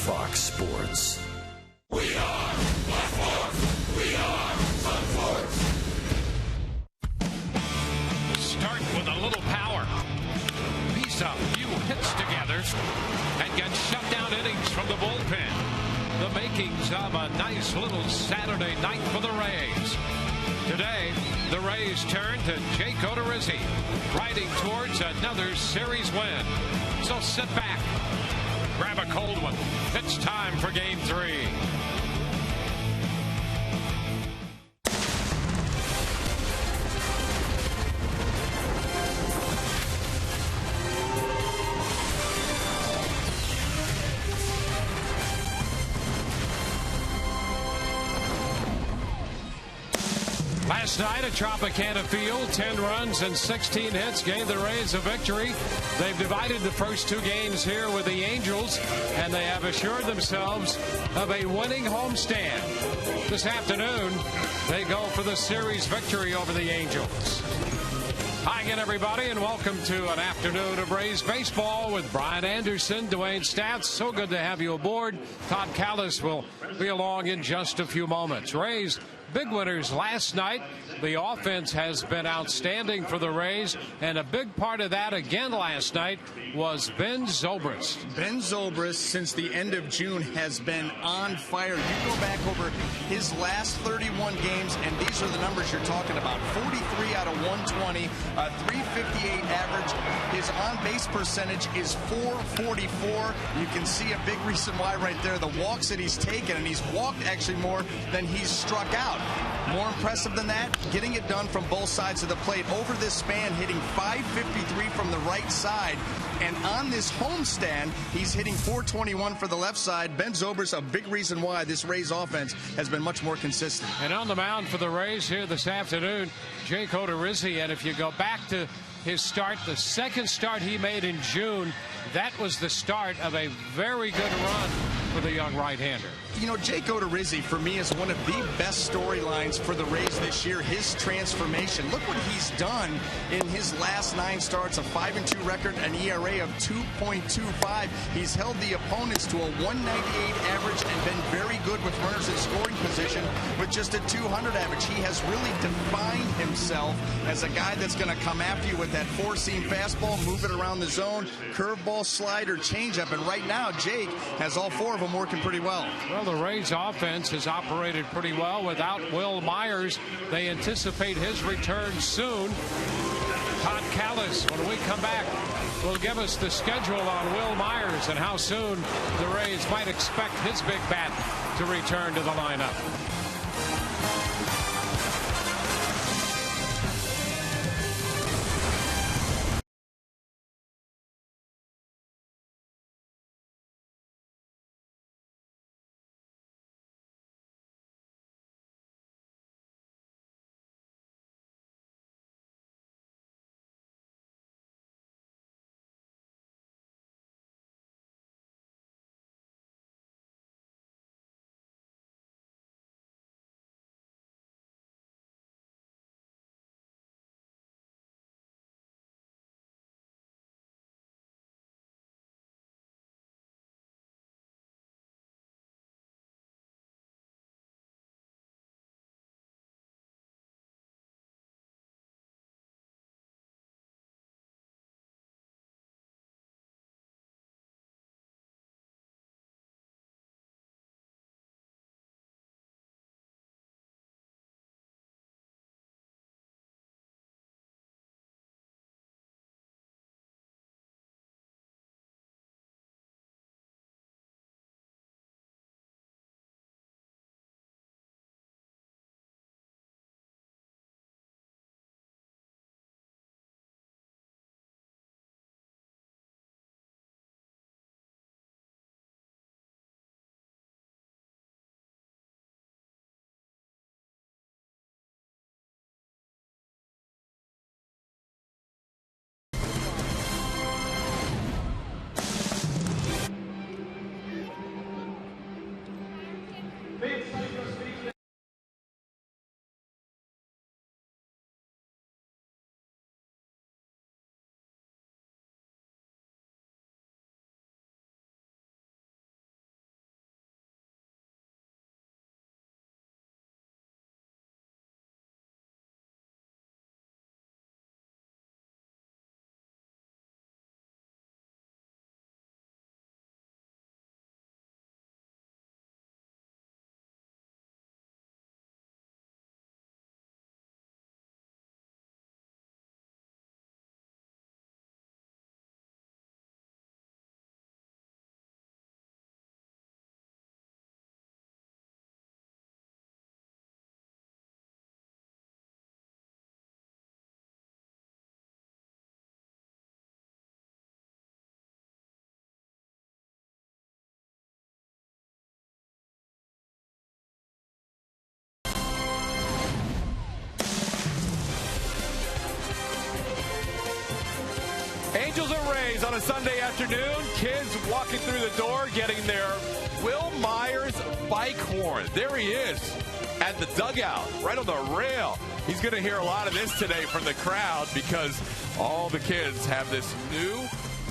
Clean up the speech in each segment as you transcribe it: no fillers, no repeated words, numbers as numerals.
Fox Sports. We are Fox Sports. We are Fox Sports. Start with a little power. Piece a few hits together and get shutdown innings from the bullpen. The makings of a nice little Saturday night for the Rays. Today, the Rays turn to Jake Odorizzi, riding towards another series win. So sit back, grab a cold one. It's time for Game 3. Last night at Tropicana Field, 10 runs and 16 hits gave the Rays a victory. They've divided the first two games here with the Angels, and they have assured themselves of a winning homestand. This afternoon, they go for the series victory over the Angels. Hi again, everybody, and welcome to an afternoon of Rays baseball with Brian Anderson, Dwayne Stats. So good to have you aboard. Todd Callis will be along in just a few moments. Rays big winners last night. The offense has been outstanding for the Rays, and a big part of that again last night was Ben Zobrist. Ben Zobrist, since the end of June, has been on fire. You go back over his last 31 games, and these are the numbers you're talking about. 43 out of 120, a 358 average. His on-base percentage is 444. You can see a big reason why right there. The walks that he's taken, and he's walked actually more than he's struck out. More impressive than that, getting it done from both sides of the plate. Over this span, hitting .553 from the right side. And on this homestand, he's hitting .421 for the left side. Ben Zobrist, a big reason why this Rays offense has been much more consistent. And on the mound for the Rays here this afternoon, Jake Odorizzi. And if you go back to his start, the second start he made in June, that was the start of a very good run for the young right-hander. You know, Jake Odorizzi, for me, is one of the best storylines for the Rays this year. His transformation. Look what he's done in his last 9 starts, a 5-2 record, an ERA of 2.25. He's held the opponents to a 198 average and been very good with runners in scoring position with just a 200 average. He has really defined himself as a guy that's going to come after you with that 4-seam fastball, move it around the zone, curveball, slider, changeup. And right now, Jake has all 4 of them working pretty well. Well, the Rays offense has operated pretty well without Will Myers. They anticipate his return soon. Todd Callis, when we come back, will give us the schedule on Will Myers and how soon the Rays might expect his big bat to return to the lineup. and Rays on a Sunday afternoon. Kids walking through the door getting their Will Myers bike horn. There he is at the dugout, right on the rail. He's going to hear a lot of this today from the crowd because all the kids have this new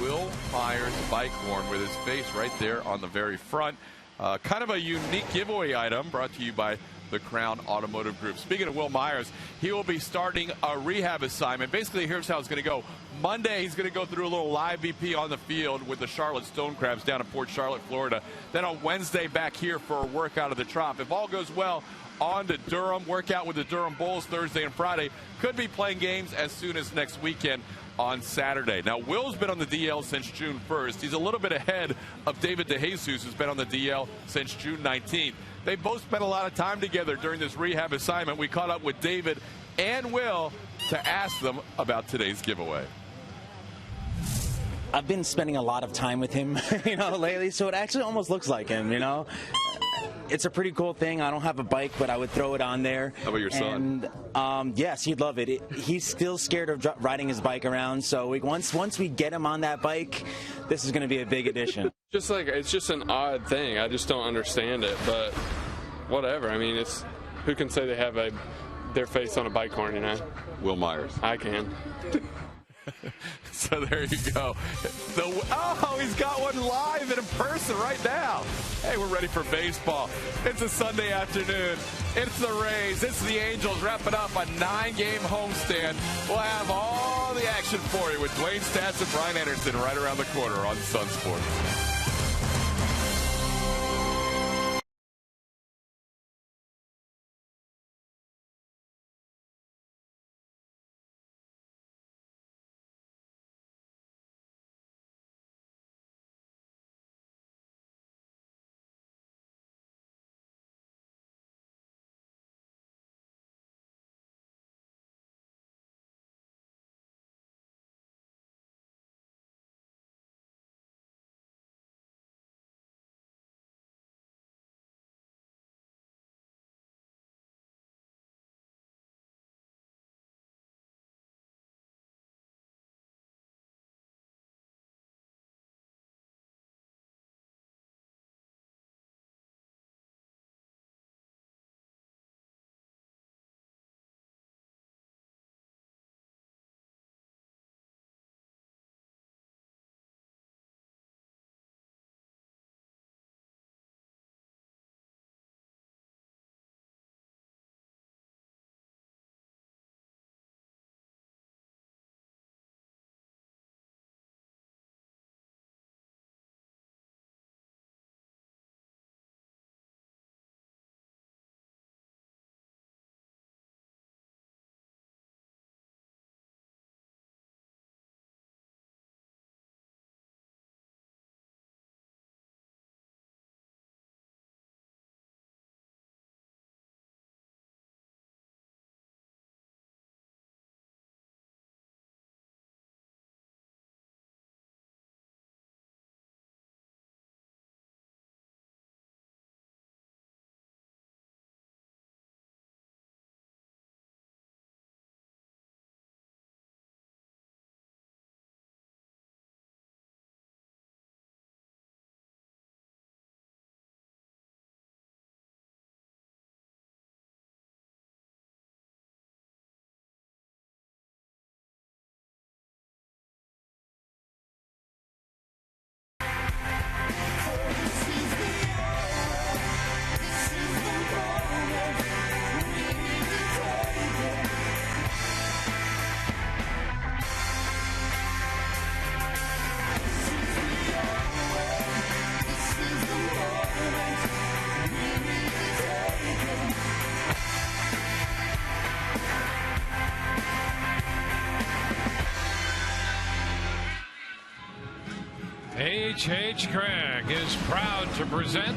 Will Myers bike horn with his face right there on the very front. Kind of a unique giveaway item brought to you by the Crown Automotive Group. Speaking of Will Myers, he will be starting a rehab assignment. Basically, here's how it's going to go. Monday, he's going to go through a little live BP on the field with the Charlotte Stone Crabs down in Port Charlotte, Florida. Then on Wednesday, back here for a workout of the Trop. If all goes well, on to Durham, workout with the Durham Bulls Thursday and Friday. Could be playing games as soon as next weekend on Saturday. Now, Will's been on the DL since June 1st. He's a little bit ahead of David DeJesus, who's been on the DL since June 19th. They both spent a lot of time together during this rehab assignment. We caught up with David and Will to ask them about today's giveaway. I've been spending a lot of time with him, lately, so it actually almost looks like him, It's a pretty cool thing. I don't have a bike, but I would throw it on there. How about your son? And, yes, he'd love it. He's still scared of riding his bike around, so once we get him on that bike, this is going to be a big addition. It's just an odd thing. I just don't understand it, but whatever. I mean, who can say they have their face on a bike horn, Will Myers. I can. So there you go. He's got one live and in person right now. Hey, we're ready for baseball. It's a Sunday afternoon. It's the Rays. It's the Angels wrapping up a 9-game homestand. We'll have all the action for you with Dwayne Stats and Brian Anderson right around the corner on Sun Sports. H.H. Craig is proud to present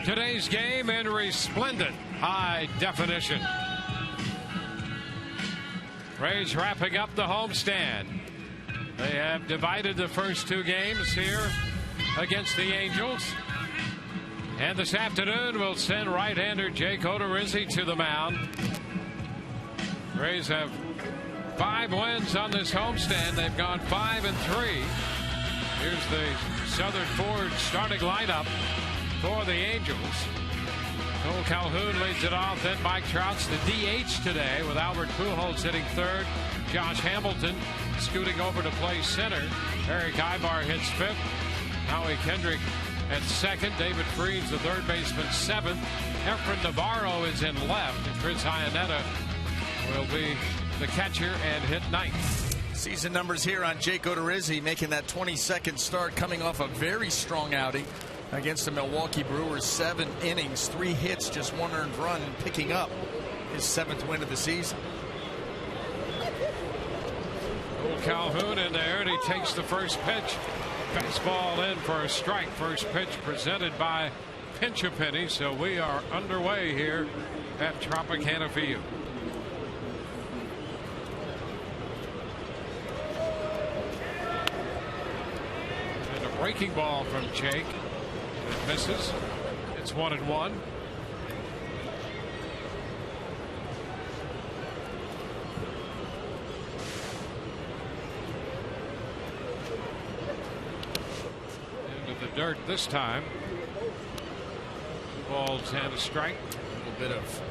today's game in resplendent high definition. Rays wrapping up the homestand. They have divided the first 2 games here against the Angels. And this afternoon we'll send right-hander Jake Odorizzi to the mound. Rays have 5 wins on this homestand. They've gone 5-3. Here's the Southern Forge starting lineup for the Angels. Cole Calhoun leads it off. Then Mike Trout's the DH today with Albert Pujols hitting third. Josh Hamilton scooting over to play center. Eric Ibar hits fifth. Howie Kendrick at second. David Freeds, the third baseman, seventh. Efren Navarro is in left. And Chris Iannetta will be the catcher and hit ninth. Season numbers here on Jake Odorizzi, making that 22nd start, coming off a very strong outing against the Milwaukee Brewers. 7 innings, 3 hits, just 1 earned run, and picking up his 7th win of the season. Cole Calhoun in there, and he takes the first pitch. Fastball in for a strike. First pitch presented by Pinch-A-Penny. So we are underway here at Tropicana Field. And a breaking ball from Jake. It misses. It's 1-1. Into the dirt this time. 2 balls and a strike. A little bit of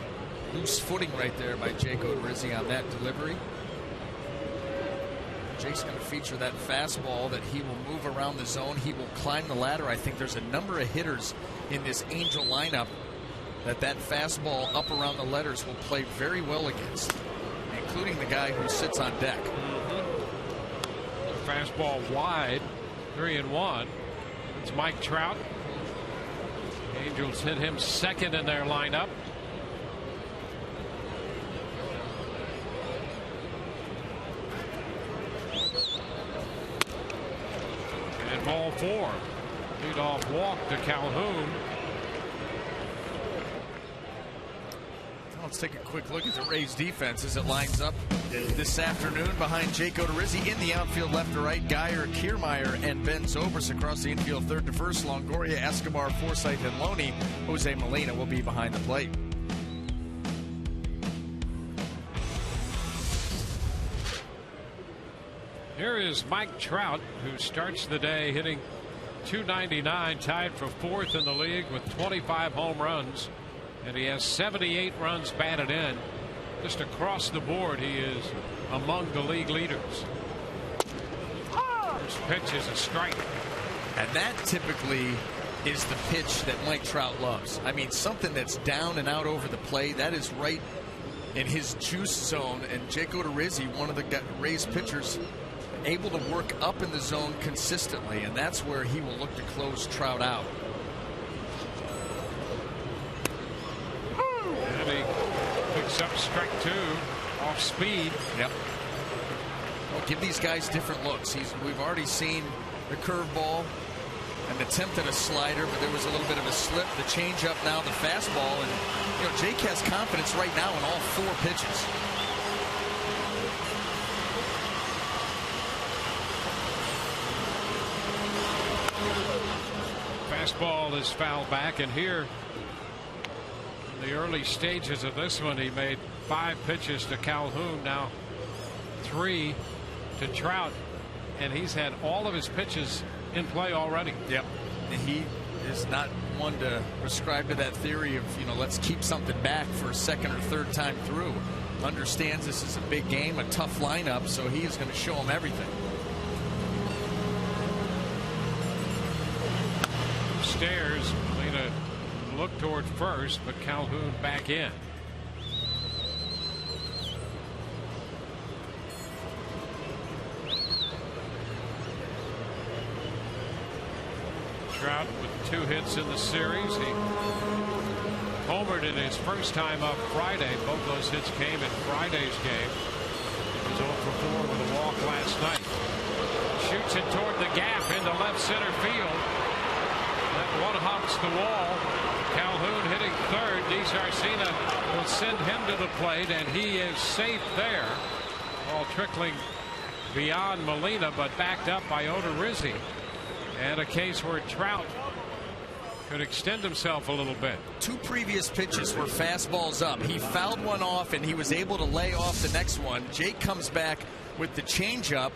loose footing right there by Jake Odorizzi on that delivery. Jake's going to feature that fastball that he will move around the zone. He will climb the ladder. I think there's a number of hitters in this Angel lineup that fastball up around the letters will play very well against, including the guy who sits on deck. Fastball wide. 3-1. It's Mike Trout. Angels hit him second in their lineup. And ball 4. Leadoff walk to Calhoun. Let's take a quick look at the Rays defense as it lines up this afternoon behind Jake Odorizzi. In the outfield, left to right, Geyer, Kiermaier, and Ben Zobrist. Across the infield, third to first, Longoria, Escobar, Forsythe, and Loney. Jose Molina will be behind the plate. Here is Mike Trout, who starts the day hitting .299, tied for 4th in the league with 25 home runs. And he has 78 runs batted in. Just across the board, he is among the league leaders. First pitch is a strike. And that typically is the pitch that Mike Trout loves. I mean, something that's down and out over the plate, that is right in his juice zone. And Jake Odorizzi, one of the Rays pitchers, able to work up in the zone consistently, and that's where he will look to close Trout out. And he picks up strike 2 off speed. Yep. Well, give these guys different looks. We've already seen the curveball, an attempt at a slider, but there was a little bit of a slip. The changeup, now the fastball, and Jake has confidence right now in all 4 pitches. Fastball is fouled back, and here in the early stages of this one, he made 5 pitches to Calhoun, now 3 to Trout, and he's had all of his pitches in play already. Yep. He is not one to prescribe to that theory of, let's keep something back for a second or third time through. Understands this is a big game, a tough lineup, so he is going to show them everything. Stairs, Molina looked toward first, but Calhoun back in. Trout with 2 hits in the series. He homered in his first time up Friday. Both those hits came in Friday's game. He was 0 for 4 with a walk last night. Shoots it toward the gap into left center field. That one hops the wall. Calhoun hitting third. DeSarcina will send him to the plate, and he is safe there. Ball trickling beyond Molina, but backed up by Odorizzi. And a case where Trout Could extend himself a little bit. 2 previous pitches were fastballs up. He fouled one off and he was able to lay off the next one. Jake comes back with the changeup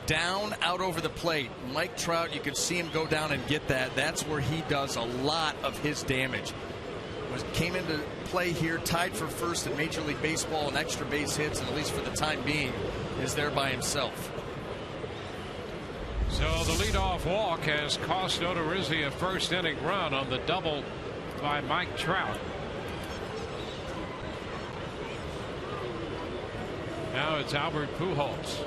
down out over the plate. Mike Trout, you could see him go down and get that. That's where he does a lot of his damage. Came into play here, tied for first in Major League Baseball in extra base hits, and at least for the time being is there by himself. So the leadoff walk has cost Odorizzi a first inning run on the double by Mike Trout. Now it's Albert Pujols.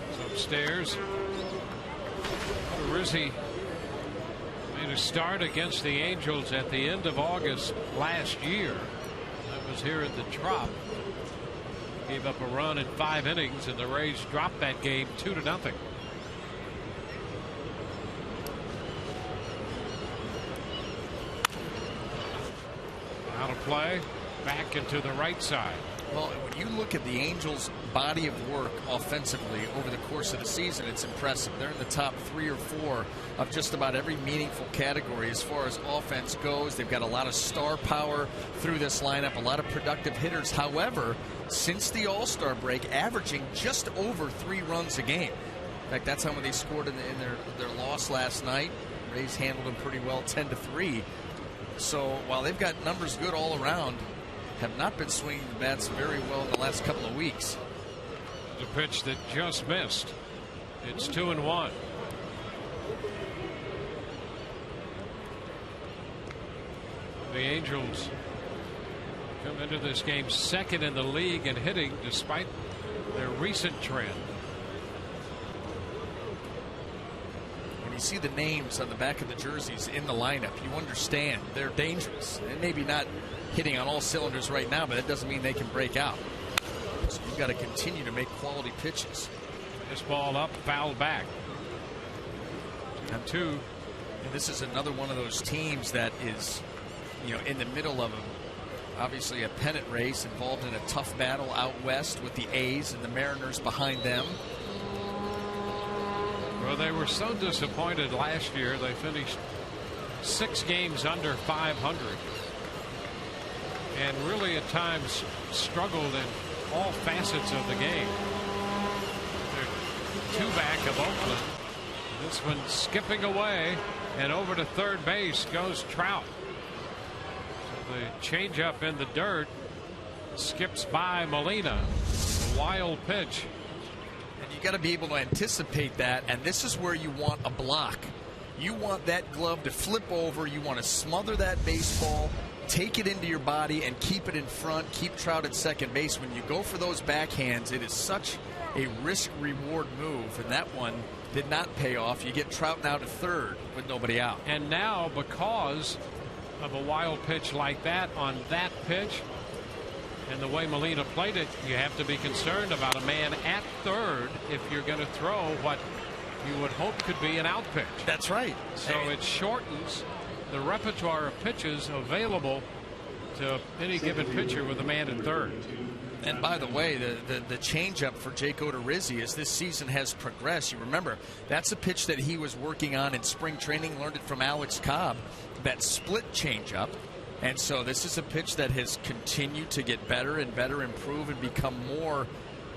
It's upstairs. Odorizzi made a start against the Angels at the end of August last year. That was here at the Trop. Gave up a run in 5 innings, and the Rays dropped that game 2-0. Out of play, back into the right side. Well, when you look at the Angels' body of work offensively over the course of the season, it's impressive. They're in the top 3 or 4 of just about every meaningful category as far as offense goes. They've got a lot of star power through this lineup, a lot of productive hitters. However, since the All-Star break, averaging just over 3 runs a game. In fact, that's how many they scored in their loss last night. Rays handled them pretty well, 10-3. So while they've got numbers good all around, have not been swinging the bats very well in the last couple of weeks. The pitch that just missed. It's 2-1. The Angels come into this game second in the league in hitting despite their recent trend. When you see the names on the back of the jerseys in the lineup, you understand they're dangerous. They may be not hitting on all cylinders right now, but that doesn't mean they can break out. So you've got to continue to make quality pitches. This ball up, fouled back. And 2. And this is another one of those teams that is, in the middle of obviously a pennant race, involved in a tough battle out west with the A's and the Mariners behind them. Well, they were so disappointed last year. They finished 6 games under 500. And really at times struggled in all facets of the game. They're 2 back of Oakland. This one skipping away, and over to third base goes Trout. So the changeup in the dirt skips by Molina. A wild pitch. And you got to be able to anticipate that, and this is where you want a block. You want that glove to flip over. You want to smother that baseball, take it into your body and keep it in front, keep Trout at second base. When you go for those backhands, it is such a risk-reward move, and that one did not pay off. You get Trout now to third with nobody out. And now, because of a wild pitch like that on that pitch and the way Molina played it, you have to be concerned about a man at third if you're going to throw what you would hope could be an out pitch. That's right. So it shortens the repertoire of pitches available to any given pitcher with a man in third. And by the way, the changeup for Jake Odorizzi as this season has progressed. You remember, that's a pitch that he was working on in spring training, learned it from Alex Cobb, that split changeup. And so this is a pitch that has continued to get better and better, improve, and become more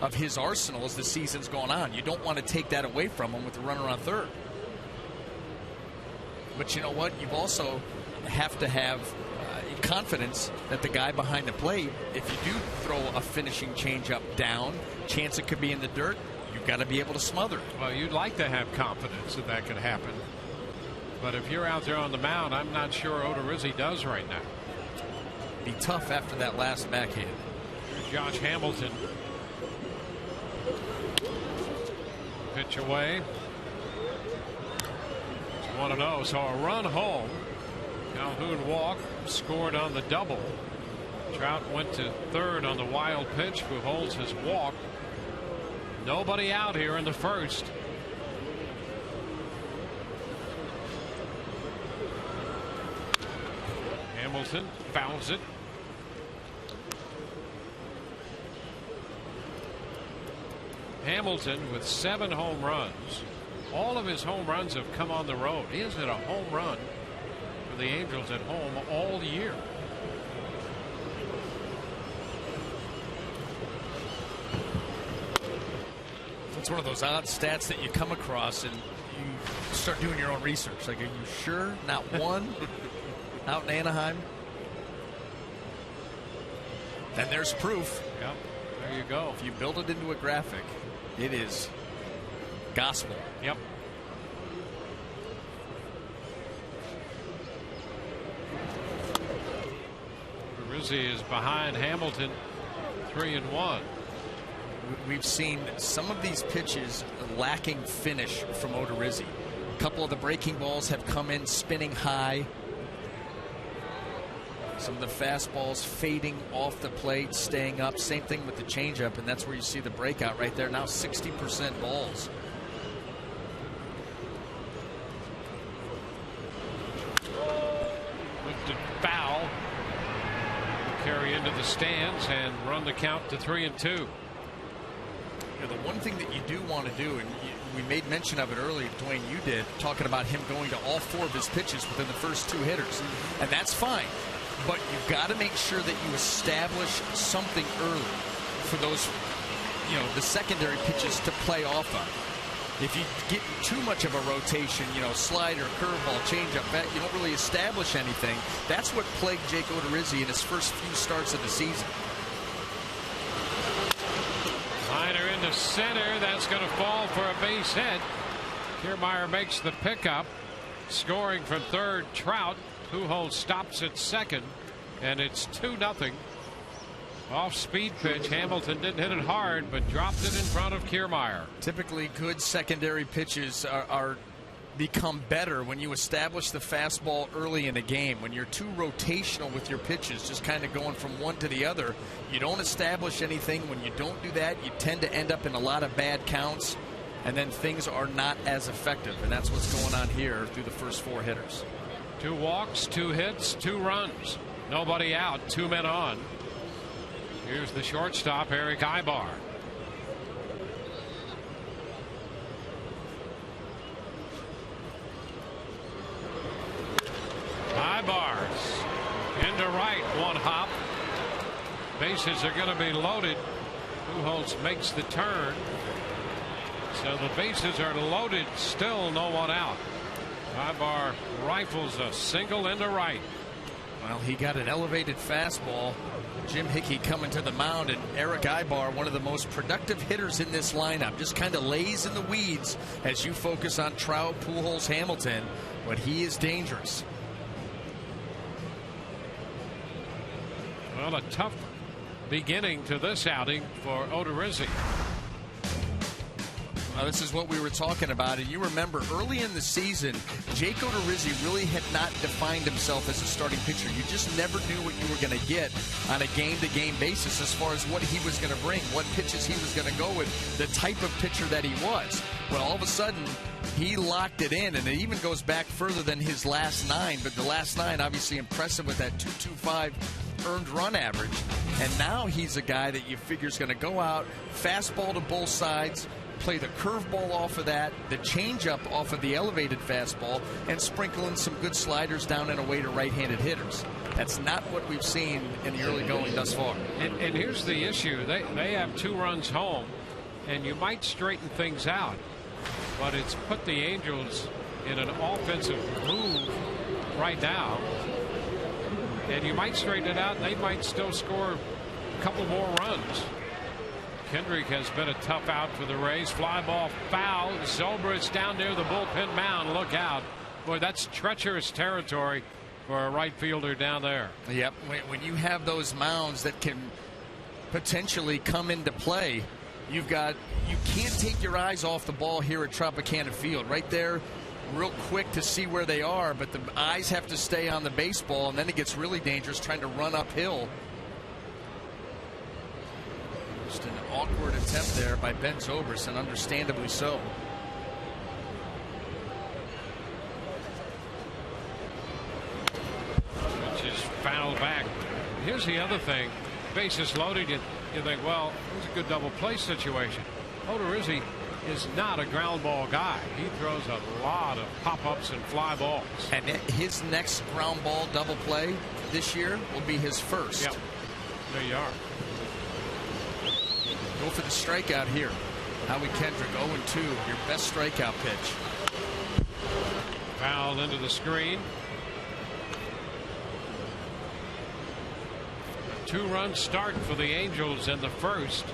of his arsenal as the season's gone on. You don't want to take that away from him with the runner on third. But you know what? You also have to have confidence that the guy behind the plate, if you do throw a finishing changeup down, chance it could be in the dirt, you've got to be able to smother it. Well, you'd like to have confidence that that could happen. But if you're out there on the mound, I'm not sure Odorizzi does right now. Be tough after that last backhand. Josh Hamilton. Pitch away. It's 1-0, so a run home. Calhoun walked, scored on the double. Trout went to third on the wild pitch, who holds his walk. Nobody out here in the first. Hamilton fouls it. Hamilton with 7 home runs. All of his home runs have come on the road. He hasn't hit a home run for the Angels at home all year. It's one of those odd stats that you come across and you start doing your own research. Like, are you sure? Not one out in Anaheim? And there's proof. Yep. There you go. If you build it into a graphic, it is gospel. Yep. Rizzi is behind Hamilton 3-1. We've seen some of these pitches lacking finish from Odorizzi. A couple of the breaking balls have come in spinning high. Some of the fastballs fading off the plate, staying up. Same thing with the changeup, and that's where you see the breakout right there. Now 60% balls. Lifted foul. Carry into the stands and run the count to 3-2. The one thing that you do want to do, and we made mention of it earlier, Dwayne, you did, talking about him going to all 4 of his pitches within the first 2 hitters. And that's fine. But you've got to make sure that you establish something early for those, the secondary pitches to play off of. If you get too much of a rotation, slider, curveball, changeup, you don't really establish anything. That's what plagued Jake Odorizzi in his first few starts of the season. Liner into center. That's going to fall for a base hit. Kiermaier makes the pickup. Scoring from third, Trout. Pujols stops at second, and it's 2-0. Off speed pitch. Hamilton didn't hit it hard, but dropped it in front of Kiermaier. Typically, good secondary pitches are become better when you establish the fastball early in the game. When you're too rotational with your pitches, just kind of going from one to the other, you don't establish anything. When you don't do that, you tend to end up in a lot of bad counts, and then things are not as effective. And that's what's going on here through the first 4 hitters. 2 walks, 2 hits, 2 runs. Nobody out, 2 men on. Here's the shortstop, Eric Ibar. Ibar's into right, 1 hop. Bases are going to be loaded. Pujols makes the turn. So the bases are loaded, still no one out. Ibar rifles a single into right. Well, he got an elevated fastball. Jim Hickey coming to the mound, and Eric Ibar, one of the most productive hitters in this lineup, just kind of lays in the weeds as you focus on Trout, Pujols, Hamilton, but he is dangerous. Well, a tough beginning to this outing for Odorizzi. This is what we were talking about, and you remember early in the season, Jake Odorizzi really had not defined himself as a starting pitcher. You just never knew what you were going to get on a game-to-game basis as far as what he was going to bring, what pitches he was going to go with, the type of pitcher that he was. Well, all of a sudden, he locked it in, and it even goes back further than his last 9, but the last 9 obviously impressive with that .225 earned run average. And now he's a guy that you figure is going to go out, fastball to both sides, play the curveball off of that, the changeup off of the elevated fastball, and sprinkle in some good sliders down and away to right-handed hitters. That's not what we've seen in the early going thus far. And here's the issue. They have 2 runs home, and you might straighten things out, but it's put the Angels in an offensive move right now, and you might straighten it out, and they might still score a couple more runs. Kendrick has been a tough out for the Rays. Fly ball foul. Zobrist down near the bullpen mound. Look out. Boy, that's treacherous territory for a right fielder down there. Yep. When you have those mounds that can potentially come into play, you can't take your eyes off the ball here at Tropicana Field. Right there, real quick to see where they are, but the eyes have to stay on the baseball, and then it gets really dangerous trying to run uphill. Just an awkward attempt there by Ben Zobrist, and understandably so. Which is fouled back. Here's the other thing. Bases loaded. You think, well, it was a good double play situation. Odorizzi is not a ground ball guy. He throws a lot of pop-ups and fly balls. And his next ground ball double play this year will be his first. Yep. There you are. Go for the strikeout here. Howie Kendrick, 0-2, your best strikeout pitch. Fouled into the screen. A 2-run start for the Angels in the first.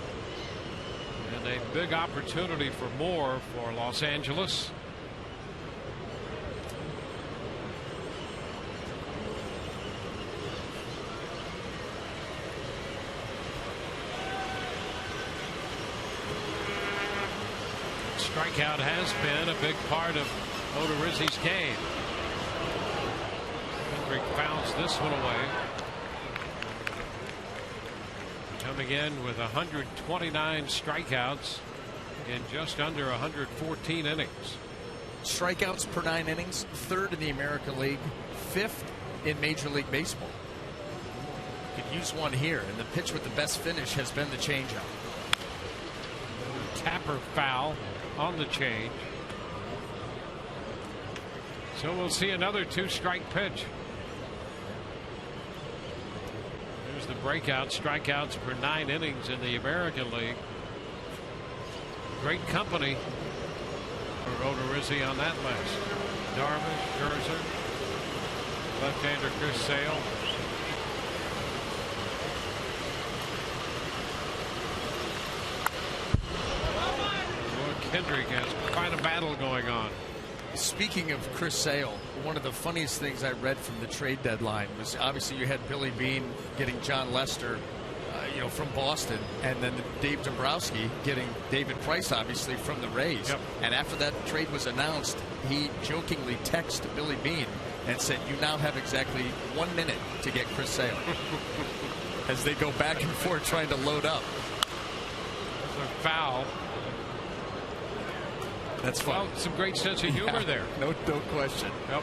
And a big opportunity for more for Los Angeles. Strikeout has been a big part of Odorizzi's game. Kendrick fouls this one away. Coming in with 129 strikeouts in just under 114 innings. Strikeouts per 9 innings, 3rd in the American League, 5th in Major League Baseball. Could use one here, and the pitch with the best finish has been the changeup. Tapper foul on the change. So we'll see another 2-strike pitch. There's the breakout. Strikeouts per 9 innings in the American League. Great company for Odorizzi on that list. Darvish, Scherzer, left-hander Chris Sale. Kendrick has quite a battle going on. Speaking of Chris Sale, one of the funniest things I read from the trade deadline was obviously you had Billy Beane getting John Lester, from Boston, and then Dave Dombrowski getting David Price, obviously from the Rays. Yep. And after that trade was announced, he jokingly texted Billy Beane and said, "You now have exactly 1 minute to get Chris Sale." As they go back and forth trying to load up. It's a foul. That's fun. Well, some great sense of humor there. No question. Yep.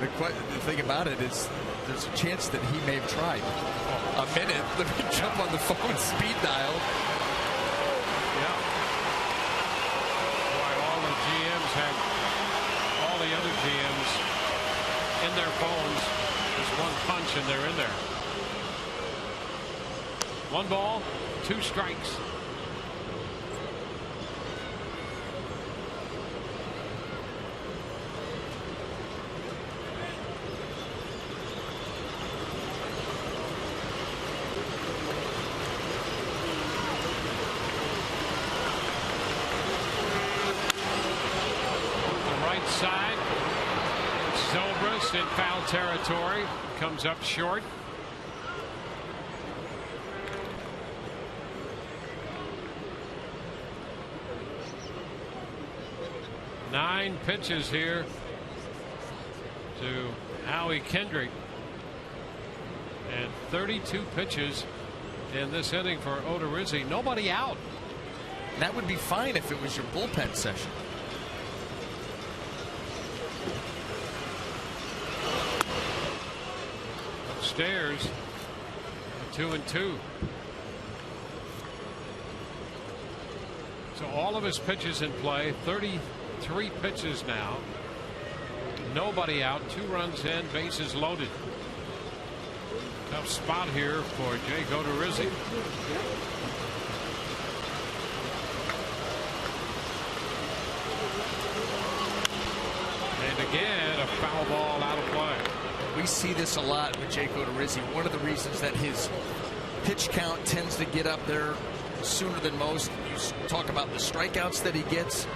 The thing about it is there's a chance that he may have tried. A minute. Let me jump on the phone, speed dial. Yeah. Boy, all the GMs have all the other GMs in their phones. Just one punch and they're in there. 1 ball, 2 strikes. Side, Zobrist in foul territory, comes up short. Nine pitches here to Howie Kendrick, and 32 pitches in this inning for Odorizzi. Nobody out. That would be fine if it was your bullpen session. Upstairs, 2-2. So all of his pitches in play, 33 pitches now. Nobody out, 2 runs in, bases loaded. Tough spot here for Jake Odorizzi. And again, a foul ball out of play. We see this a lot with Jake Odorizzi. One of the reasons that his pitch count tends to get up there sooner than most. You talk about the strikeouts that he gets,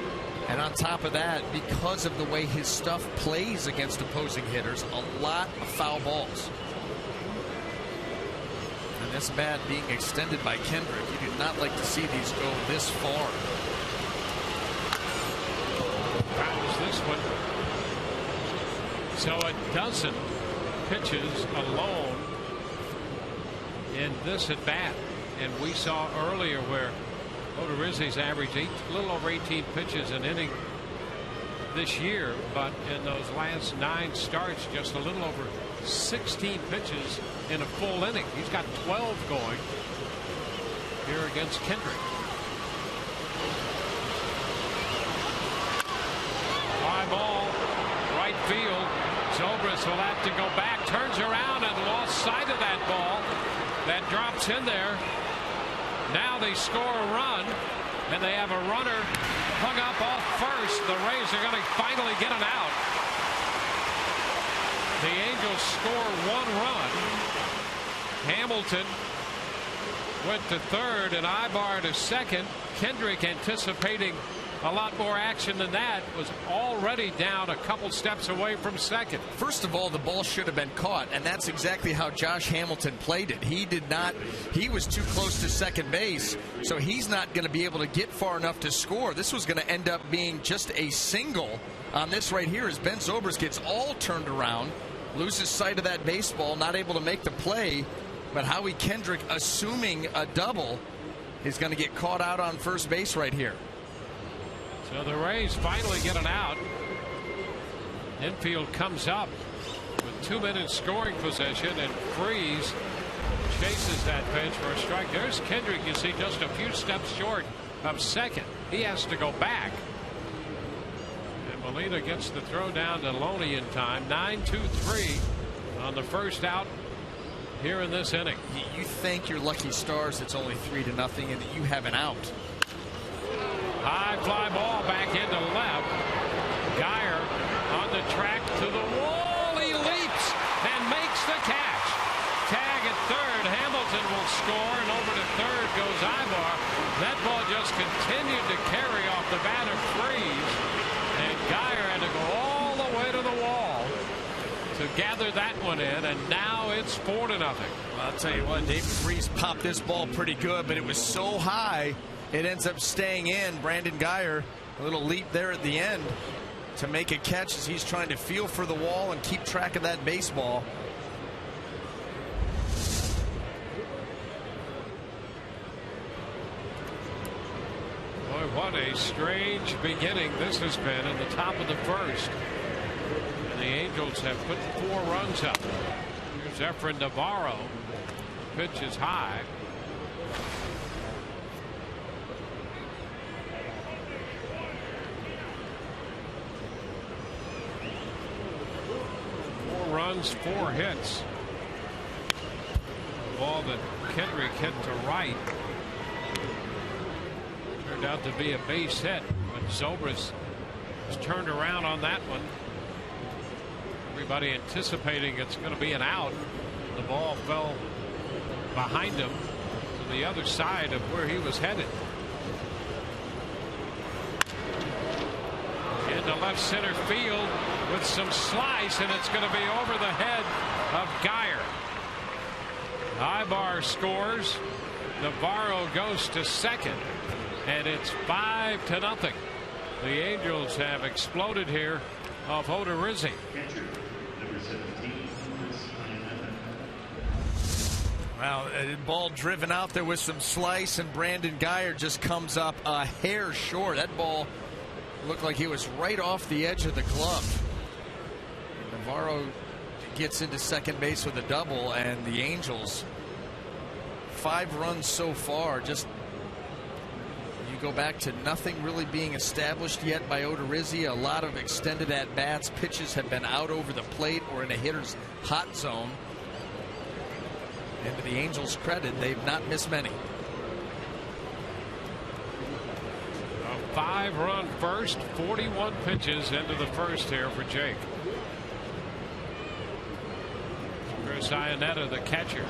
and on top of that, because of the way his stuff plays against opposing hitters, a lot of foul balls. And this bat being extended by Kendrick, you do not like to see these go this far. Fouls this one. So a dozen pitches alone in this at bat, and we saw earlier where Odorizzi's averaged a little over 18 pitches an inning this year, but in those last 9 starts, just a little over 16 pitches in a full inning. He's got 12 going here against Kendrick. Fly ball, right field. Zobrist will have to go back, turns around and lost sight of that ball. That drops in there. Now they score a run, and they have a runner hung up off first. The Rays are going to finally get an out. The Angels score one run. Hamilton went to third and Ibar to second. Kendrick, anticipating a lot more action than that, was already down a couple steps away from second. First of all, the ball should have been caught, and that's exactly how Josh Hamilton played it. He did not. He was too close to second base, so he's not going to be able to get far enough to score. This was going to end up being just a single on this right here as Ben Zobrist gets all turned around, loses sight of that baseball, not able to make the play. But Howie Kendrick, assuming a double, is going to get caught out on first base right here. So the Rays finally get an out. Infield comes up with 2 minutes scoring possession, and Freese chases that pitch for a strike. There's Kendrick, you see, just a few steps short of second. He has to go back. And Molina gets the throw down to Loney in time. 9-2-3 on the first out here in this inning. You thank your lucky stars it's only 3-0 and that you have an out. High fly ball back into left. Geyer on the track to the wall. He leaps and makes the catch. Tag at third. Hamilton will score, and over to third goes Ibar. That ball just continued to carry off the bat of Freese, and Geyer had to go all the way to the wall to gather that one in, and now it's 4-0. Well, I'll tell you what, David Freese popped this ball pretty good, but it was so high it ends up staying in. Brandon Geyer, a little leap there at the end to make a catch as he's trying to feel for the wall and keep track of that baseball. Boy, what a strange beginning this has been in the top of the first. And the Angels have put 4 runs up. Here's Efren Navarro. Pitch is high. Runs, 4 hits. The ball that Kendrick hit to right turned out to be a base hit when Zobrist was turned around on that one. Everybody anticipating it's going to be an out. The ball fell behind him to the other side of where he was headed. Into left center field with some slice, and it's going to be over the head of Geyer. Ibar scores. Navarro goes to second, and it's 5-0. The Angels have exploded here off Odorizzi. Well, a ball driven out there with some slice, and Brandon Geyer just comes up a hair short. That ball looked like he was right off the edge of the glove. Navarro gets into second base with a double, and the Angels 5 runs so far. Just you go back to nothing really being established yet by Odorizzi. A lot of extended at bats. Pitches have been out over the plate or in a hitter's hot zone. And to the Angels' credit, they've not missed many. 5-run first, 41 pitches into the first here for Jake. Chris Iannetta, the catcher.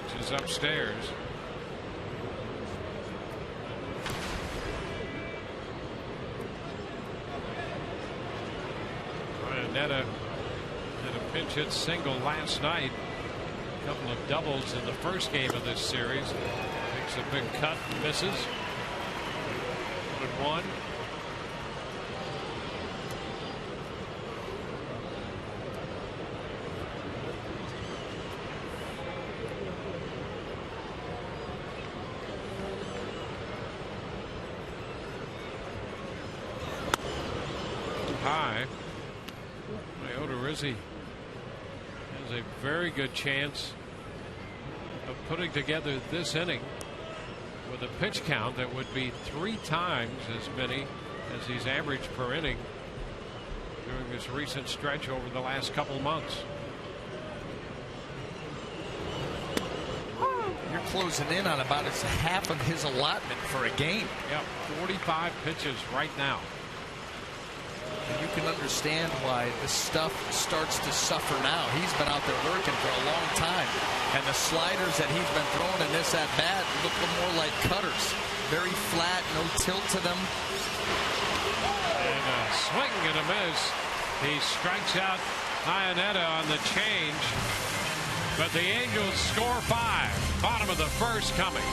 Pitches upstairs. Iannetta had a pinch hit single last night. A couple of doubles in the first game of this series. Makes a big cut, misses. 1-1. High. Odorizzi has a very good chance of putting together this inning. with a pitch count that would be 3 times as many as he's averaged per inning during this recent stretch over the last couple months. You're closing in on about half of his allotment for a game. Yep, 45 pitches right now. And you can understand why the stuff starts to suffer now. He's been out there working for a long time, and the sliders that he's been throwing in this at bat look more like cutters. Very flat, no tilt to them. And a swing and a miss. He strikes out Iannetta on the change, but the Angels score 5. Bottom of the first coming.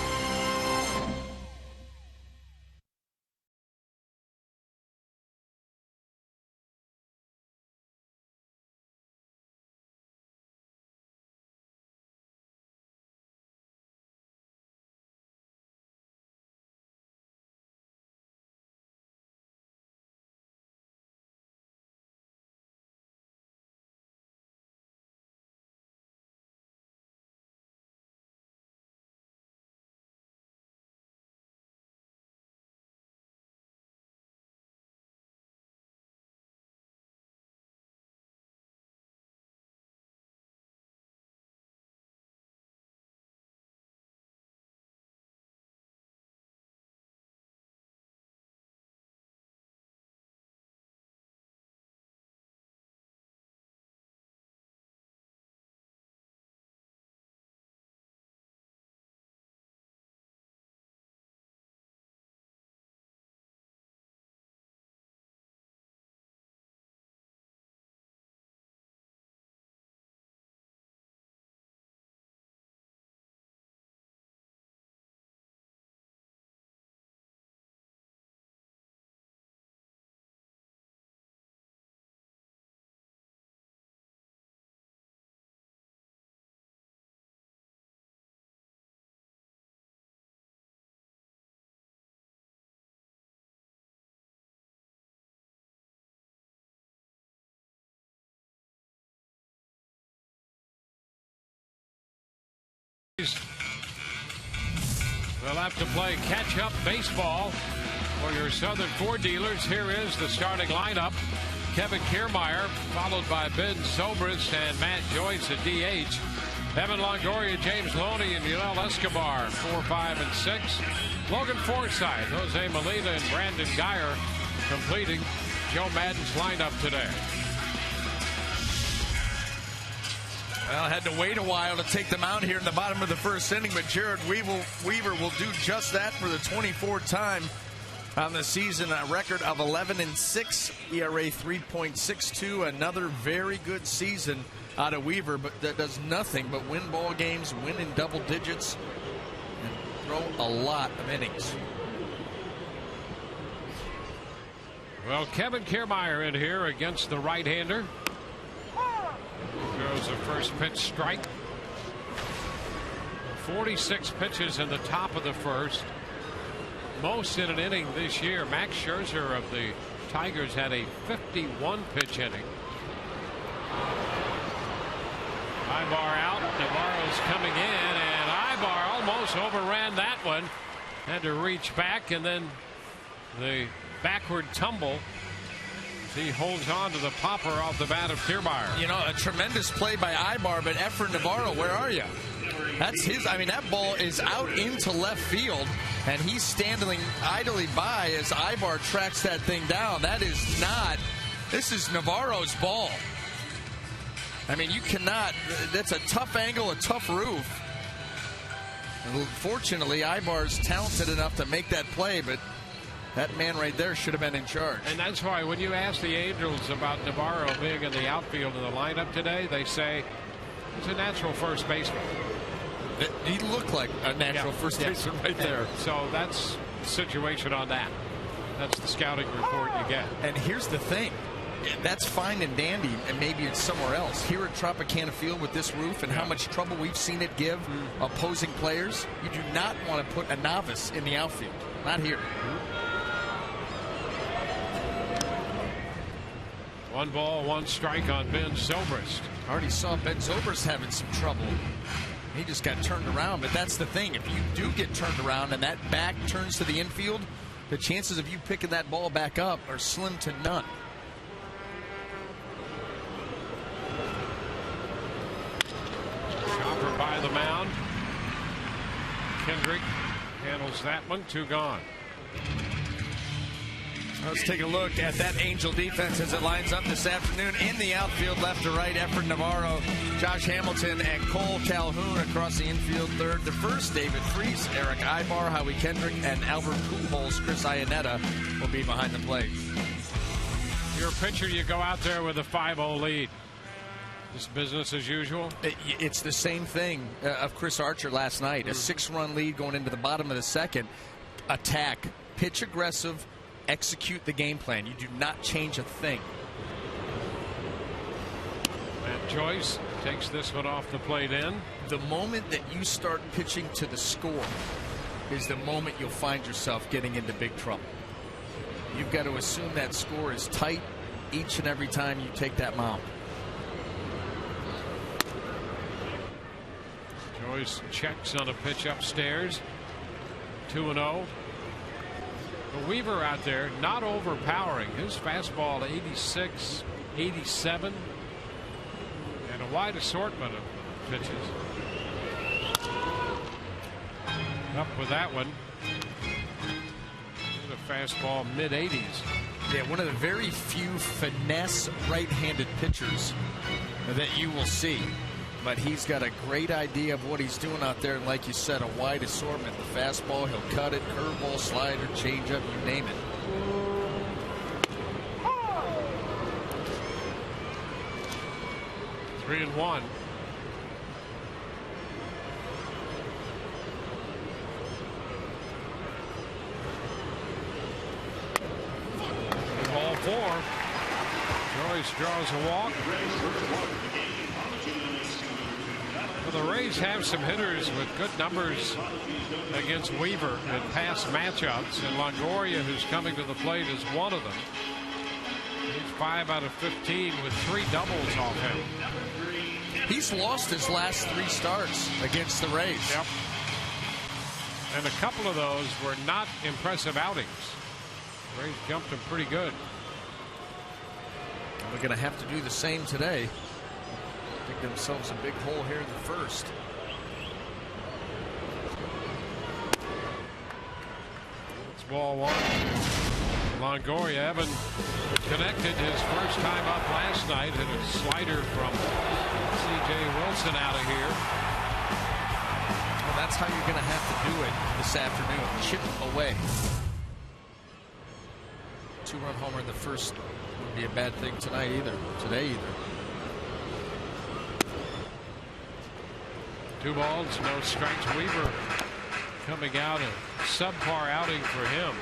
We'll have to play catch-up baseball for your Southern Ford dealers. Here is the starting lineup. Kevin Kiermaier, followed by Ben Zobrist and Matt Joyce at DH. Evan Longoria, James Loney, and Yunel Escobar, 4, 5, and 6. Logan Forsythe, Jose Molina, and Brandon Geyer completing Joe Madden's lineup today. Well, had to wait a while to take them out here in the bottom of the first inning, but Jared Weaver will do just that for the 24th time on the season. A record of 11-6, ERA 3.62. Another very good season out of Weaver, but that does nothing but win ball games, win in double digits, and throw a lot of innings. Well, Kevin Kiermaier in here against the right-hander. Throws a first pitch strike. 46 pitches in the top of the first. Most in an inning this year. Max Scherzer of the Tigers had a 51 pitch inning. Ibar out. Navarro's coming in, and Ibar almost overran that one. Had to reach back, and then the backward tumble. He holds on to the popper off the bat of Kiermaier. You know, a tremendous play by Ibar, but Efren Navarro, where are you? That's his. I mean, that ball is out into left field, and he's standing idly by as Ibar tracks that thing down. That is not. This is Navarro's ball. I mean, you cannot. That's a tough angle, a tough roof. Fortunately, Ibar's talented enough to make that play, but that man right there should have been in charge. And that's why when you ask the Angels about Navarro being in the outfield in the lineup today, they say he's a natural first baseman. He looked like a natural first baseman right there. So that's the situation on that. That's the scouting report you get. And here's the thing. That's fine and dandy, and maybe it's somewhere else. Here at Tropicana Field with this roof and how much trouble we've seen it give opposing players, you do not want to put a novice in the outfield. Not here. 1 ball, 1 strike on Ben Zobrist. Already saw Ben Zobrist having some trouble He just got turned around, but that's the thing. If you do get turned around and that back turns to the infield, the chances of you picking that ball back up are slim to none. Chopper by the mound. Kendrick handles that one. 2 gone. Let's take a look at that Angel defense as it lines up this afternoon in the outfield, left to right. Efren Navarro, Josh Hamilton, and Cole Calhoun across the infield. Third to first, David Freese, Eric Ibar, Howie Kendrick, and Albert Pujols. Chris Iannetta will be behind the plate. You're a pitcher, you go out there with a 5-0 lead. Just business as usual? It's the same thing of Chris Archer last night. A 6-run lead going into the bottom of the second. Attack, pitch aggressive, execute the game plan. You do not change a thing. Matt Joyce takes this one off the plate in. The moment that you start pitching to the score is the moment you'll find yourself getting into big trouble. You've got to assume that score is tight each and every time you take that mound. Joyce checks on a pitch upstairs. 2-0. Weaver out there, not overpowering. His fastball to 86, 87, and a wide assortment of pitches. Up with that one. And a fastball mid-80s. Yeah, one of the very few finesse right-handed pitchers that you will see. But he's got a great idea of what he's doing out there. And like you said, a wide assortment. The fastball, he'll cut it, curveball, slider, changeup, you name it. Three and one. Ball 4. Joyce draws a walk. Well, the Rays have some hitters with good numbers against Weaver in past matchups, and Longoria, who's coming to the plate, is one of them. He's 5 out of 15 with 3 doubles off him. He's lost his last 3 starts against the Rays. Yep. And a couple of those were not impressive outings. The Rays jumped him pretty good. We're going to have to do the same today. Dig themselves a big hole here in the first. It's ball 1. Longoria, Evan connected his first time up last night, and a slider from C.J. Wilson out of here. Well, that's how you're going to have to do it this afternoon. Chip away. 2-run homer in the first wouldn't be a bad thing tonight either. Today either. 2 balls, no strikes. Weaver coming out, a subpar outing for him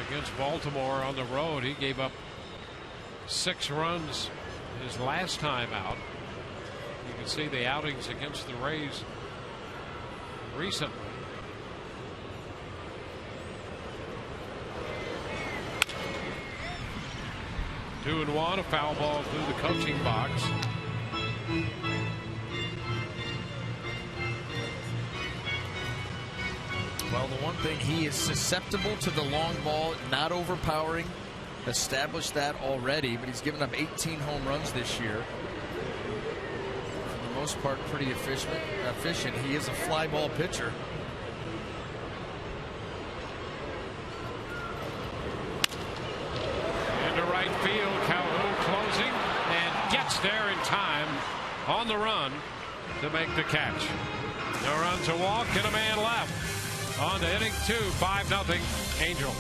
against Baltimore on the road. He gave up 6 runs his last time out. You can see the outings against the Rays recently. Two and one, a foul ball through the coaching box. Well, the one thing, he is susceptible to the long ball, not overpowering. Established that already, but he's given up 18 home runs this year. For the most part, pretty efficient. He is a fly ball pitcher. Into right field, Calhoun closing and gets there in time on the run to make the catch. No runs, a walk, and a man left. On to inning 2, 5-0 Angels.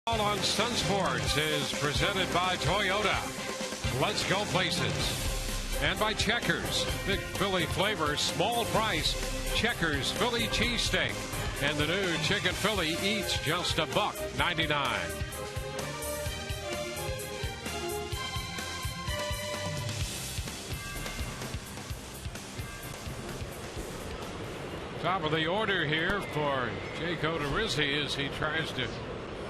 All on Sun Sports is presented by Toyota. Let's go places. And by Checkers. Big Philly flavor, small price. Checkers Philly cheesesteak. And the new Chicken Philly, each just $1.99. Top of the order here for Jake Odorizzi as he tries to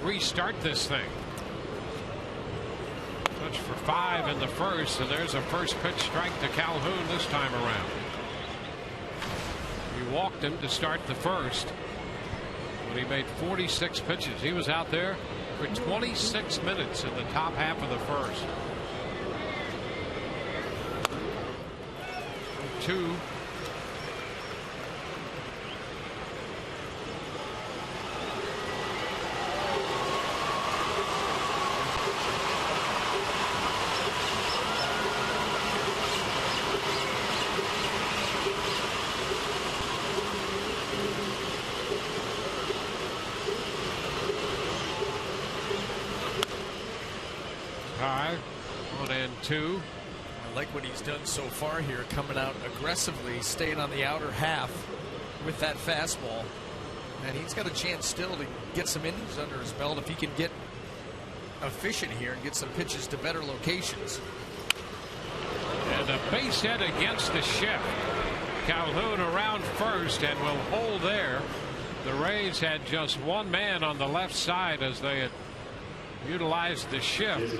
restart this thing. Touch for 5 in the first, and there's a first pitch strike to Calhoun this time around. He walked him to start the first, but he made 46 pitches. He was out there for 26 minutes in the top half of the first. 2. Two. I like what he's done so far here, coming out aggressively, staying on the outer half with that fastball. And he's got a chance still to get some innings under his belt if he can get efficient here and get some pitches to better locations. And a base hit against the shift. Calhoun around first and will hold there. The Rays had just one man on the left side as they had utilized the shift,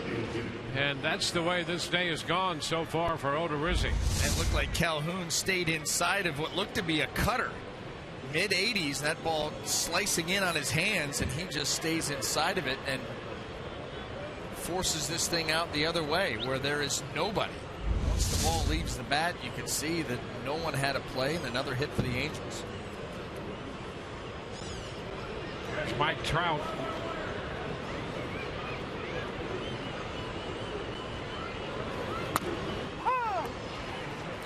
and that's the way this day has gone so far for Odorizzi. It looked like Calhoun stayed inside of what looked to be a cutter. Mid-80s, that ball slicing in on his hands, and he just stays inside of it and forces this thing out the other way where there is nobody. Once the ball leaves the bat, you can see that no one had a play, and another hit for the Angels. There's Mike Trout.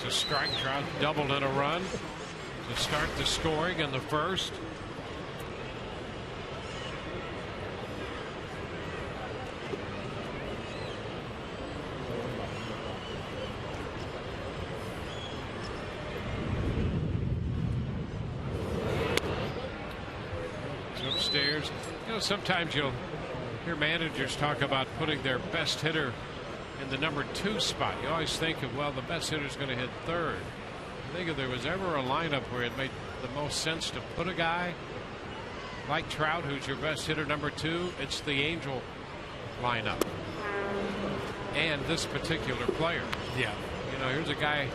To strike. Trout doubled in a run to start the scoring in the first. Upstairs, you know, sometimes you'll hear managers talk about putting their best hitter in the number 2 spot. You always think of, well, the best hitter is going to hit third. I think if there was ever a lineup where it made the most sense to put a guy like Trout, who's your best hitter number 2, it's the Angel lineup. And this particular player. Yeah. You know, here's a guy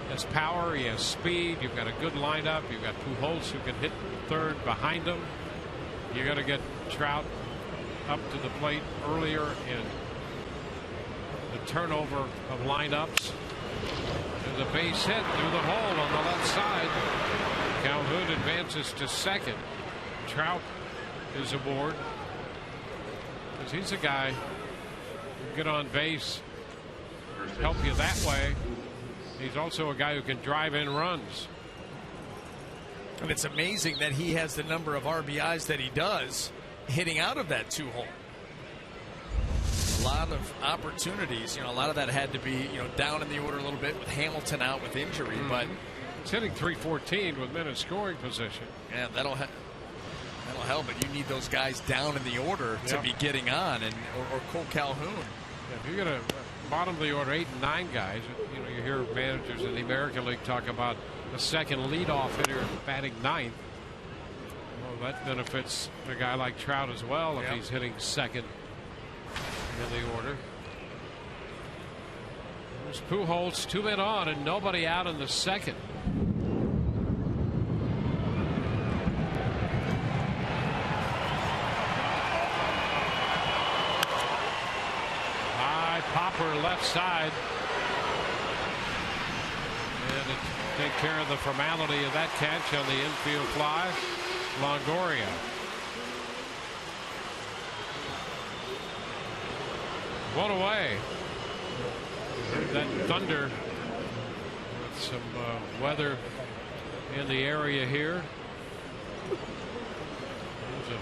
has power, he has speed, you've got a good lineup, you've got Pujols who can hit third behind him. You got to get Trout up to the plate earlier in the turnover of lineups. There's a base hit through the hole on the left side. Calhoun advances to second. Trout is aboard because he's a guy who can get on base, help you that way. He's also a guy who can drive in runs. And it's amazing that he has the number of RBIs that he does hitting out of that 2-hole. A lot of opportunities, you know, a lot of that had to be, you know, down in the order a little bit with Hamilton out with injury, but he's hitting .314 with men in scoring position. Yeah, that'll help, but you need those guys down in the order to be getting on, and or Cole Calhoun. Yeah, if you're going to bottom of the order 8 and 9 guys, you know, you hear managers in the American League talk about the second leadoff hitter batting 9th. Well, that benefits a guy like Trout as well if he's hitting second in the order. There's Pujols, 2 men on and nobody out in the second. High popper left side. And to take care of the formality of that catch on the infield fly, Longoria. One away. Heard that thunder with some weather in the area here. There's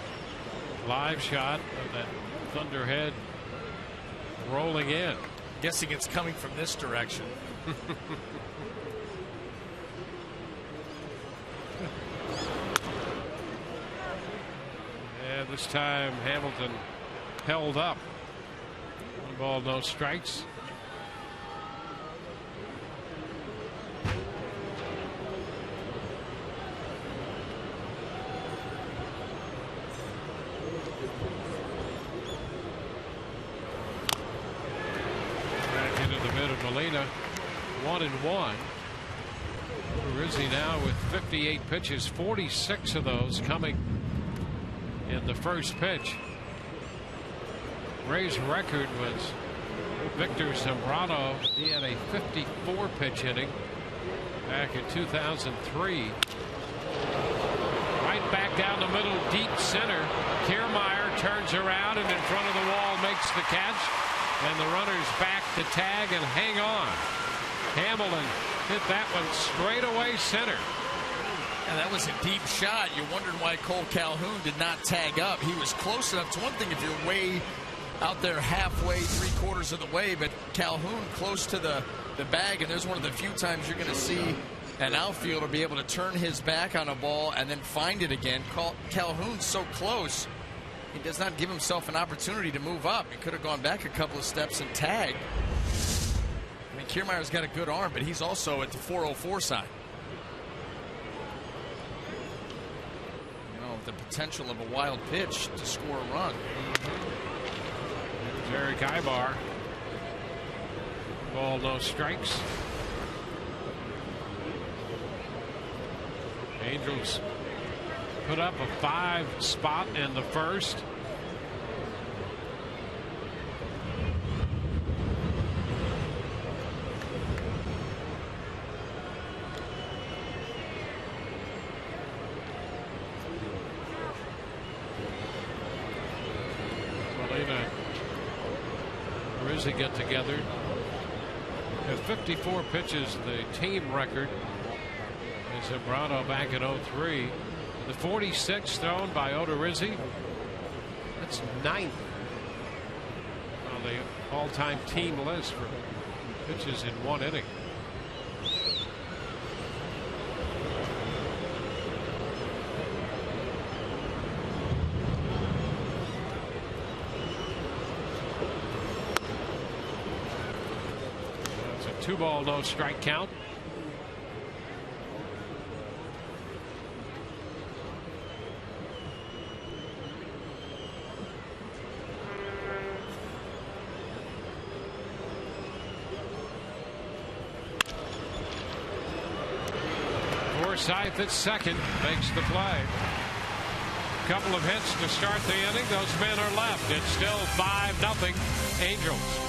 a live shot of that Thunderhead rolling in. Guessing it's coming from this direction. And this time Hamilton held up. 1 ball, no strikes. Back into the mid of Molina. 1-1. Rizzi now with 58 pitches, 46 of those coming in the first pitch. Ray's record was Victor Zambrano. He had a 54 pitch inning back in 2003. Right back down the middle, deep center. Kiermaier turns around and in front of the wall makes the catch. And the runner's back to tag and hang on. Hamilton hit that one straight away center. And that was a deep shot. You're wondering why Cole Calhoun did not tag up. He was close enough. It's one thing if you're way out there halfway, 3/4 of the way, but Calhoun close to the bag, and there's one of the few times you're going to see an outfielder be able to turn his back on a ball and then find it again. Calhoun's so close, he does not give himself an opportunity to move up. He could have gone back a couple of steps and tagged. I mean, Kiermaier's got a good arm, but he's also at the 404 sign. You know, the potential of a wild pitch to score a run. Eric Ibar. Ball, no strikes. Angels put up a 5 spot in the first. Molina, Rizzi get together. At 54 pitches, the team record. Zambrano back in 03. The 46 thrown by Odorizzi. That's 9th on the all-time team list for pitches in 1 inning. That's a 2 ball, no strike count. Forsythe at second makes the play. Couple of hits to start the inning. Those men are left. It's still 5-0 Angels.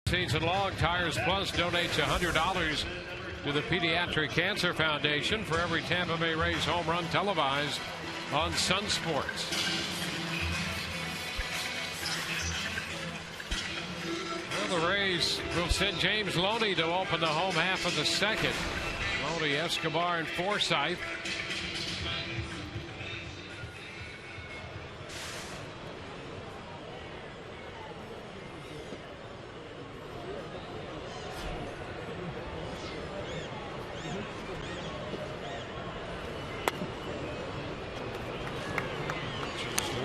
Season long, Tires Plus donates $100 to the Pediatric Cancer Foundation for every Tampa Bay Rays home run televised on Sun Sports. Well, the Rays will send James Loney to open the home half of the second. Loney, Escobar, and Forsythe.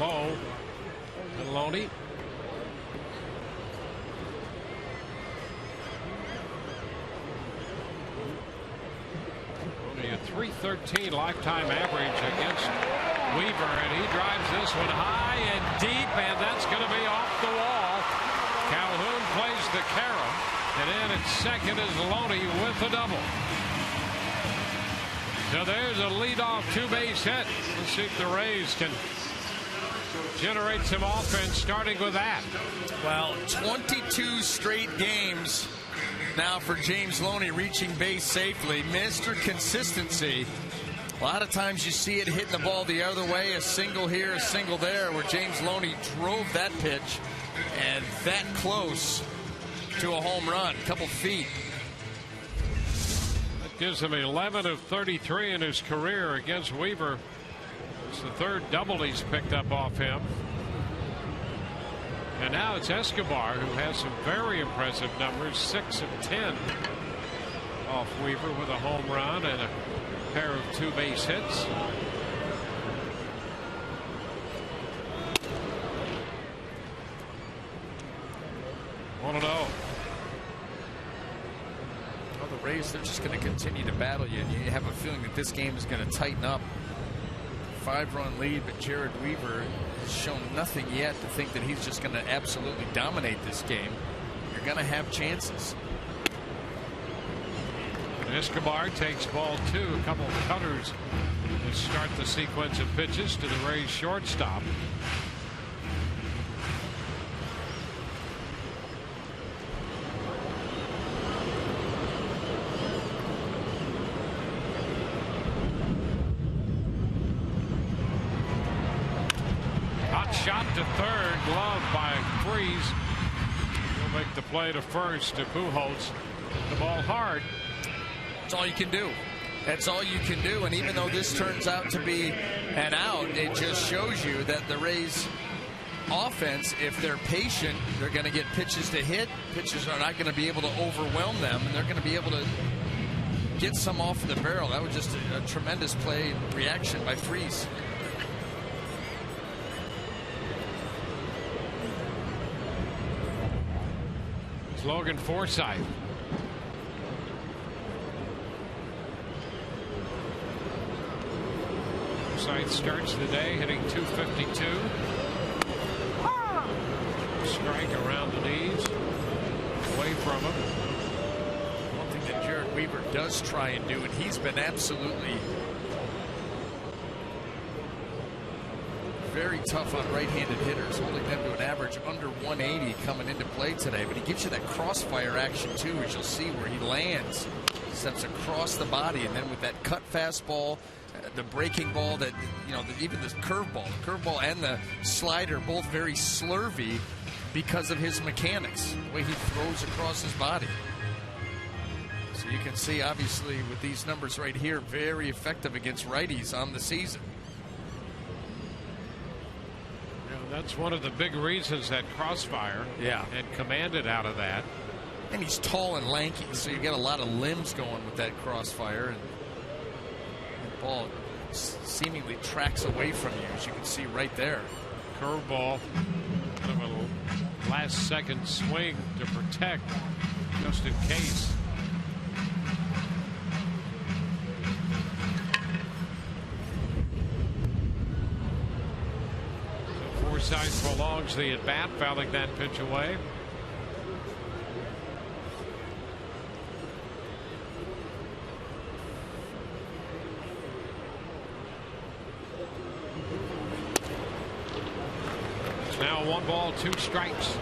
Low and Loney. Only a .313 lifetime average against Weaver, and he drives this one high and deep, and that's going to be off the wall. Calhoun plays the carom, and in at second is Loney with a double. So there's a leadoff two-base hit. Let's see if the Rays can generate some offense starting with that. Well, 22 straight games now for James Loney reaching base safely. Mr. Consistency. A lot of times you see it hitting the ball the other way, a single here, a single there, where James Loney drove that pitch and that close to a home run, a couple feet. That gives him 11 of 33 in his career against Weaver. It's the third double he's picked up off him. And now it's Escobar, who has some very impressive numbers, 6 of 10 off Weaver with a home run and a pair of two base hits. Well, the Rays, they're just going to continue to battle you, and you have a feeling that this game is going to tighten up. 5-run lead, but Jared Weaver has shown nothing yet to think that he's just going to absolutely dominate this game. You're going to have chances. And Escobar takes ball two, a couple of cutters to start the sequence of pitches to the Rays shortstop. Shot to third, gloved by Freeze. He'll make the play to first to Pujols. The ball hard. That's all you can do. That's all you can do. And even though this turns out to be an out, it just shows you that the Rays offense, if they're patient, they're going to get pitches to hit. Pitches are not going to be able to overwhelm them, and they're going to be able to get some off the barrel. That was just a tremendous play reaction by Freeze. Logan Forsythe. Forsythe starts the day hitting .252. Strike around the knees, away from him. One thing that Jared Weaver does try and do, and he's been absolutely very tough on right-handed hitters, holding them to an average under 180 coming into play today. But he gives you that crossfire action too, as you'll see, where he lands, steps across the body, and then with that cut fastball, the breaking ball, that even the curveball and the slider, both very slurvy because of his mechanics, the way he throws across his body. So you can see, obviously, with these numbers right here, very effective against righties on the season. That's one of the big reasons that crossfire and commanded out of that. And he's tall and lanky, so you get a lot of limbs going with that crossfire, and the ball seemingly tracks away from you, as you can see right there. Curveball, kind of a last second swing to protect just in case. Forsythe prolongs the at-bat, fouling that pitch away. It's now 1 ball, 2 strikes.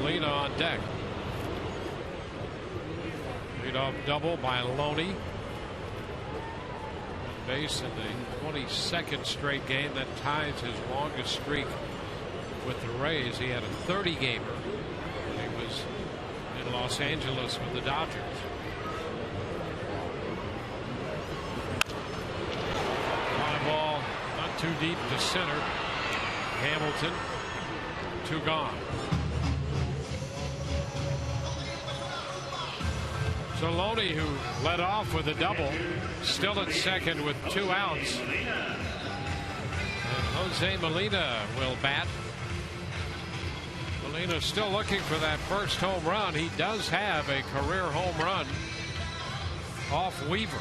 Molina on deck. Leadoff double by Loney. Base in the 22nd straight game. That ties his longest streak with the Rays. He had a 30-gamer. He was in Los Angeles with the Dodgers. Fly ball not too deep to center. Hamilton, 2 gone. So Loney, who led off with a double, still at second with 2 outs. And Jose Molina will bat. Molina still looking for that first home run. He does have a career home run off Weaver.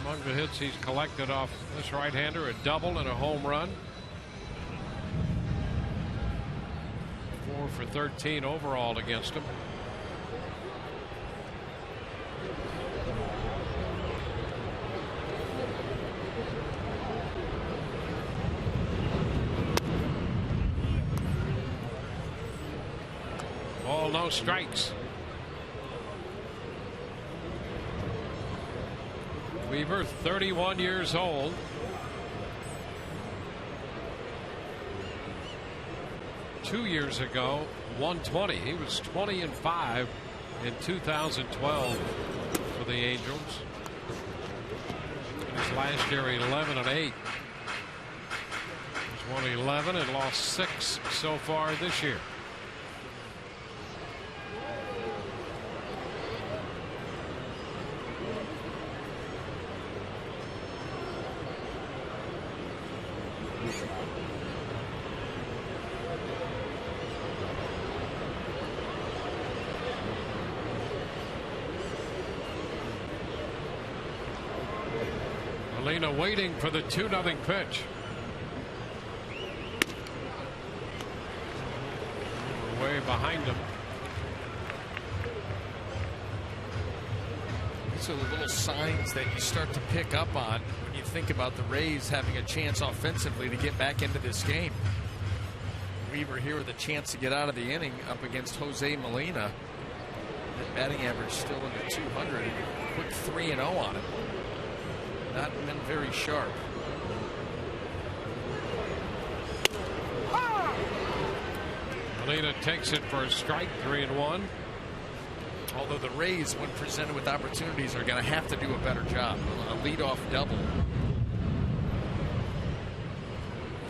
Among the hits he's collected off this right-hander, a double and a home run. 4 for 13 overall against him. Ball, no strikes. Weaver, 31 years old. Two years ago, 120. He was 20-5 in 2012 for the Angels. His last year, 11-8. He's won 11 and lost 6 so far this year. Molina waiting for the 2-0 pitch. Way behind him. These are the little signs that you start to pick up on when you think about the Rays having a chance offensively to get back into this game. Weaver here with a chance to get out of the inning up against Jose Molina. That batting average still in the 200. Quick 3-0 on it. Not been very sharp. Molina takes it for a strike, 3-1. Although the Rays, when presented with opportunities, are going to have to do a better job. A leadoff double.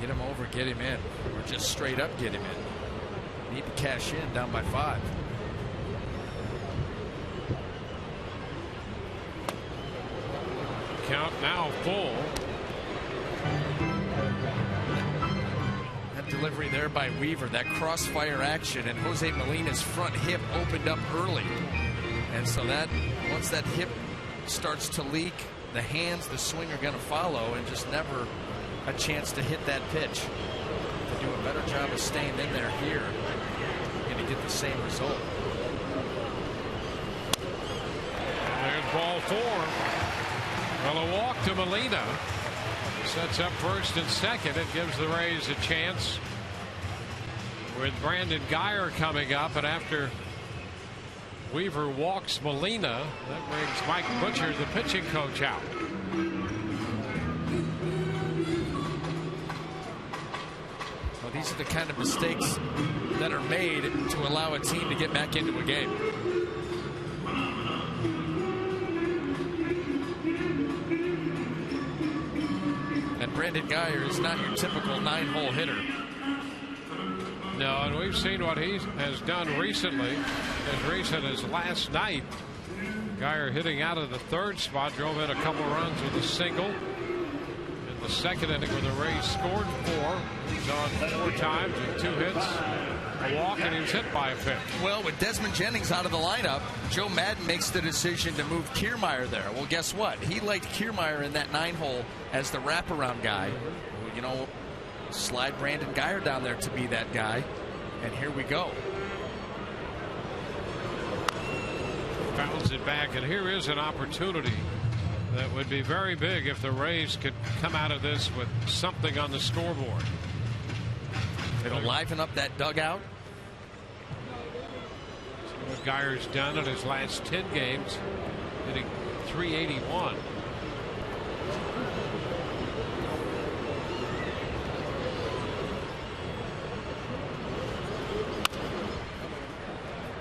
Get him over, get him in. Or just straight up get him in. Need to cash in, down by 5. Count now full. That delivery there by Weaver, that crossfire action, and Jose Molina's front hip opened up early. And so that, once that hip starts to leak, the hands, the swing are going to follow, and just never a chance to hit that pitch. To do a better job of staying in there here and to get the same result. There's ball 4. Well, a walk to Molina sets up first and second. It gives the Rays a chance with Brandon Guyer coming up. And after Weaver walks Molina, that brings Mike Butcher, the pitching coach, out. Well, these are the kind of mistakes that are made to allow a team to get back into a game. Brandon Guyer is not your typical 9-hole hitter. No, and we've seen what he has done recently. As recent as last night, Guyer hitting out of the 3rd spot, drove in a couple runs with a single. In the 2nd inning, when the Rays scored 4, he's on 4 times with 2 hits, a walk, and he was hit by a pitch. Well, with Desmond Jennings out of the lineup, Joe Madden makes the decision to move Kiermaier there. Well, guess what? He liked Kiermaier in that 9-hole as the wraparound guy. You know, slide Brandon Guyer down there to be that guy. And here we go. Fouls it back, and here is an opportunity that would be very big if the Rays could come out of this with something on the scoreboard. It'll liven up that dugout. What Geyer's done in his last 10 games, hitting .381.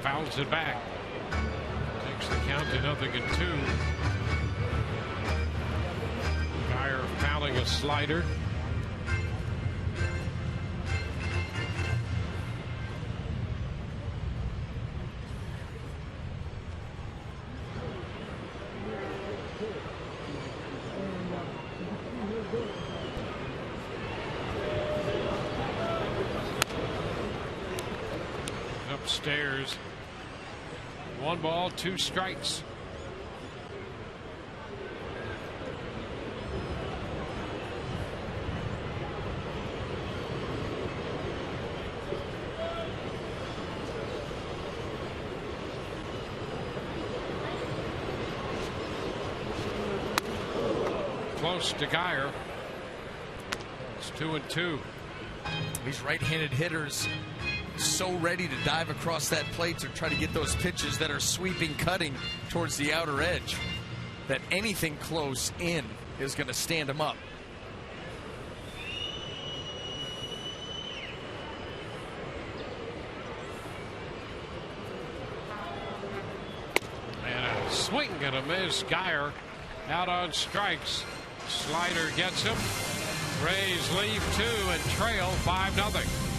Fouls it back. Takes the count to 0-2. Geyer fouling a slider. Upstairs. 1 ball, 2 strikes. Close to Geyer. It's 2-2. These right-handed hitters so ready to dive across that plate to try to get those pitches that are sweeping, cutting towards the outer edge, that anything close in is going to stand them up. And a swing and a miss. Geyer out on strikes. Slider gets him. Rays leave 2 and trail 5-0.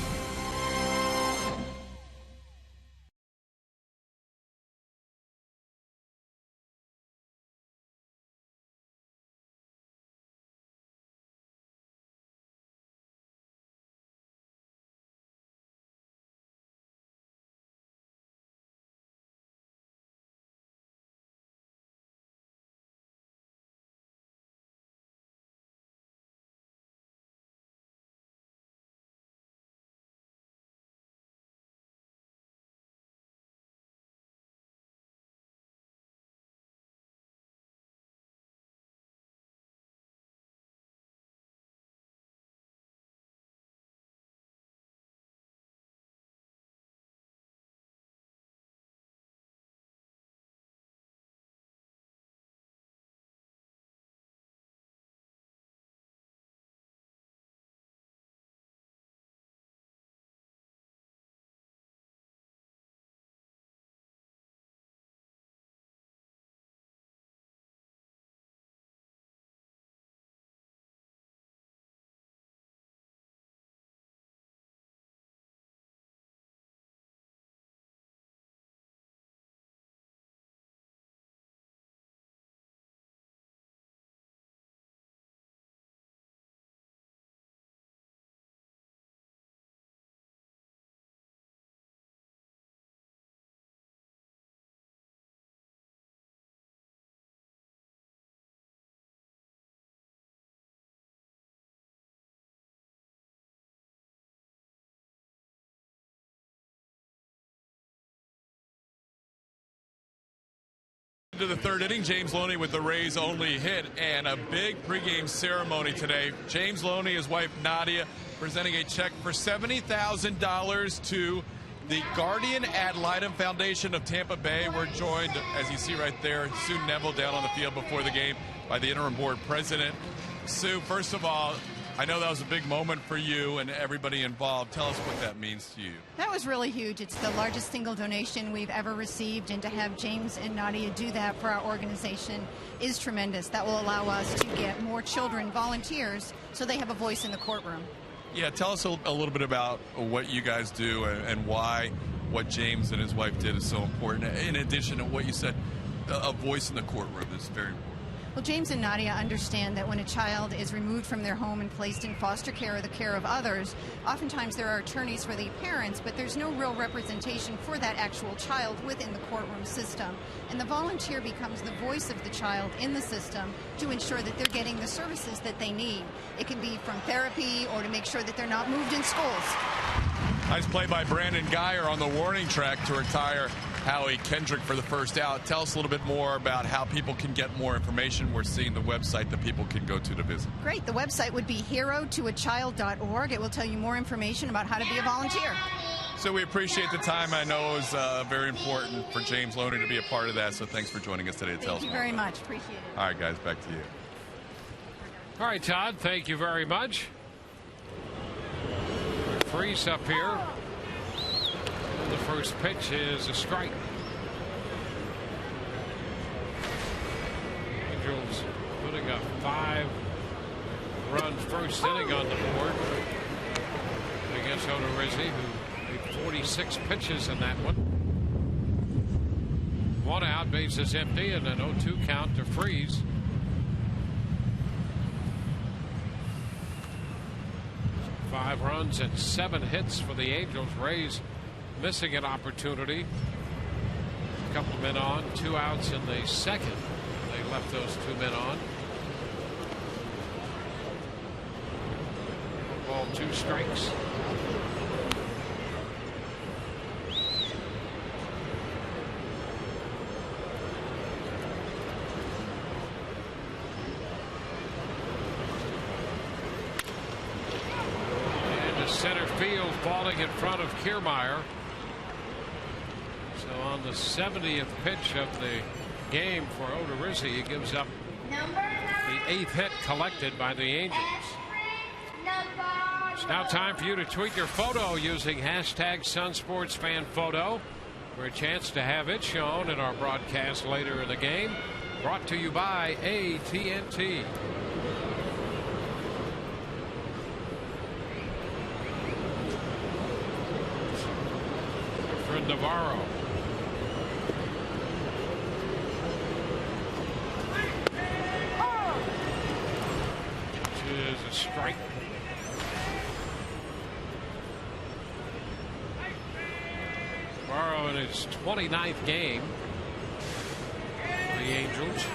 To the 3rd inning, James Loney with the Rays' only hit, and a big pregame ceremony today. James Loney, his wife Nadia, presenting a check for $70,000 to the Guardian Ad Litem Foundation of Tampa Bay. We're joined, as you see right there, Sue Neville down on the field before the game by the interim board president. Sue, first of all, I know that was a big moment for you and everybody involved. Tell us what that means to you. That was really huge. It's the largest single donation we've ever received, and to have James and Nadia do that for our organization is tremendous. That will allow us to get more children volunteers so they have a voice in the courtroom. Yeah, tell us a little bit about what you guys do and why what James and his wife did is so important. In addition to what you said, a voice in the courtroom is very important. Well, James and Nadia understand that when a child is removed from their home and placed in foster care or the care of others, oftentimes there are attorneys for the parents, but there's no real representation for that actual child within the courtroom system. And the volunteer becomes the voice of the child in the system to ensure that they're getting the services that they need. It can be from therapy or to make sure that they're not moved in schools. Nice play by Brandon Geyer on the warning track to retire Howie Kendrick for the first out. Tell us a little bit more about how people can get more information. We're seeing the website that people can go to visit. Great. The website would be herotoachild.org. It will tell you more information about how to be a volunteer. So we appreciate the time. I know it was very important for James Loney to be a part of that, so thanks for joining us today to tell us. Thank you very much. Appreciate it. All right, guys, back to you. All right, Todd, thank you very much. Freeze up here. The first pitch is a strike. Angels putting a 5-run first inning on the board against Odorizzi, who made 46 pitches in that one. 1 out, bases empty, and an 0-2 count to Freeze. Five runs and 7 hits for the Angels. Rays missing an opportunity. A couple men on, 2 outs in the second. They left those 2 men on. 1 ball, 2 strikes. Center field falling in front of Kiermaier. So on the 70th pitch of the game for Odorizzi, he gives up the 8th hit collected by the Angels. It's now time for you to tweet your photo using hashtag SunSportsFanPhoto for a chance to have it shown in our broadcast later in the game. Brought to you by AT&T. Navarro. Which is a strike. Navarro in his 29th game for the Angels.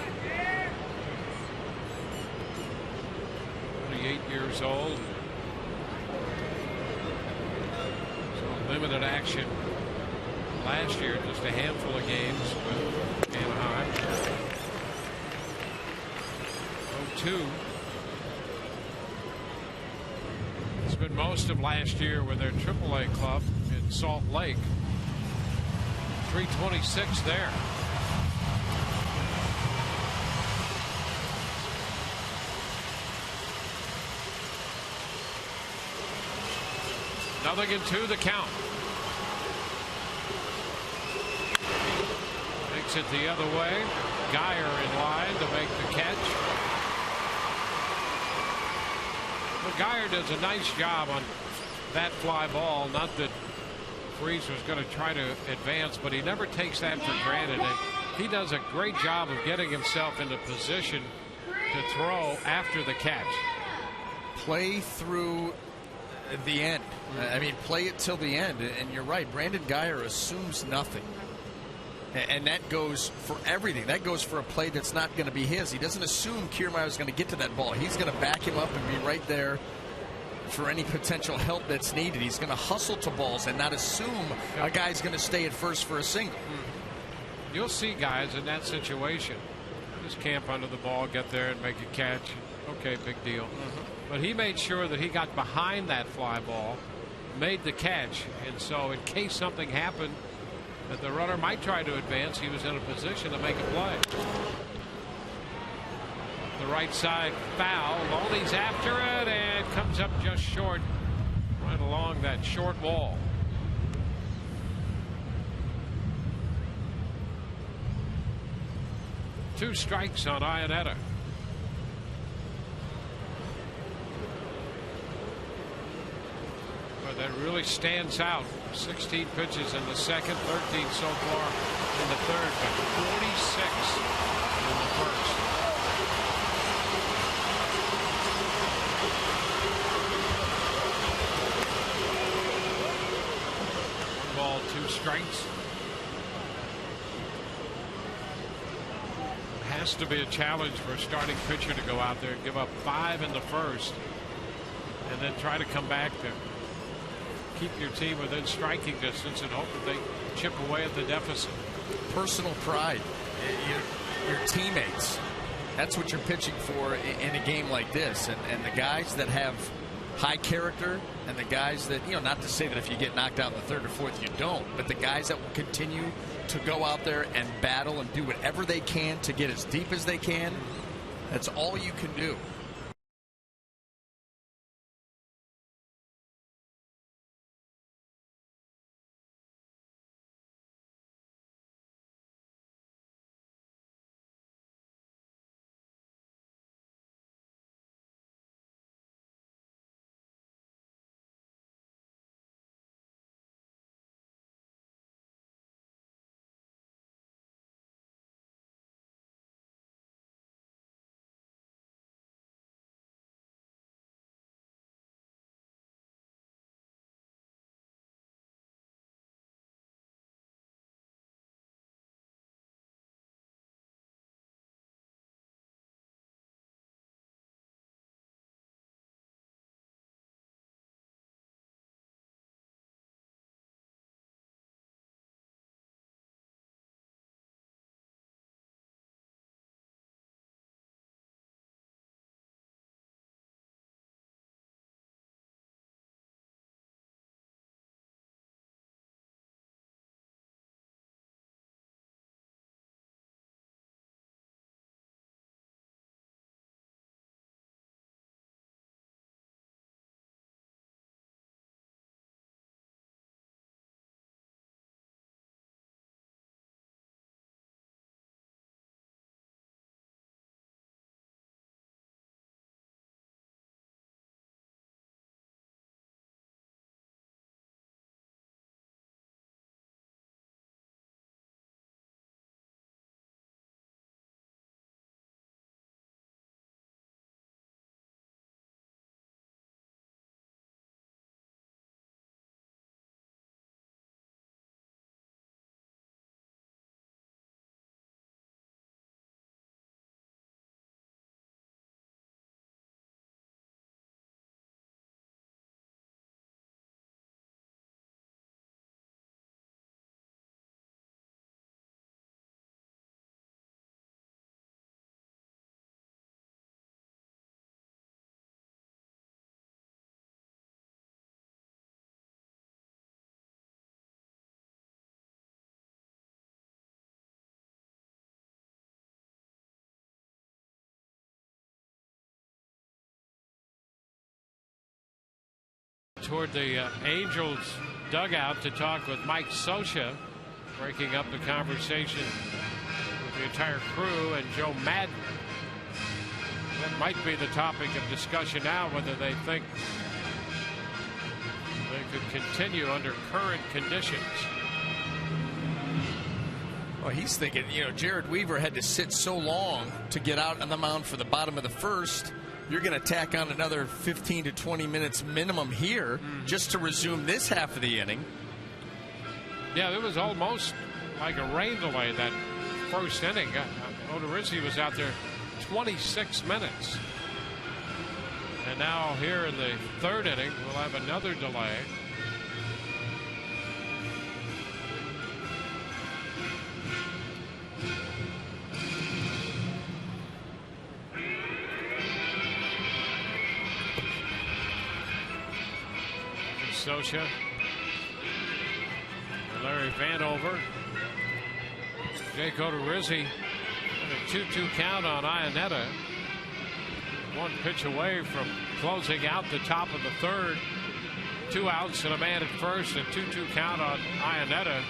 28 years old. So limited action last year, just a handful of games with Anaheim. 0-2. It's been most of last year with their AAA club in Salt Lake. 326 there. Nothing in 2, the count. It the other way. Geyer in line to make the catch. Well, Geyer does a nice job on that fly ball. Not that Freeze was going to try to advance, but he never takes that for granted. And he does a great job of getting himself into position to throw after the catch. Play through the end. I mean, play it till the end. And you're right. Brandon Geyer assumes nothing. And that goes for everything. That goes for a play that's not going to be his. He doesn't assume Kiermaier is going to get to that ball. He's going to back him up and be right there for any potential help that's needed. He's going to hustle to balls and not assume a guy's going to stay at first for a single. You'll see guys in that situation just camp under the ball, get there and make a catch. Okay, big deal. But he made sure that he got behind that fly ball, made the catch, and so in case something happened that the runner might try to advance, he was in a position to make a play. The right side foul. Loney's after it and comes up just short, right along that short wall. Two strikes on Iannetta. But that really stands out. 16 pitches in the second, 13 so far in the third, but 46 in the first. One ball, 2 strikes. Has to be a challenge for a starting pitcher to go out there and give up 5 in the first and then try to come back to keep your team within striking distance and hope that they chip away at the deficit. Personal pride, your teammates, that's what you're pitching for in a game like this. And the guys that have high character and the guys that, not to say that if you get knocked out in the third or fourth, you don't, but the guys that will continue to go out there and battle and do whatever they can to get as deep as they can, that's all you can do. Toward the Angels dugout to talk with Mike Scioscia, breaking up the conversation with the entire crew and Joe Madden. That might be the topic of discussion now, whether they think they could continue under current conditions. Well, he's thinking, Jared Weaver had to sit so long to get out on the mound for the bottom of the first. You're going to tack on another 15 to 20 minutes minimum here just to resume this half of the inning. Yeah, it was almost like a rain delay that first inning. Odorizzi was out there 26 minutes. And now here in the third inning, we'll have another delay. Scioscia, Larry Vanover, Jake Odorizzi, and a 2-2 count on Iannetta. One pitch away from closing out the top of the third. 2 outs and a man at first, a 2-2 count on Iannetta.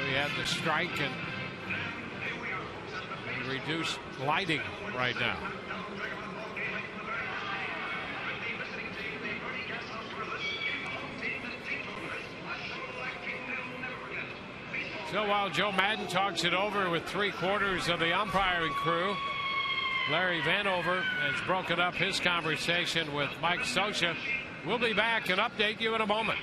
We have the strike and reduced lighting right now. So while Joe Madden talks it over with 3/4 of the umpiring crew, Larry Vanover has broken up his conversation with Mike Scioscia. We'll be back and update you in a moment.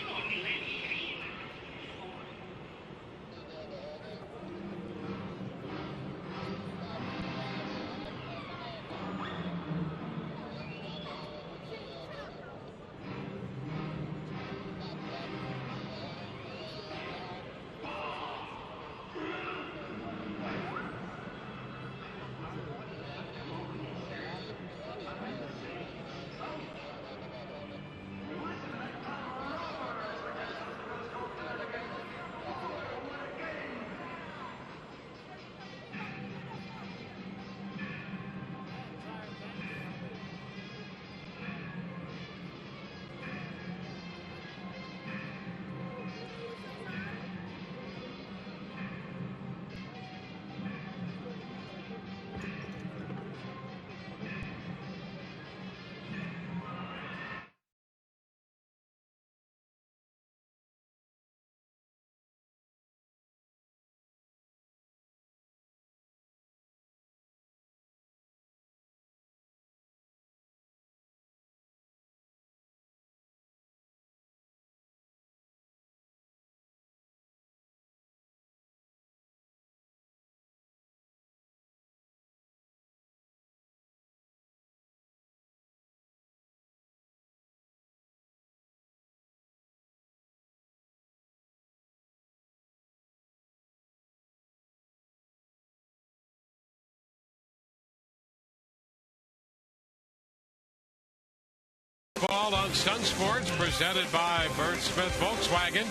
Baseball on Sun Sports, presented by Bert Smith Volkswagen,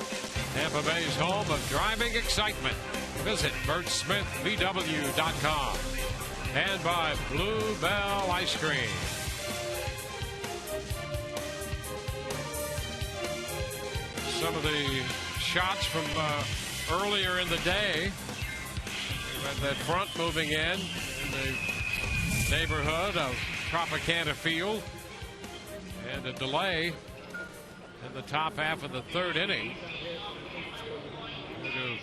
Tampa Bay's home of driving excitement. Visit BertSmithVW.com. And by Blue Bell Ice Cream. Some of the shots from earlier in the day. That front moving in the neighborhood of Tropicana Field. And a delay in the top half of the third inning. Due to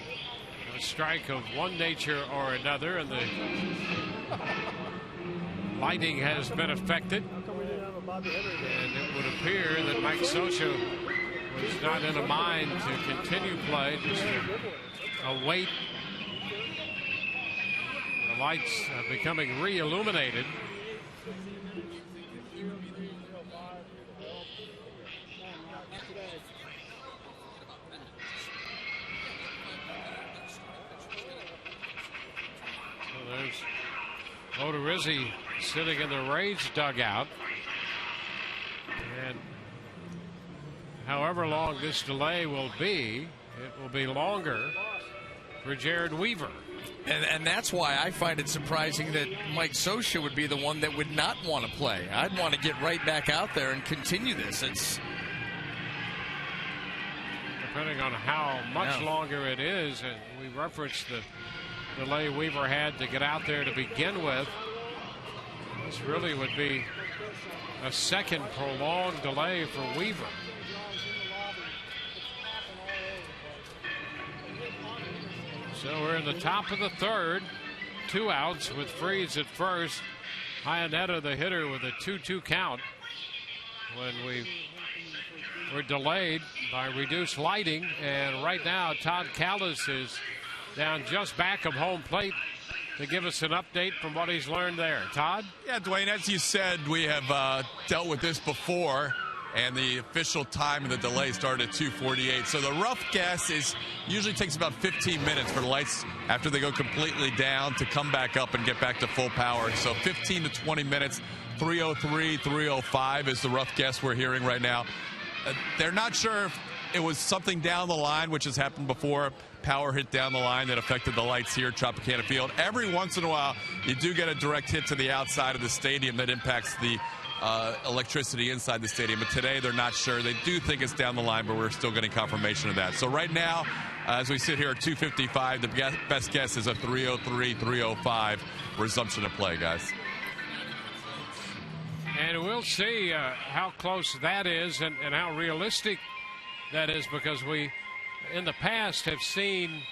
a strike of one nature or another, and the lighting has been affected. And it would appear that Mike Scioscia was not in a mind to continue play, just to await the lights becoming re-illuminated. There's Odorizzi sitting in the Rays dugout. And however long this delay will be, it will be longer for Jared Weaver. And that's why I find it surprising that Mike Scioscia would be the one that would not want to play. I'd want to get right back out there and continue this. It's depending on how much longer it is, and we referenced the delay Weaver had to get out there to begin with. This really would be a second prolonged delay for Weaver. So we're in the top of the third. 2 outs with Freese at first. Iannetta, the hitter, with a 2-2 count when we were delayed by reduced lighting. And right now, Todd Callis is down just back of home plate to give us an update from what he's learned there. Todd? Yeah, Dwayne, as you said, we have dealt with this before, and the official time of the delay started at 2:48. So the rough guess is usually takes about 15 minutes for the lights after they go completely down to come back up and get back to full power. So 15 to 20 minutes, 3:03, 3:05 is the rough guess we're hearing right now. They're not sure if it was something down the line, which has happened before. Power hit down the line that affected the lights here at Tropicana Field. Every once in a while, you do get a direct hit to the outside of the stadium that impacts the electricity inside the stadium. But today, they're not sure. They do think it's down the line, but we're still getting confirmation of that. So right now, as we sit here at 2:55, the best guess is a 3:03, 3:05 resumption of play, guys. And we'll see how close that is and how realistic that is, because we, in the past, have seen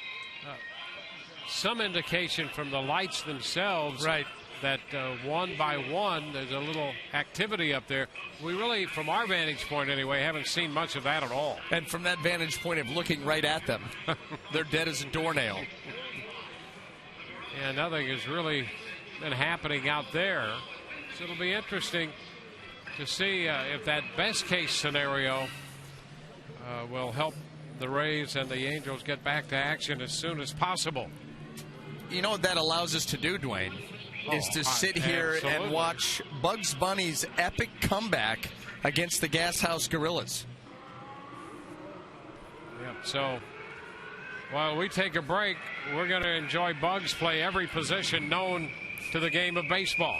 some indication from the lights themselves, right, that one by one there's a little activity up there. We really, from our vantage point anyway, haven't seen much of that at all. And from that vantage point of looking right at them, they're dead as a doornail. And nothing has really been happening out there. So it'll be interesting to see if that best case scenario will help the Rays and the Angels get back to action as soon as possible. You know what that allows us to do, Dwayne, is to sit here and watch Bugs Bunny's epic comeback against the Gas House Gorillas. Yep. So while we take a break, we're going to enjoy Bugs play every position known to the game of baseball.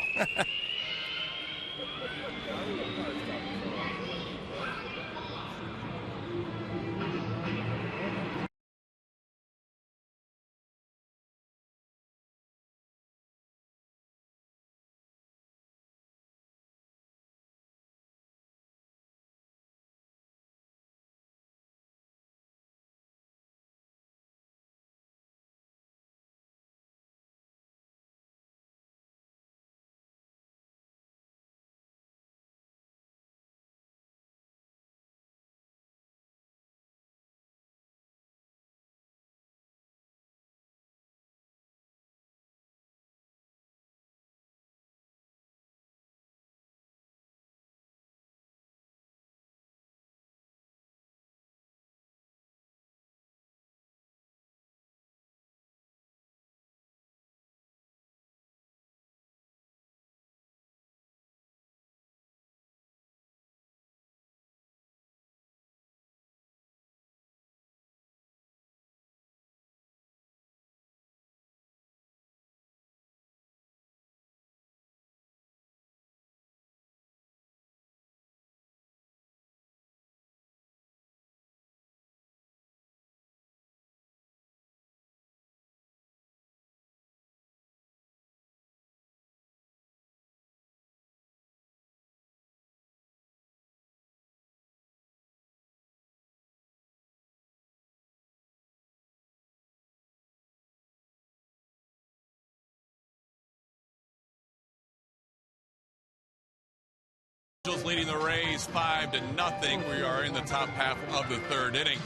Angels leading the Rays 5-0. We are in the top half of the third inning.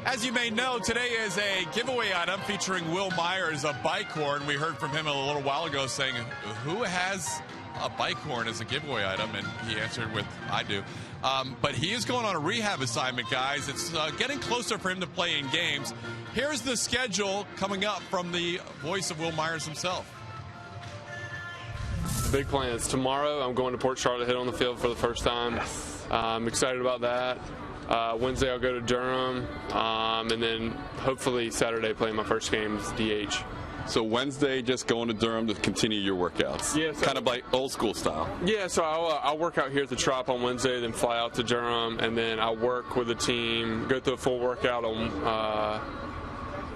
As you may know, today is a giveaway item featuring Will Myers, a bike horn. We heard from him a little while ago saying, who has a bike horn as a giveaway item? And he answered with, I do. But he is going on a rehab assignment, guys. It's getting closer for him to play in games. Here's the schedule coming up from the voice of Will Myers himself. Big plans. Tomorrow, I'm going to Port Charlotte, hit on the field for the first time. Yes. I'm excited about that. Wednesday, I'll go to Durham, and then hopefully Saturday, play my first game as DH. So Wednesday, just going to Durham to continue your workouts? Yeah. So, kind of like old school style? Yeah, so I'll work out here at the Trop on Wednesday, then fly out to Durham, and then I'll work with the team, go through a full workout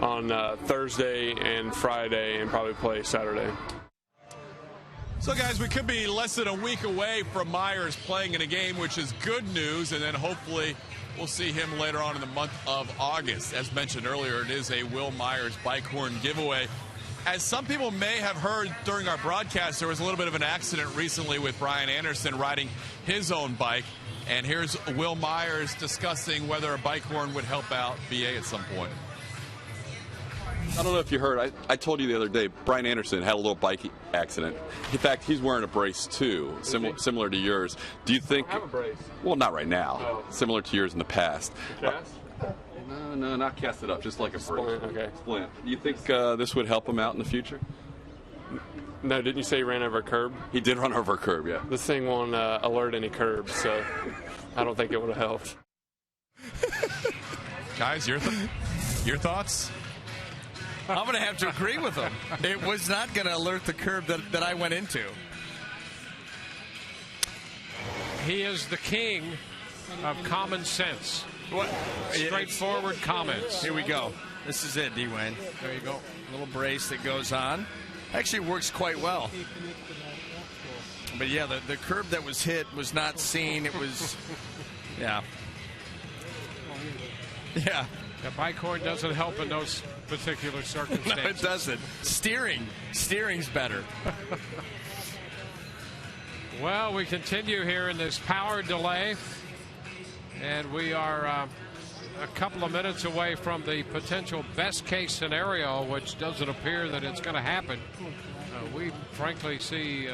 on Thursday and Friday, and probably play Saturday. So, guys, we could be less than a week away from Myers playing in a game, which is good news, and then hopefully we'll see him later on in the month of August. As mentioned earlier, it is a Will Myers bike horn giveaway. As some people may have heard during our broadcast, there was a little bit of an accident recently with Brian Anderson riding his own bike, and here's Will Myers discussing whether a bike horn would help out BA at some point. I don't know if you heard, I told you the other day, Brian Anderson had a little bike accident. In fact, he's wearing a brace too, similar to yours. Do you think... I have a brace. Well, not right now. Oh. Similar to yours in the past. Cast? No, not cast it up, just like a brace. Splint, okay. Splint. Do you think this would help him out in the future? No, didn't you say he ran over a curb? He did run over a curb, yeah. This thing won't alert any curbs, so I don't think it would have helped. Guys, your thoughts? I'm going to have to agree with him. It was not going to alert the curb that I went into. He is the king of common sense. What? Straightforward comments. Here we go. This is it, D-Wayne. There you go. Little brace that goes on. Actually works quite well. But yeah, the curb that was hit was not seen. It was, yeah. Yeah. The bike horn doesn't help in those particular circumstances. No, it doesn't. Steering's better. Well, we continue here in this power delay, and we are a couple of minutes away from the potential best case scenario, which doesn't appear that it's going to happen. We frankly see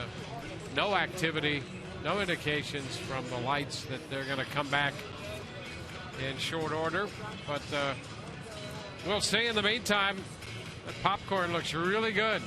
no activity, no indications from the lights that they're going to come back in short order, but we'll see. In the meantime, the popcorn looks really good.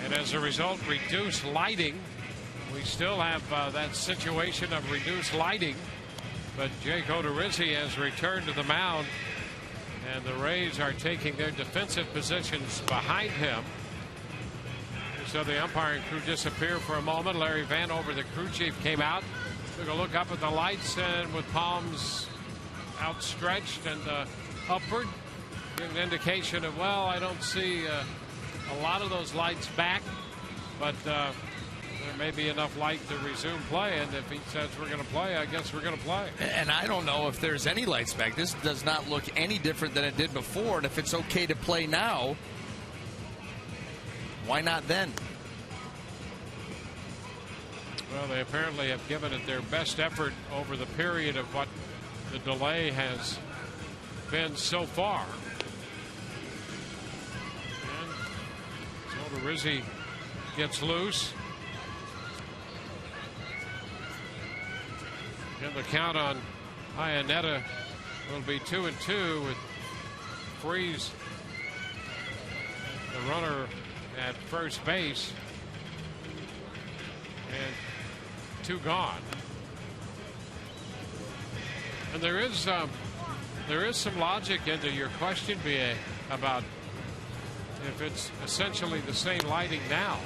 And as a result, reduced lighting. We still have that situation of reduced lighting, but Jake Odorizzi has returned to the mound, and the Rays are taking their defensive positions behind him. So the umpiring crew disappeared for a moment. Larry Vanover, the crew chief, came out, took a look up at the lights, and with palms outstretched and upward, giving an indication of, well, I don't see a lot of those lights back, but there may be enough light to resume play. And if he says we're going to play, I guess we're going to play. And I don't know if there's any lights back. This does not look any different than it did before. And if it's okay to play now, why not then? Well, they apparently have given it their best effort over the period of what the delay has been so far. And so Rizzi gets loose. And the count on Iannetta will be 2-2 with Freese, the runner at first base, and 2 gone. And there is some logic into your question, BA, about if it's essentially the same lighting now,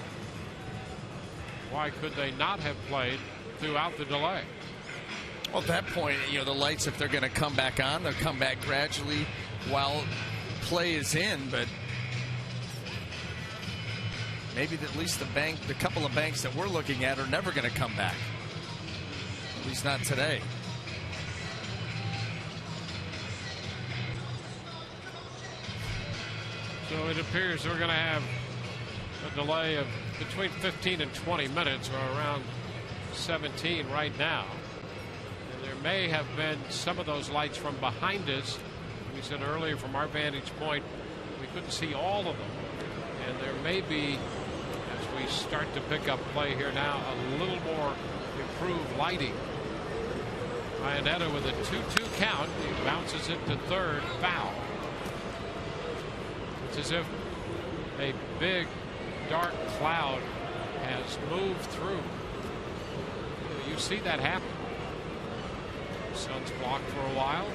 why could they not have played throughout the delay? Well, at that point, the lights, if they're going to come back on, they'll come back gradually while play is in. But maybe at least the couple of banks that we're looking at are never going to come back. At least not today. So it appears we're going to have a delay of between 15 and 20 minutes, or around 17 right now. And there may have been some of those lights from behind us. We said earlier, from our vantage point, we couldn't see all of them. And there may be, as we start to pick up play here now, a little more improved lighting. Iannetta with a 2-2 count. He bounces it to third, foul. It's as if a big dark cloud has moved through. You see that happen. The sun's blocked for a while.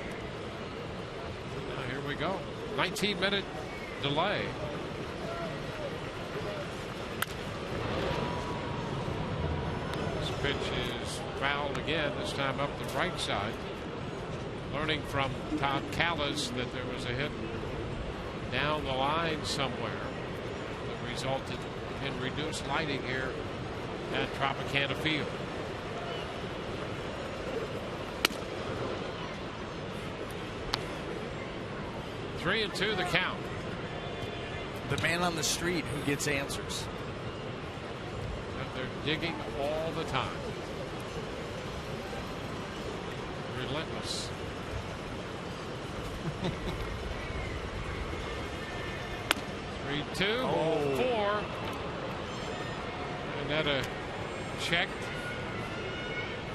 Now here we go. 19-minute delay. This pitch is fouled again, this time up the right side. Learning from Todd Callis that there was a hit down the line somewhere that resulted in reduced lighting here at Tropicana Field. Three and two the count. The man on the street who gets answers. And they're digging all the time. Relentless. 3-2, 4. And that a check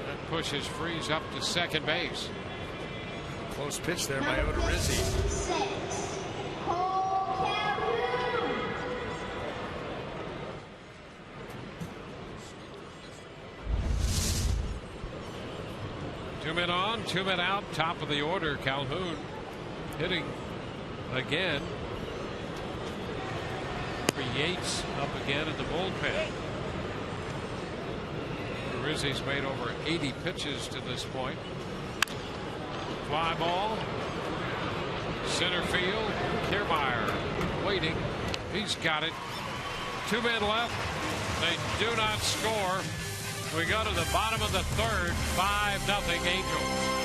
that pushes Freese up to second base. Close pitch there by Odorizzi. Two men on, 2 men out, top of the order. Calhoun hitting again. Yates up again at the bullpen. Rizzi's made over 80 pitches to this point. Fly ball. Center field. Kiermaier waiting. He's got it. 2 men left. They do not score. We go to the bottom of the third. 5-0 Angels.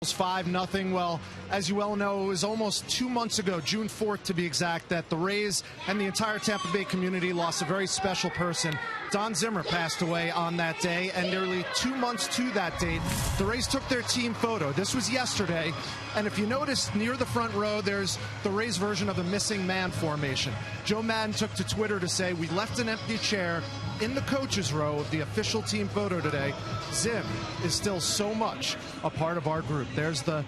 5-0. Well, as you well know, it was almost 2 months ago, June 4th to be exact, that the Rays and the entire Tampa Bay community lost a very special person. Don Zimmer passed away on that day, and nearly 2 months to that date, the Rays took their team photo. This was yesterday, and if you notice near the front row, there's the Rays version of the missing man formation. Joe Madden took to Twitter to say, "We left an empty chair in the coaches row of the official team photo today. Zim is still so much a part of our group." There's the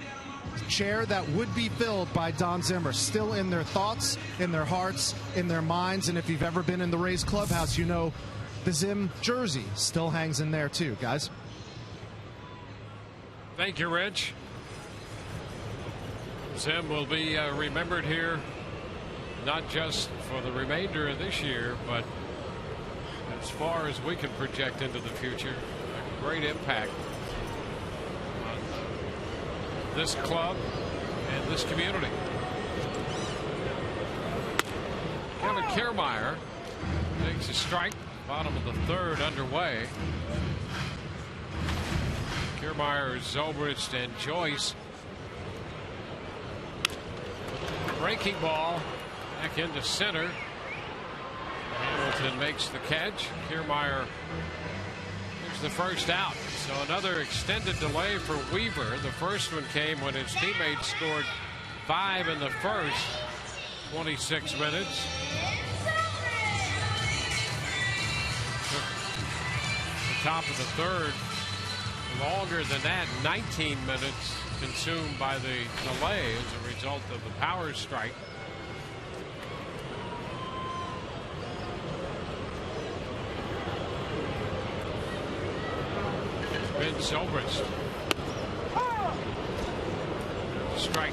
chair that would be filled by Don Zimmer, still in their thoughts, in their hearts, in their minds. And if you've ever been in the Rays clubhouse, you know the Zim jersey still hangs in there too, guys. Thank you, Rich. Zim will be remembered here not just for the remainder of this year, but as far as we can project into the future. A great impact on this club and this community. Kevin Kiermaier takes a strike. Bottom of the third underway. Kiermaier, Zobrist, and Joyce. Breaking ball back into center. Hamilton makes the catch. Kiermaier is the first out. So another extended delay for Weaver. The first one came when his teammates scored 5 in the first 26 minutes. The top of the third, longer than that, 19 minutes consumed by the delay as a result of the power strike. Ben Zobrist. Strike.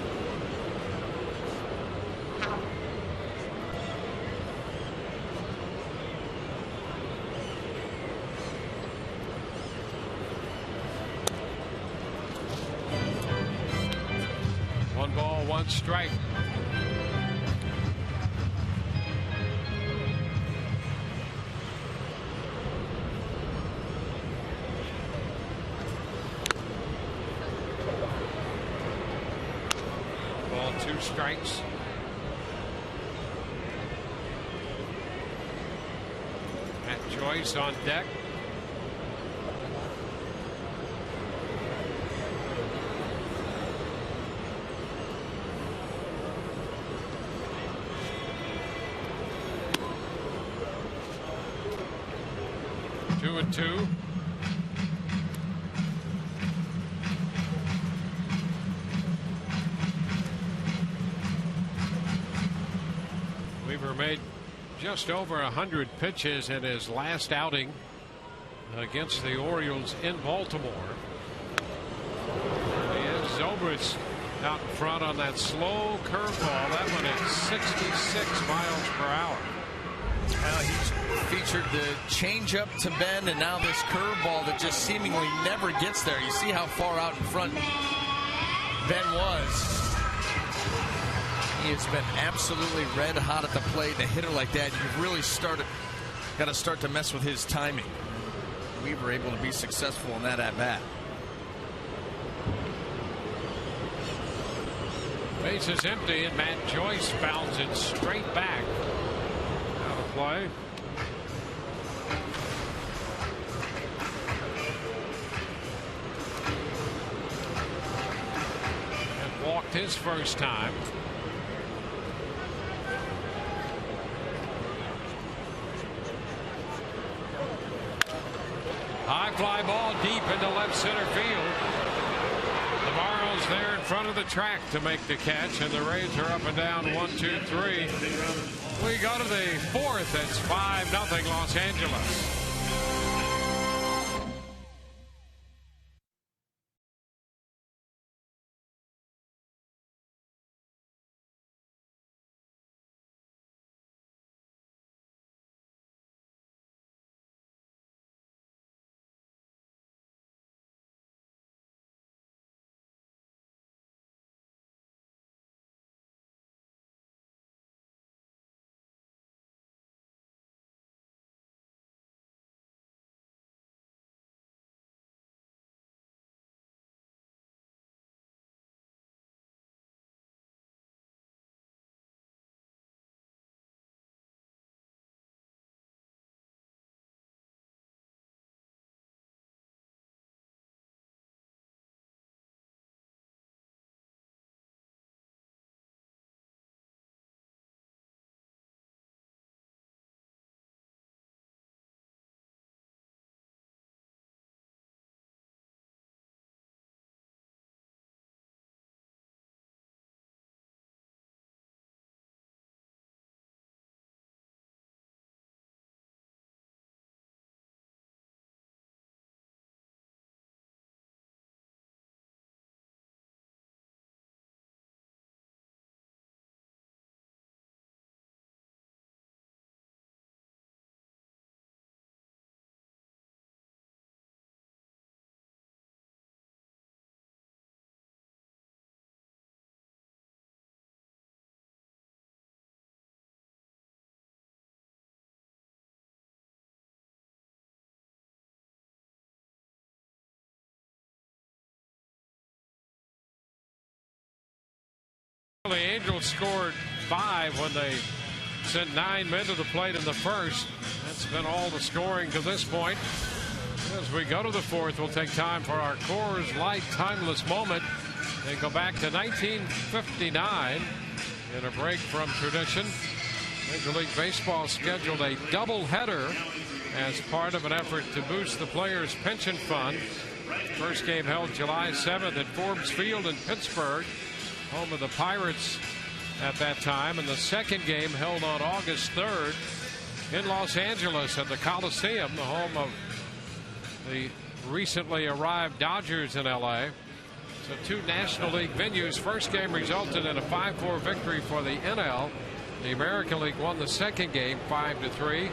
One ball, one strike. Ball, 2 strikes. Matt Joyce on deck. Two and two. Weaver made just over 100 pitches in his last outing against the Orioles in Baltimore. And Zobrist out in front on that slow curveball. That one at 66 miles per hour. He's featured the changeup to Ben, and now this curveball that just seemingly never gets there. You see how far out in front Ben was. He has been absolutely red hot at the plate. And a hitter like that, you've really got to start to mess with his timing. We were able to be successful in that at bat. Base is empty, and Matt Joyce bounds it straight back. Out of play. And walked his first time. High fly ball deep into left center field. The Marlins there in front of the track to make the catch, and the Rays are up and down 1, 2, 3. We go to the fourth. It's 5-0 Los Angeles. Orioles scored 5 when they sent 9 men to the plate in the first. That's been all the scoring to this point. As we go to the fourth, we'll take time for our Coors Light timeless moment and go back to 1959 in a break from tradition. Major League Baseball scheduled a doubleheader as part of an effort to boost the players' pension fund. First game held July 7th at Forbes Field in Pittsburgh, home of the Pirates at that time, and the second game held on August 3rd in Los Angeles at the Coliseum, the home of the recently arrived Dodgers in LA. So 2 National League venues. First game resulted in a 5-4 victory for the NL. The American League won the second game 5-3,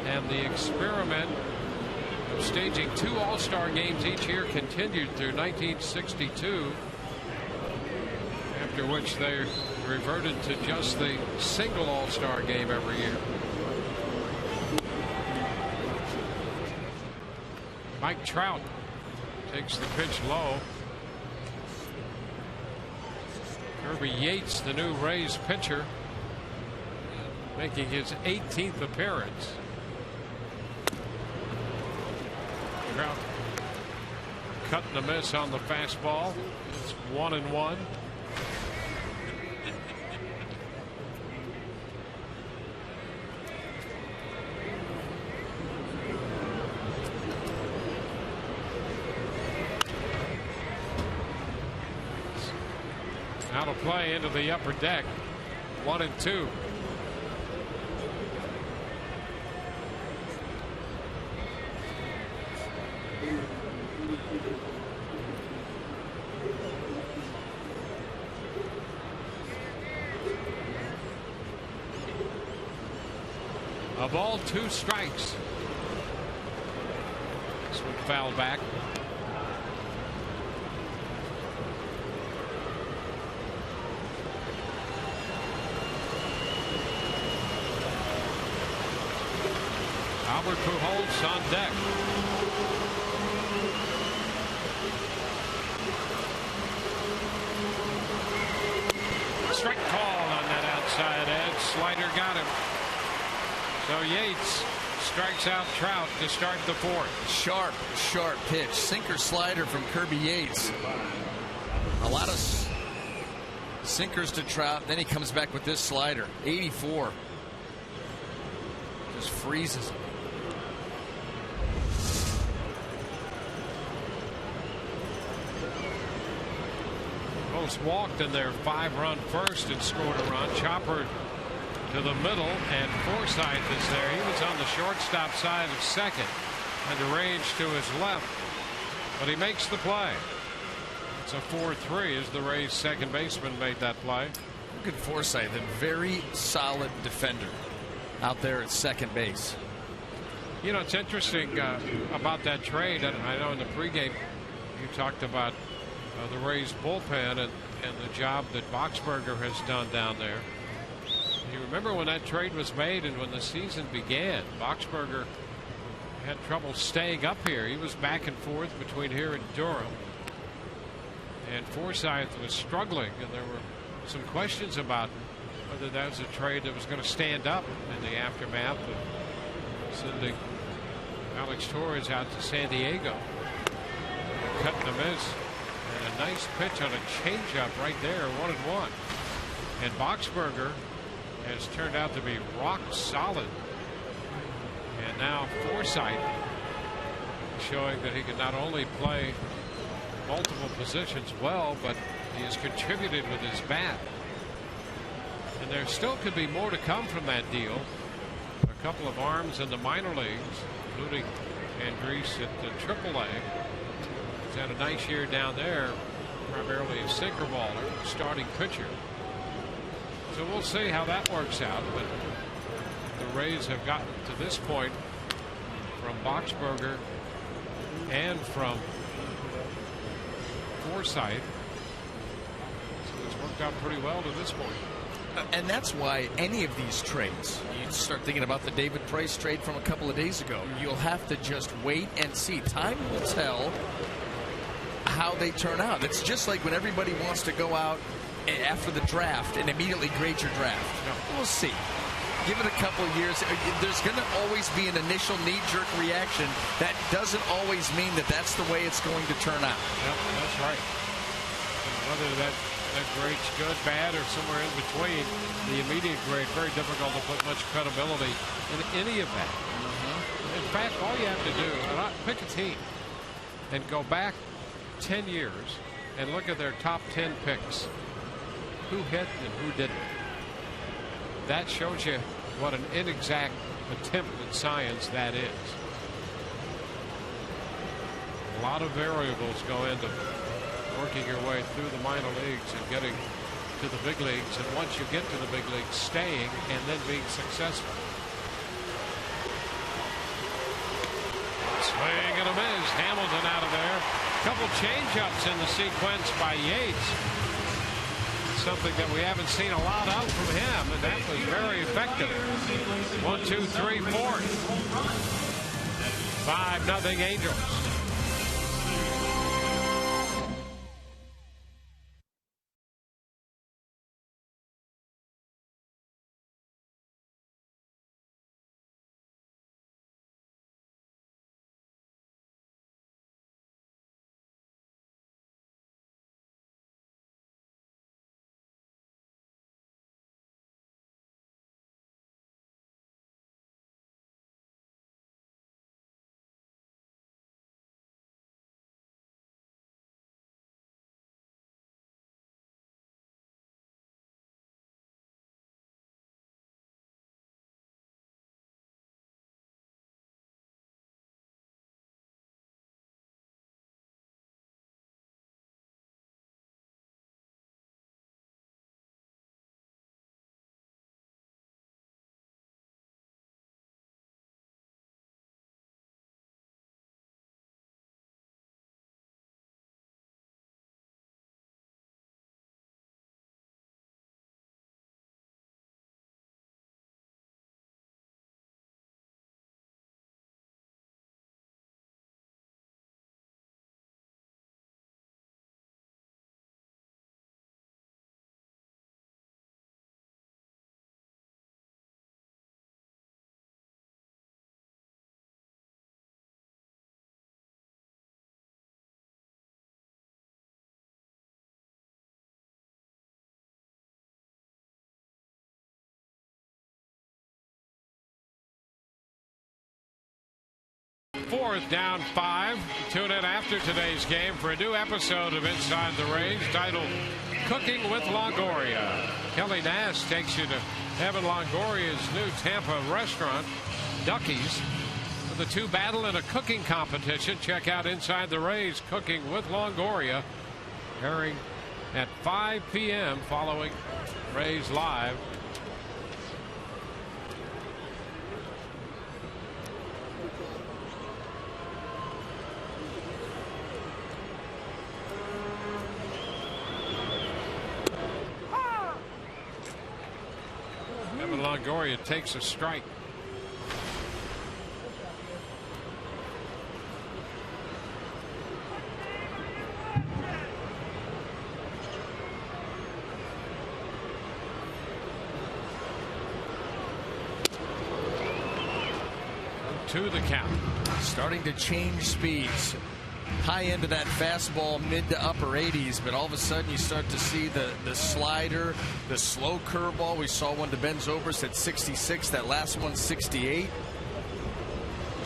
and the experiment of staging 2 All-Star games each year continued through 1962, after which they reverted to just the single All-Star game every year. Mike Trout takes the pitch low. Kirby Yates, the new Rays pitcher, making his 18th appearance. Trout cut and a miss on the fastball. It's 1-1. Out of play into the upper deck. 1-2. A ball, 2 strikes. This one fouled back. Albert Pujols on deck. Strike call on that outside edge. Slider got him. So Yates strikes out Trout to start the fourth. Sharp pitch. Sinker slider from Kirby Yates. A lot of sinkers to Trout. Then he comes back with this slider. 84. Just freezes him. Most walked in their 5-run first and scored a run. Chopper to the middle, and Forsythe is there. He was on the shortstop side of second and the range to his left, but he makes the play. It's a 4-3 as the Rays second baseman made that play. Look at Forsythe, a very solid defender out there at second base. You know, it's interesting about that trade, and I know in the pregame you talked about the Rays bullpen and the job that Boxberger has done down there. You remember when that trade was made and when the season began, Boxberger had trouble staying up here. He was back and forth between here and Durham, and Forsythe was struggling, and there were some questions about whether that was a trade that was going to stand up in the aftermath of sending Alex Torres out to San Diego. Cut and a miss, and a nice pitch on a changeup right there, 1-1. And Boxberger has turned out to be rock solid. And now Forsythe showing that he can not only play multiple positions well, but he has contributed with his bat. And there still could be more to come from that deal. A couple of arms in the minor leagues, including Andres at the AAA. He's had a nice year down there, primarily a sinker baller, starting pitcher. So we'll see how that works out, but the Rays have gotten to this point from Boxberger and from Forsythe. So it's worked out pretty well to this point. And that's why any of these trades, you start thinking about the David Price trade from a couple of days ago, you'll have to just wait and see. Time will tell how they turn out. It's just like when everybody wants to go out after the draft and immediately grade your draft. No. We'll see. Give it a couple of years. There's going to always be an initial knee-jerk reaction. That doesn't always mean that that's the way it's going to turn out. Yep, that's right. And whether that grade's good, bad, or somewhere in between, the immediate grade, very difficult to put much credibility in any of that. In fact, all you have to do is pick a team and go back 10 years and look at their top 10 picks. Who hit and who didn't. That shows you what an inexact attempt at science that is. A lot of variables go into working your way through the minor leagues and getting to the big leagues, and once you get to the big leagues, staying and then being successful. Swing and a miss. Hamilton out of there. Couple change-ups in the sequence by Yates. Something that we haven't seen a lot of from him, and that was very effective. 1, 2, 3, 4. 5-0 Angels. Fourth, down 5. Tune in after today's game for a new episode of Inside the Range titled Cooking with Longoria. Kelly Nass takes you to Evan Longoria's new Tampa restaurant, Ducky's. The two battle in a cooking competition. Check out Inside the Range Cooking with Longoria, airing at 5 p.m. following Rays Live. Evan Longoria takes a strike. To the count. Starting to change speeds. High end of that fastball, mid to upper 80s, but all of a sudden you start to see the slider, the slow curveball. We saw one to Ben Zobrist at 66, that last one 68.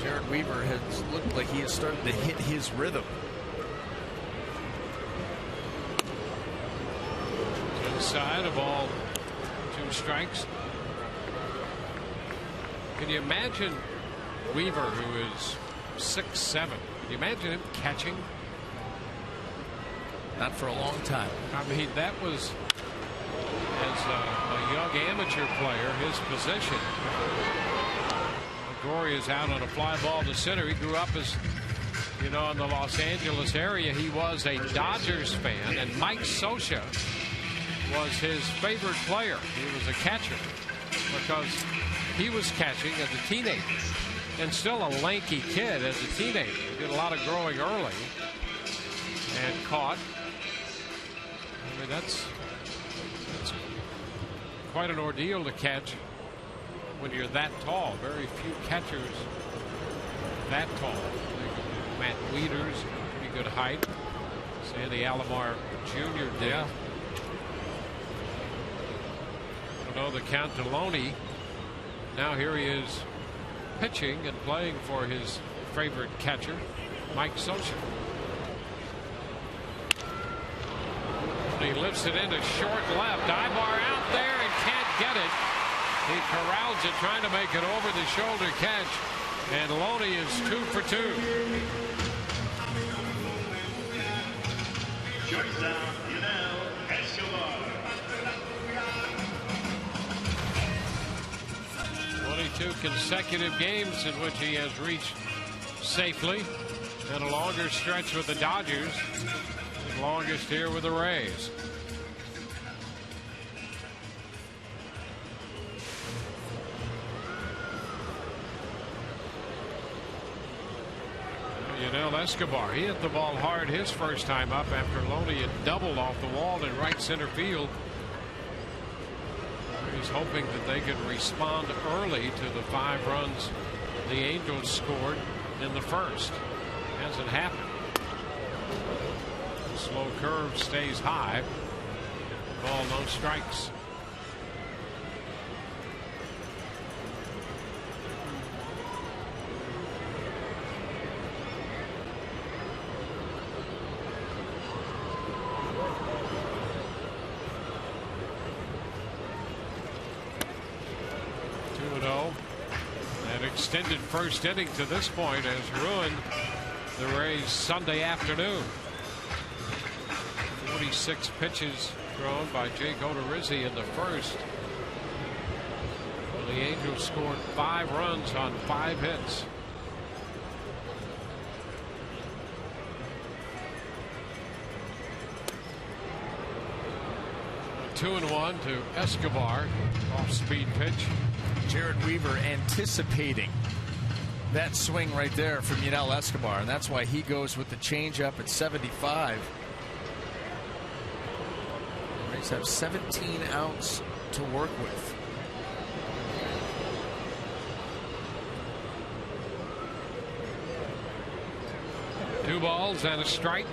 Jared Weaver has looked like he has started to hit his rhythm. Inside, a ball, 2 strikes. Can you imagine Weaver, who is 6'7"? Can you imagine him catching? Not for a long time. I mean, that was, as a young amateur player, his position. Longoria's out on a fly ball to center. He grew up as, you know, in the Los Angeles area. He was a Dodgers fan, and Mike Scioscia was his favorite player. He was a catcher because he was catching as a teenager. And still a lanky kid as a teenager. He did a lot of growing early and caught. I mean, that's quite an ordeal to catch when you're that tall. Very few catchers that tall. Matt Wieters, pretty good height. Sandy Alomar Jr. did. Yeah. I don't know the count to Loney. Now here he is pitching and playing for his favorite catcher, Mike Scioscia. He lifts it into short left. Ibar out there and can't get it. He corrals it, trying to make it over the shoulder catch. And Loney is 2 for 2. Shortstop, 22 consecutive games in which he has reached safely, and a longer stretch with the Dodgers, and longest here with the Rays. Yanel Escobar, he hit the ball hard his first time up after Loney had doubled off the wall in right center field. He's hoping that they could respond early to the 5 runs the Angels scored in the first. Hasn't happened. The slow curve stays high. Ball, no strikes. Extended first inning to this point has ruined the Rays' Sunday afternoon. 46 pitches thrown by Jake Odorizzi in the first. The Angels scored 5 runs on 5 hits. A 2-1 to Escobar. Off-speed pitch. Jared Weaver anticipating that swing right there from Yanel Escobar, and that's why he goes with the changeup at 75. The Rays have 17 outs to work with. Two balls and a strike.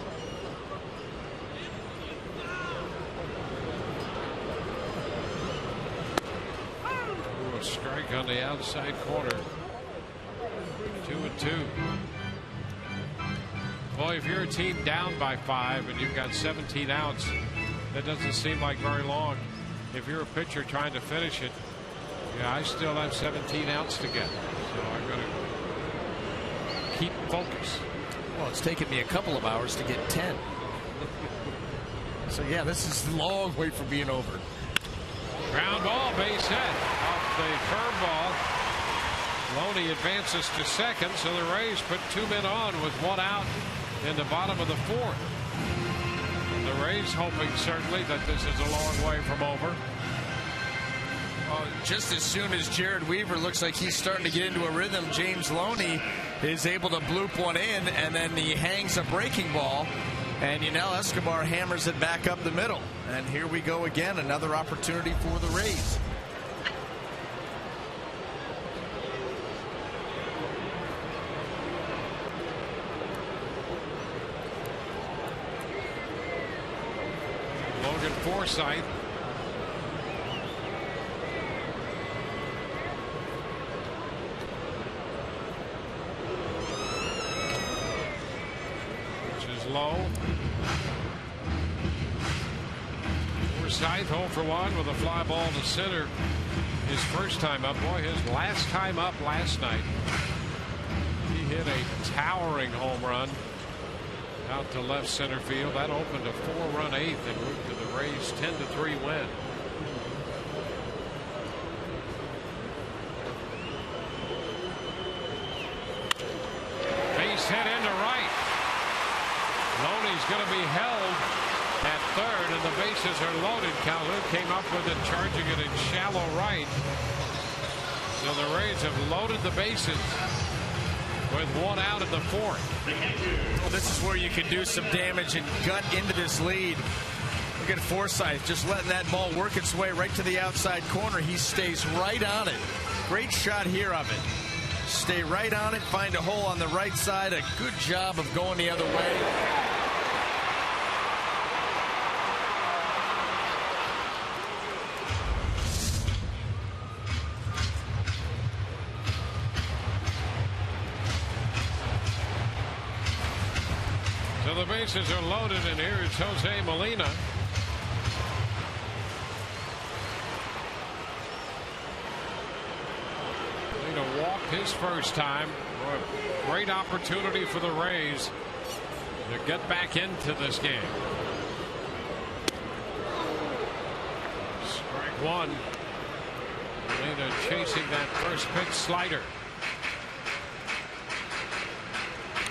A strike on the outside corner. 2-2. Boy, if you're a team down by 5 and you've got 17 outs, that doesn't seem like very long. If you're a pitcher trying to finish it, yeah, I still have 17 outs to get, so I've got to keep focus. Well, it's taken me a couple of hours to get 10. So yeah, this is a long way from being over. Ground ball, base hit off the curveball. Loney advances to second, so the Rays put 2 men on with 1 out in the bottom of the 4th. The Rays hoping certainly that this is a long way from over. Just as soon as Jared Weaver looks like he's starting to get into a rhythm, James Loney is able to bloop one in, and then he hangs a breaking ball, and Yanel Escobar hammers it back up the middle. And here we go again, another opportunity for the Rays. Logan Forsythe. Which is low. Forsythe 0 for 1 with a fly ball to center. His first time up. Boy, his last time up last night, he hit a towering home run out to left center field. That opened a 4-run 8th and route to the Rays' 10-3 win. Base hit into right. Loney's going to be held at third, and the bases are loaded. Calhoun came up with it, charging it in shallow right. So the Rays have loaded the bases with 1 out in the 4th. Well, this is where you can do some damage and gut into this lead. Look at Forsythe just letting that ball work its way right to the outside corner. He stays right on it. Great shot here of it. Stay right on it, find a hole on the right side. A good job of going the other way. So the bases are loaded, and here's Jose Molina. Molina walked his first time. A great opportunity for the Rays to get back into this game. Strike one. Molina chasing that first pitch slider.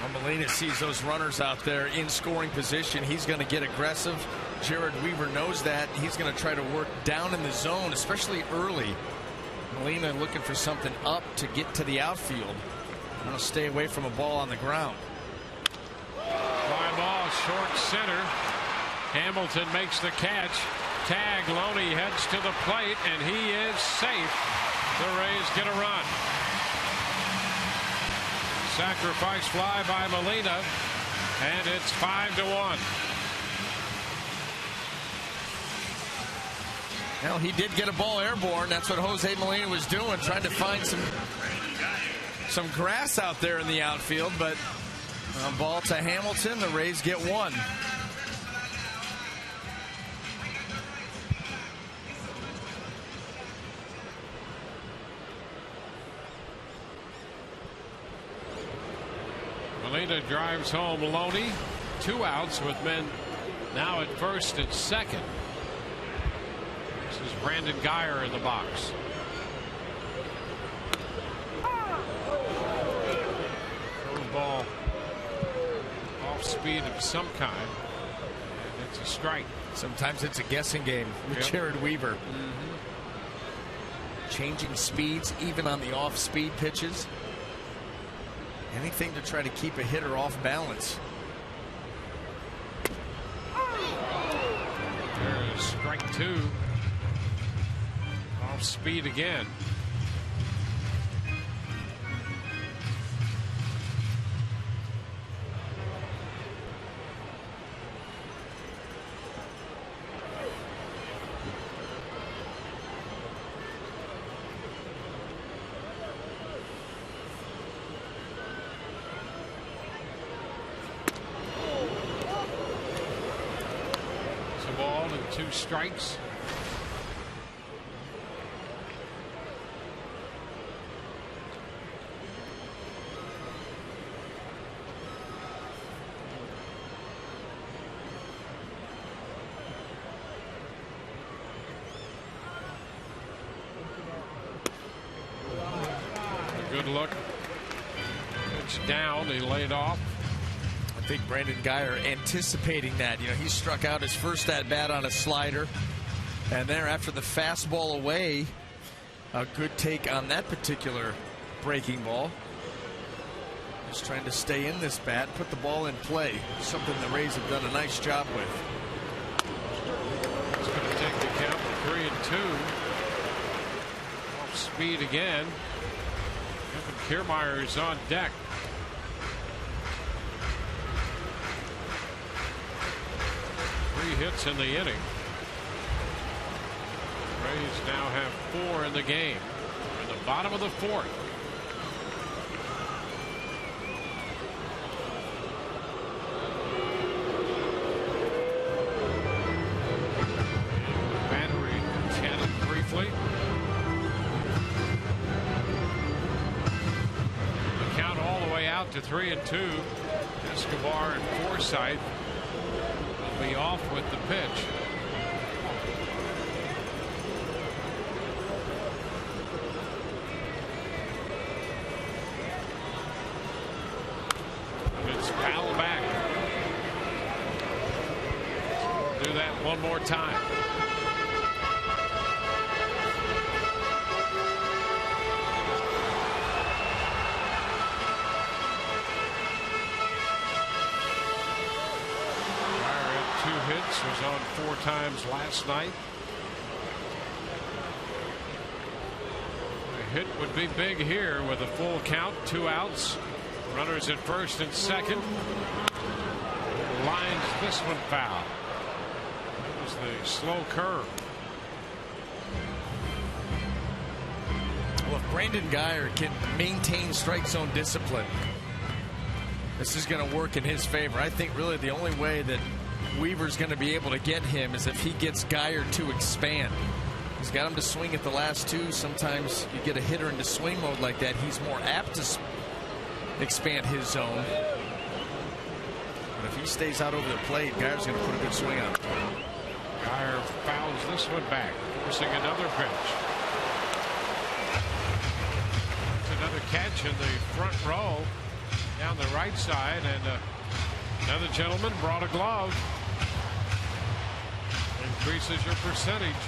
Well, Molina sees those runners out there in scoring position. He's going to get aggressive. Jared Weaver knows that. He's going to try to work down in the zone, especially early. Molina looking for something up to get to the outfield. Going to stay away from a ball on the ground. Fly ball, short center. Hamilton makes the catch. Tag, Loney heads to the plate, and he is safe. The Rays get a run. Sacrifice fly by Molina, and it's 5-1. Well, he did get a ball airborne. That's what Jose Molina was doing, trying to find some grass out there in the outfield. But a ball to Hamilton. The Rays get one. Molina drives home Loney. 2 outs with men now at first and second. This is Brandon Guyer in the box. Curveball off speed of some kind. And it's a strike. Sometimes it's a guessing game with Jared Weaver. Changing speeds even on the off speed pitches. Anything to try to keep a hitter off balance. There's strike 2. Off speed again. Ball and 2 strikes. A good look. Pitch down. He laid off. I think Brandon Guyer anticipating that. You know, he struck out his first at bat on a slider, and there after the fastball away, a good take on that particular breaking ball. Just trying to stay in this bat, put the ball in play. Something the Rays have done a nice job with. It's going to take the count to 3-2. Off speed again. Kevin Kiermaier is on deck. 3 hits in the inning. Rays now have 4 in the game. We're in the bottom of the 4th. Battery chatted briefly. The count all the way out to 3-2. Escobar and Forsythe be off with the pitch. It's foul back. Do that one more time. Bass was on 4 times last night. A hit would be big here with a full count, 2 outs. Runners at first and second. Lines this one foul. It was the slow curve. Well, if Brandon Guyer can maintain strike zone discipline, this is going to work in his favor. I think really the only way that Weaver's going to be able to get him is if he gets Guyer to expand. He's got him to swing at the last 2. Sometimes you get a hitter into swing mode like that, he's more apt to expand his zone. But if he stays out over the plate, Guyer's going to put a good swing on. Guyer fouls this one back, forcing another pitch. Another catch in the front row down the right side, and another gentleman brought a glove. Increases your percentage.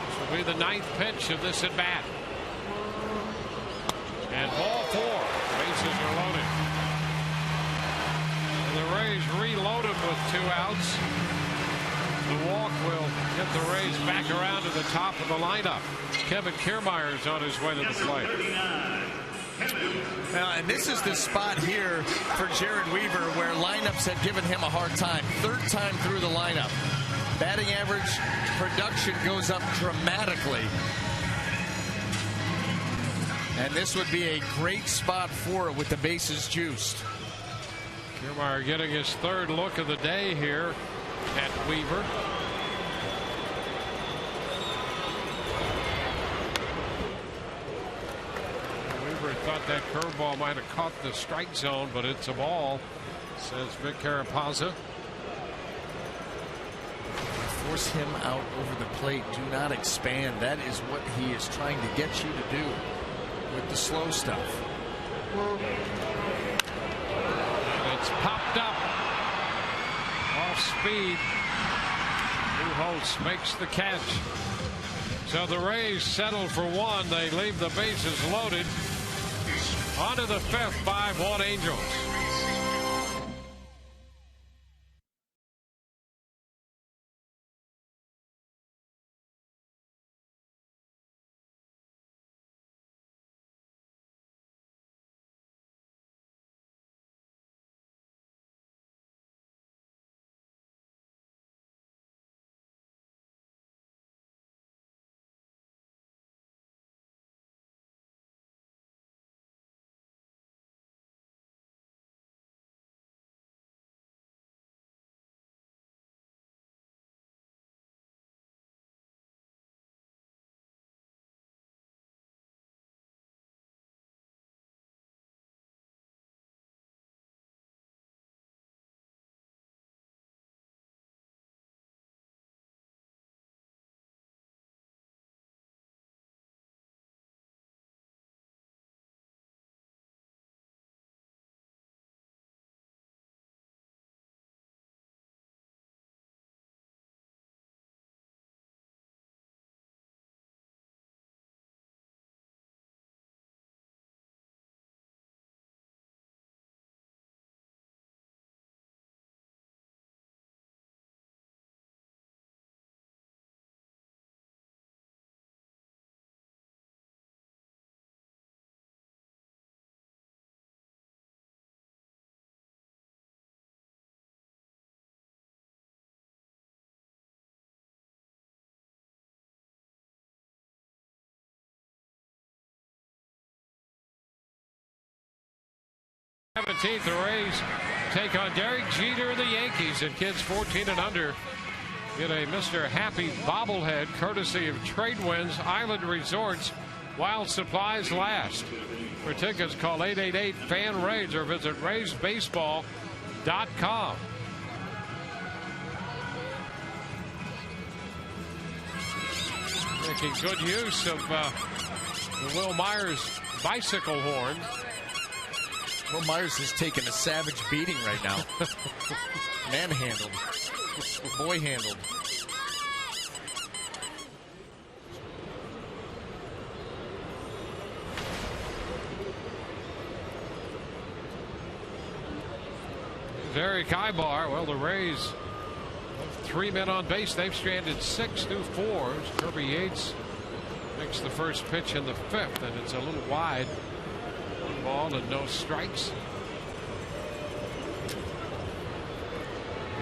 This will be the 9th pitch of this at bat. And ball 4. Bases are loaded. And the Rays reloaded with 2 outs. The walk will get the Rays back around to the top of the lineup. Kevin Kiermaier's on his way to the plate. And this is the spot here for Jared Weaver where lineups have given him a hard time. 3rd time through the lineup. Batting average, production goes up dramatically. And this would be a great spot for it with the bases juiced. Kiermaier getting his 3rd look of the day here at Weaver. Weaver thought that curveball might have caught the strike zone, but it's a ball, says Vic Carapazza. Force him out over the plate. Do not expand. That is what he is trying to get you to do with the slow stuff. And it's popped up off speed. Pujols makes the catch. So the Rays settle for 1. They leave the bases loaded. On to the 5th, 5-1 Angels. The 17th, the Rays take on Derek Jeter of the Yankees, and kids 14 and under get a Mr. Happy bobblehead courtesy of Tradewinds Island Resorts while supplies last. For tickets, call 888-FAN-RAYS or visit RaysBaseball.com. Making good use of the Will Myers bicycle horn. Will Myers is taking a savage beating right now. Manhandled. Boy handled. Derek Ibar. Well, the Rays, 3 men on base. They've stranded 6 new fours. Kirby Yates makes the first pitch in the 5th, and it's a little wide. 1 ball and no strikes.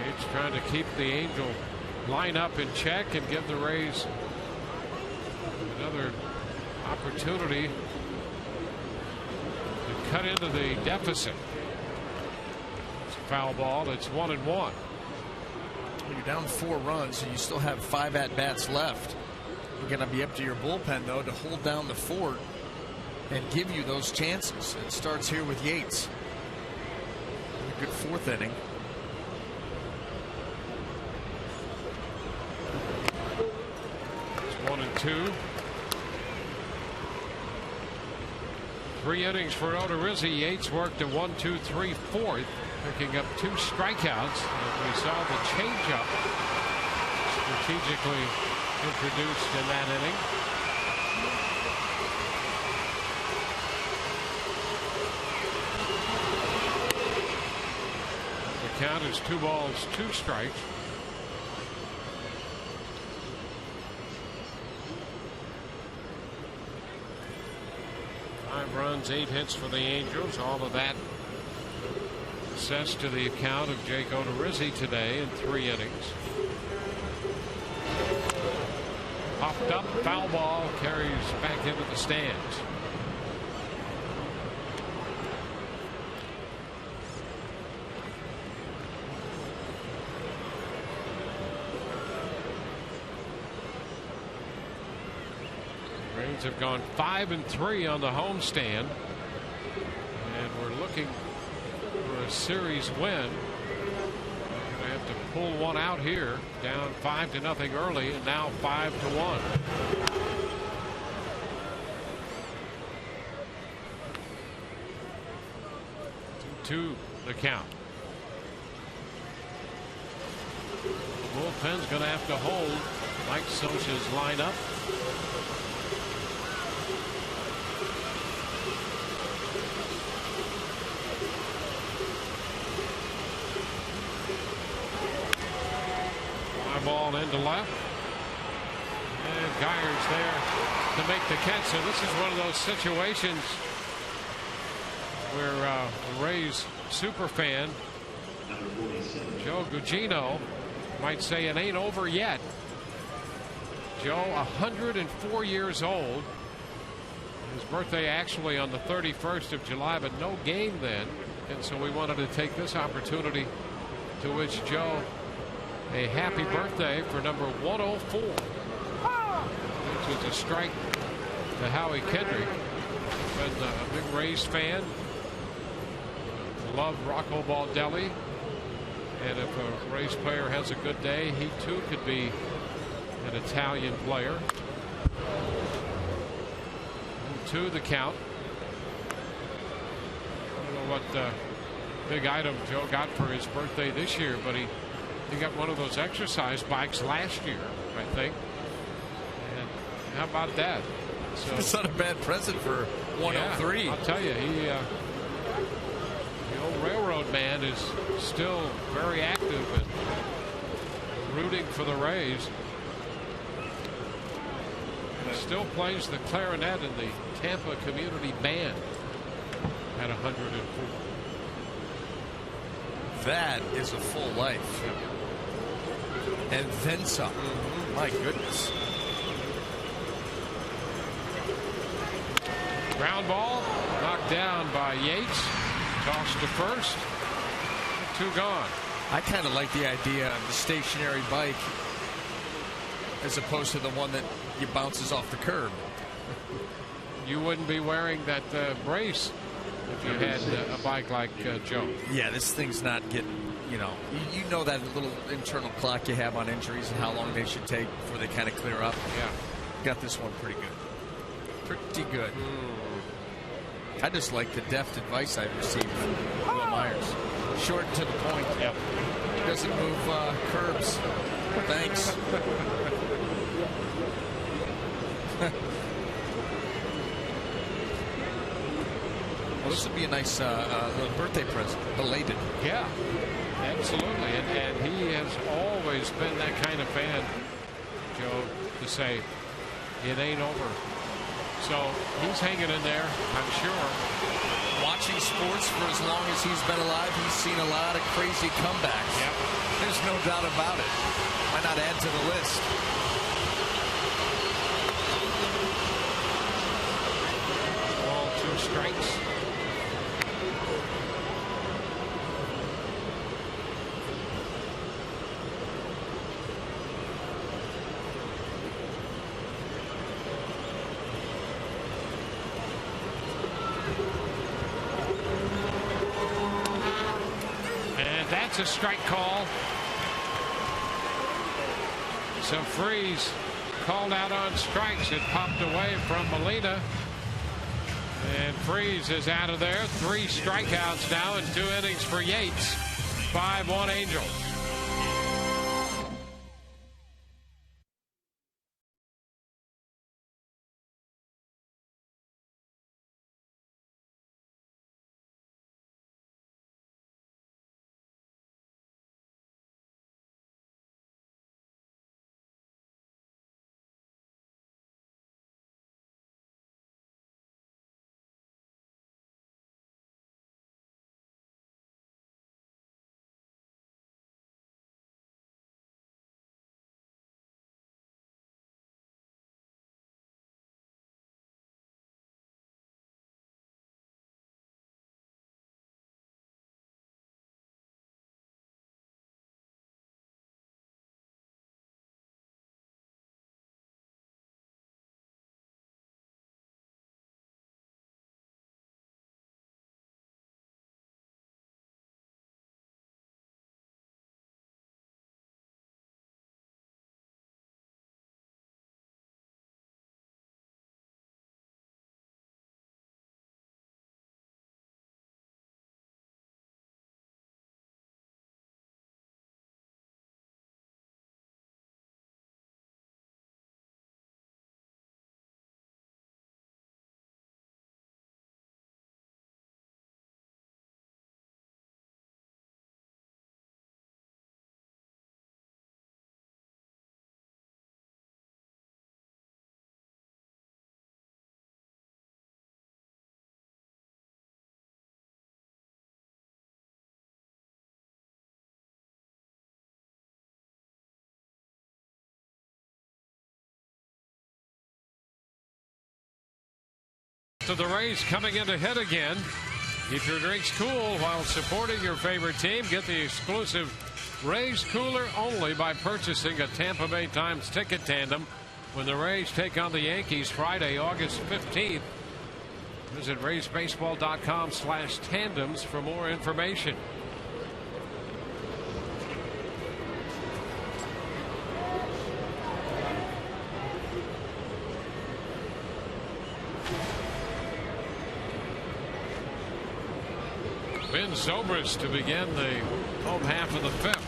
Yates trying to keep the Angel lineup in check and give the Rays another opportunity to cut into the deficit. It's a foul ball. It's 1-1. You're down 4 runs, and you still have 5 at-bats left. You're going to be up to your bullpen, though, to hold down the fort and give you those chances. It starts here with Yates. A good 4th inning. It's 1-2. 3 innings for Odorizzi. Yates worked a 1-2-3 4th, picking up 2 strikeouts. And we saw the changeup strategically introduced in that inning. The count is 2 balls, 2 strikes. Five runs, 8 hits for the Angels. All of that assessed to the account of Jake Odorizzi today in 3 innings. Popped up, foul ball, carries back into the stands. Rays have gone 5-3 on the homestand, and we're looking for a series win. We're going to have to pull one out here, down 5-0 early, and now 5-1. To the count. The bullpen's going to have to hold Mike Scioscia's lineup. Ball into left, and Geyer's there to make the catch. So this is one of those situations where the Rays super fan Joe Gugino might say it ain't over yet. Joe, 104 years old. His birthday actually on the 31st of July, but no game then, and so we wanted to take this opportunity to wish Joe a happy birthday for number 104, which was a strike to Howie Kendrick. Been a big Rays fan. Loved Rocco Baldelli. And if a Rays player has a good day, he too could be an Italian player. 2 the count. I don't know what big item Joe got for his birthday this year, but he got one of those exercise bikes last year, I think. And how about that? So, it's not a bad present for 103. Yeah, I'll tell you, the old railroad man is still very active and rooting for the Rays. He still plays the clarinet in the Tampa Community Band at 104. That is a full life. And then some. My goodness. Ground ball knocked down by Yates. Tossed to first. 2 gone. I kind of like the idea of the stationary bike as opposed to the one that bounces off the curb. You wouldn't be wearing that brace if you had a bike like Joe. Yeah, this thing's not getting, you know that little internal clock you have on injuries and how long they should take before they kind of clear up. Yeah. Got this one pretty good. Pretty good. I just like the deft advice I've received from Will Myers. Short and to the point. Yep. Doesn't move curbs. Thanks. Well, this would be a nice little birthday present. Belated. Yeah. Absolutely, and he has always been that kind of fan, Joe, to say it ain't over. So he's hanging in there, I'm sure. Watching sports for as long as he's been alive, he's seen a lot of crazy comebacks. Yep. There's no doubt about it. Why not add to the list? Ball, 2 strikes. That's a strike call. So Freese called out on strikes. It popped away from Molina. And Freese is out of there. 3 strikeouts now in 2 innings for Yates. 5-1 Angels. So the Rays coming in to hit again. Keep your drinks cool while supporting your favorite team. Get the exclusive Rays cooler only by purchasing a Tampa Bay Times ticket tandem when the Rays take on the Yankees Friday, August 15th. Visit RaysBaseball.com/tandems for more information. Ben Zobrist to begin the home half of the 5th.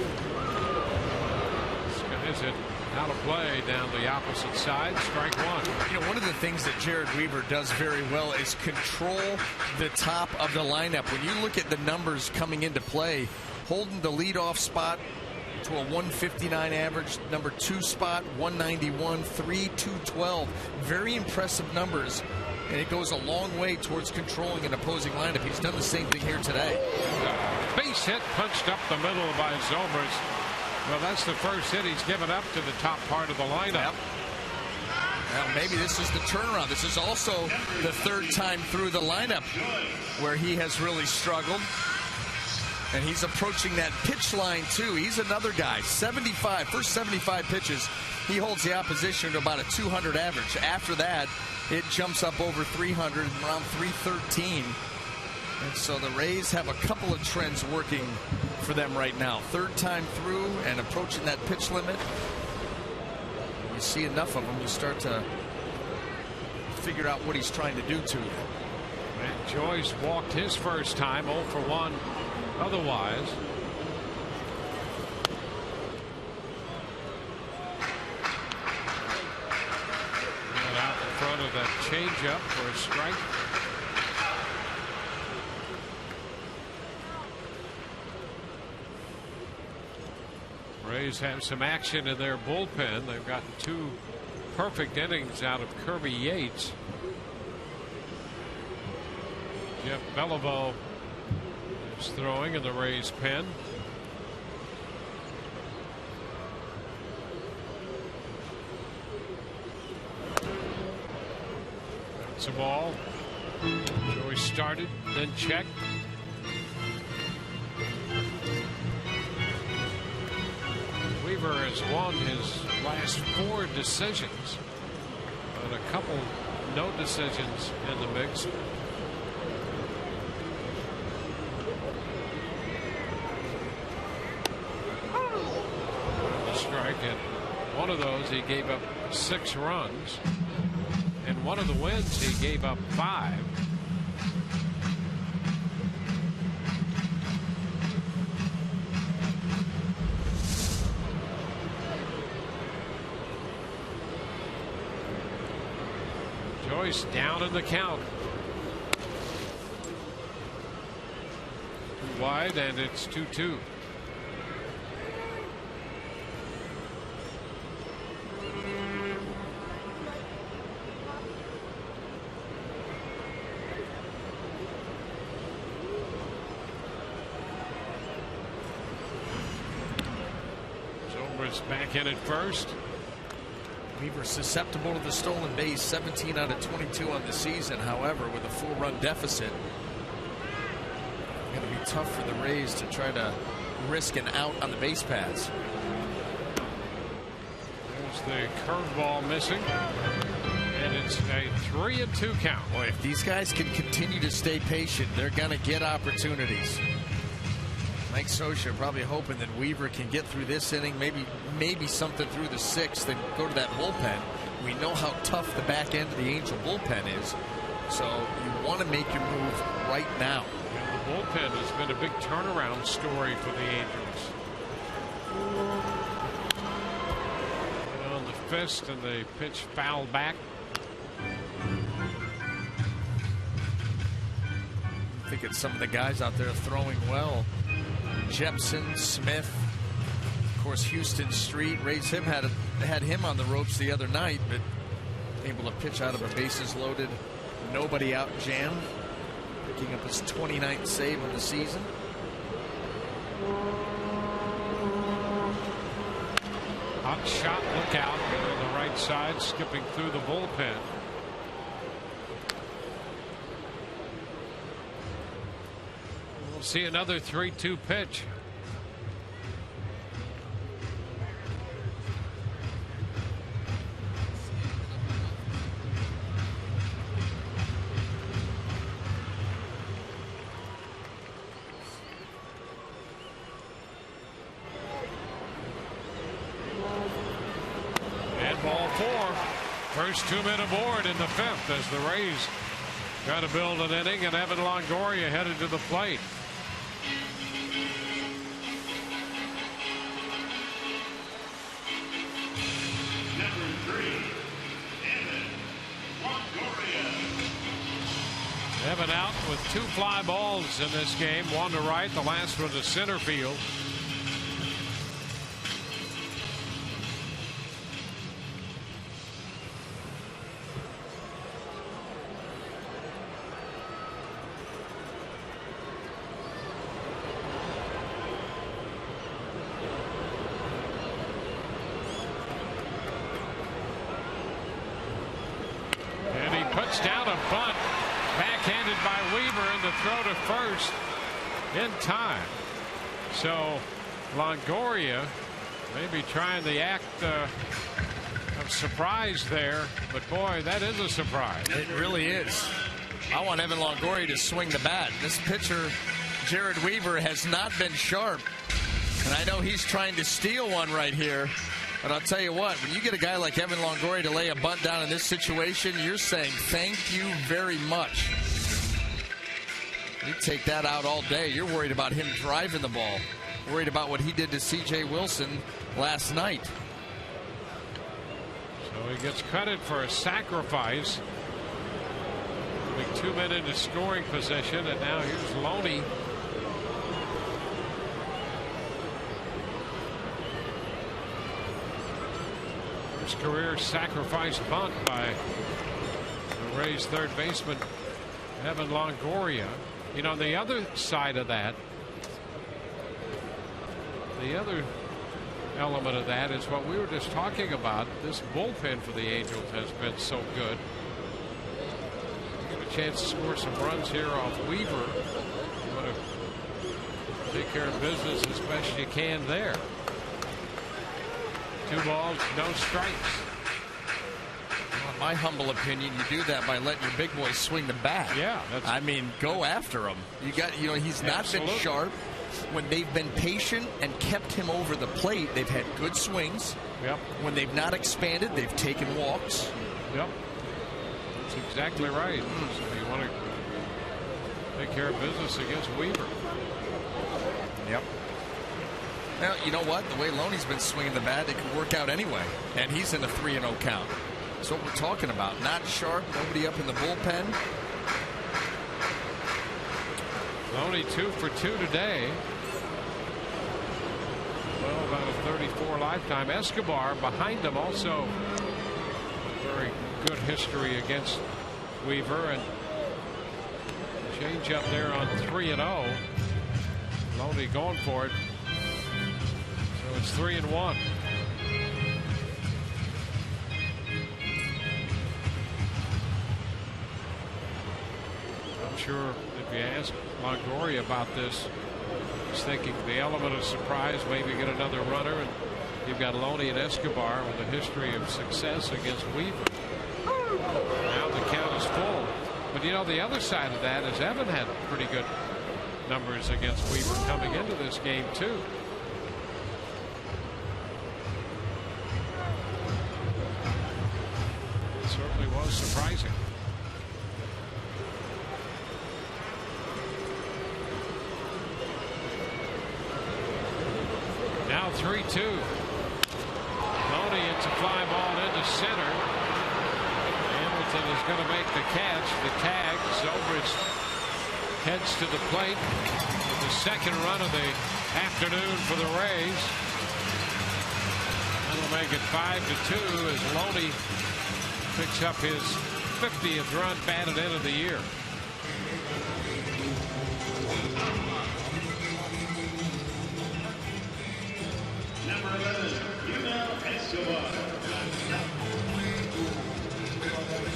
Is it out of play down the opposite side? Strike 1. You know, one of the things that Jared Weaver does very well is control the top of the lineup. When you look at the numbers coming into play, holding the leadoff spot to a 159 average, number 2 spot 191, 3 212. Very impressive numbers. And it goes a long way towards controlling an opposing lineup. He's done the same thing here today. Base hit punched up the middle by Zobrist. Well, that's the first hit he's given up to the top part of the lineup. Yep. Well, maybe this is the turnaround. This is also the 3rd time through the lineup where he has really struggled. And he's approaching that pitch line, too. He's another guy. 75, first 75 pitches, he holds the opposition to about a 200 average. After that, it jumps up over 300, around 313. And so the Rays have a couple of trends working for them right now. 3rd time through and approaching that pitch limit. You see enough of them, you start to figure out what he's trying to do to you. And Joyce walked his first time, 0 for 1 otherwise. And out in front of that changeup for a strike. Rays have some action in their bullpen. They've gotten 2 perfect innings out of Kirby Yates. Jeff Beliveau is throwing in the Rays pen. That's a ball. Joyce started, then checked. Weaver has won his last 4 decisions, and a couple no decisions in the mix. Strike, and one of those he gave up 6 runs. In one of the wins he gave up 5. Joyce down in the count. 2 wide, and it's 2-2. Back in at first. Weaver susceptible to the stolen base, 17 out of 22 on the season. However, with a 4-run deficit, it's going to be tough for the Rays to try to risk an out on the base paths. There's the curveball missing, and it's a 3-2 count. Boy, if these guys can continue to stay patient, they're going to get opportunities. Mike Scioscia probably hoping that Weaver can get through this inning, maybe something through the 6th, and go to that bullpen. We know how tough the back end of the Angel bullpen is, so you want to make your move right now. And the bullpen has been a big turnaround story for the Angels. And on the fist, and they pitch foul back. I think it's some of the guys out there throwing well. Jepson, Smith, of course, Houston Street. Rays had him on the ropes the other night, but able to pitch out of a bases loaded, nobody out jam, picking up his 29th save of the season. Hot shot, look out on the right side, skipping through the bullpen. We'll see another 3-2 pitch. And ball 4. First 2-men aboard in the 5th as the Rays try to build an inning, and Evan Longoria headed to the plate. Evan out with 2 fly balls in this game, 1 to right, the last one to center field. And he puts down a bunt. Backhanded by Weaver, and the throw to first in time. So Longoria maybe trying the act of surprise there, but boy, that is a surprise. It really is. I want Evan Longoria to swing the bat. This pitcher, Jared Weaver, has not been sharp, and I know he's trying to steal one right here. But I'll tell you what, when you get a guy like Evan Longoria to lay a bunt down in this situation, you're saying thank you very much. You take that out all day. You're worried about him driving the ball. Worried about what he did to C.J. Wilson last night. So he gets credit for a sacrifice. Moving 2 men into scoring position, and now here's Loney. First career sacrifice bunt by the Rays third baseman Evan Longoria. You know, the other side of that, the other element of that is what we were just talking about. This bullpen for the Angels has been so good. Get a chance to score some runs here off Weaver. You want to take care of business as best you can there. 2 balls, no strikes. In my humble opinion, you do that by letting your big boys swing the bat. Yeah, I mean, go after him. You got, you know, he's not been sharp. When they've been patient and kept him over the plate, they've had good swings. Yep. When they've not expanded, they've taken walks. Yep. That's exactly right. So you want to take care of business against Weaver. Yep. Now, you know what? The way Loney's been swinging the bat, it could work out anyway. And he's in a 3-0 count. That's what we're talking about. Not sharp, nobody up in the bullpen. Loney 2 for 2 today. Well, about a 34 lifetime. Escobar behind him also. Very good history against Weaver, and change up there on 3-0. Loney going for it. So it's 3-1. I'm sure if you ask Longoria about this, he's thinking the element of surprise, maybe get another runner, and you've got Loney and Escobar with a history of success against Weaver. Now the count is full. But you know, the other side of that is Evan had pretty good numbers against Weaver coming into this game too. It certainly was surprising. Now 3-2. Loney, it's a fly ball into center. Hamilton is going to make the catch. The tag. Zobrist heads to the plate with the second run of the afternoon for the Rays. That'll make it 5-2 as Loney picks up his 50th run batted in of the year.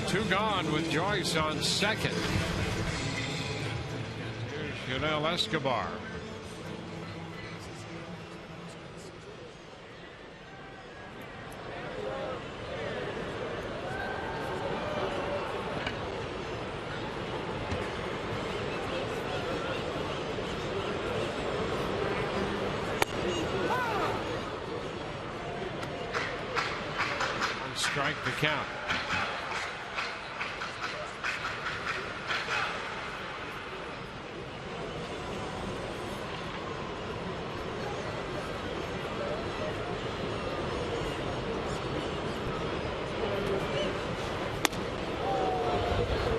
Two gone with Joyce on second. Here's Yunel Escobar. Strike the count.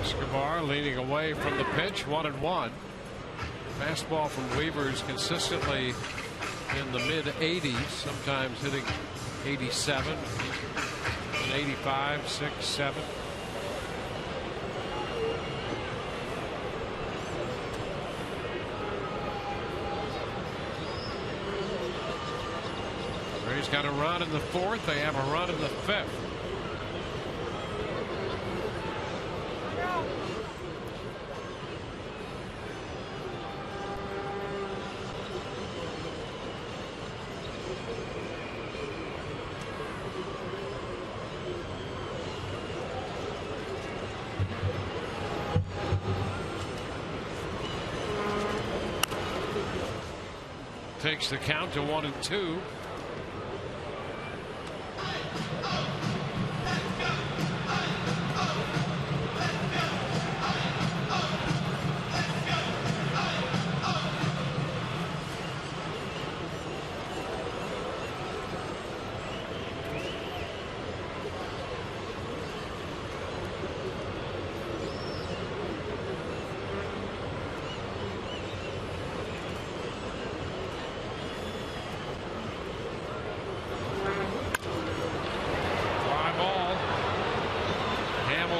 Escobar leaning away from the pitch, 1-1. Fastball from Weaver is consistently in the mid 80s, sometimes hitting 87. 85, 6, 7. Rays got a run in the fourth. They have a run in the fifth. Takes the count to 1-2.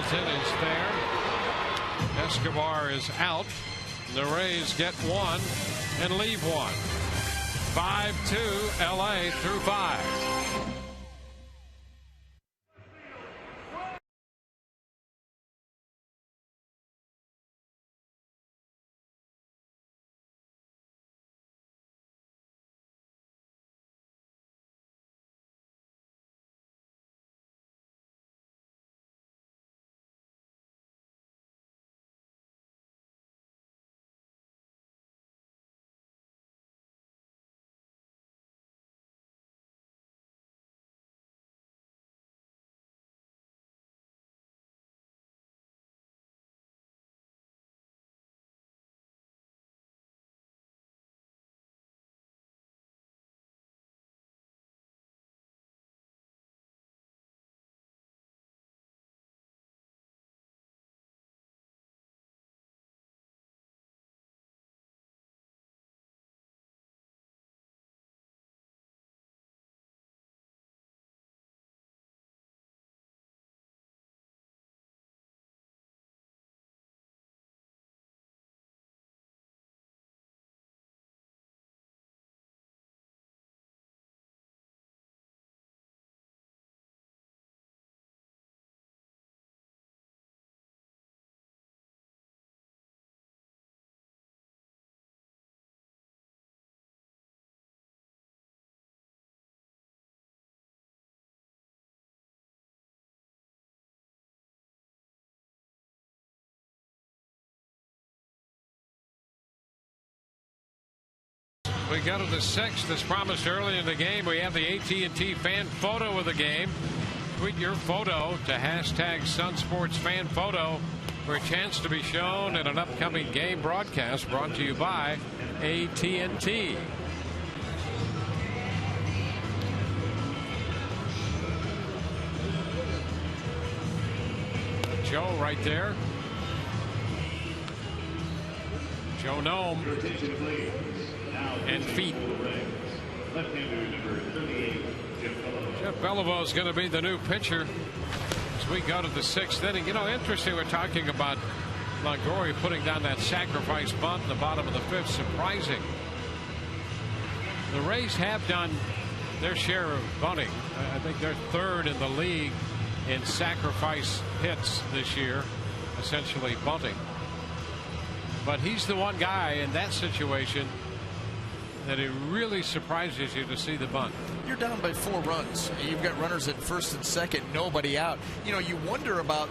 Hamilton is fair. Escobar is out. The Rays get one and leave one. 5-2 LA through 5. We go to the 6th as promised early in the game. We have the AT&T fan photo of the game. Tweet your photo to #SunSportsFanPhoto for a chance to be shown in an upcoming game broadcast brought to you by AT&T. Joe right there. Joe Nome and feet. Jeff Beliveau is going to be the new pitcher as we go to the 6th inning. You know, interesting, we're talking about Longoria putting down that sacrifice bunt in the bottom of the 5th. Surprising. The Rays have done their share of bunting. I think they're 3rd in the league in sacrifice hits this year, essentially bunting. But he's the one guy in that situation that it really surprises you to see the bunt. You're down by 4 runs. You've got runners at 1st and 2nd, nobody out. You know, you wonder about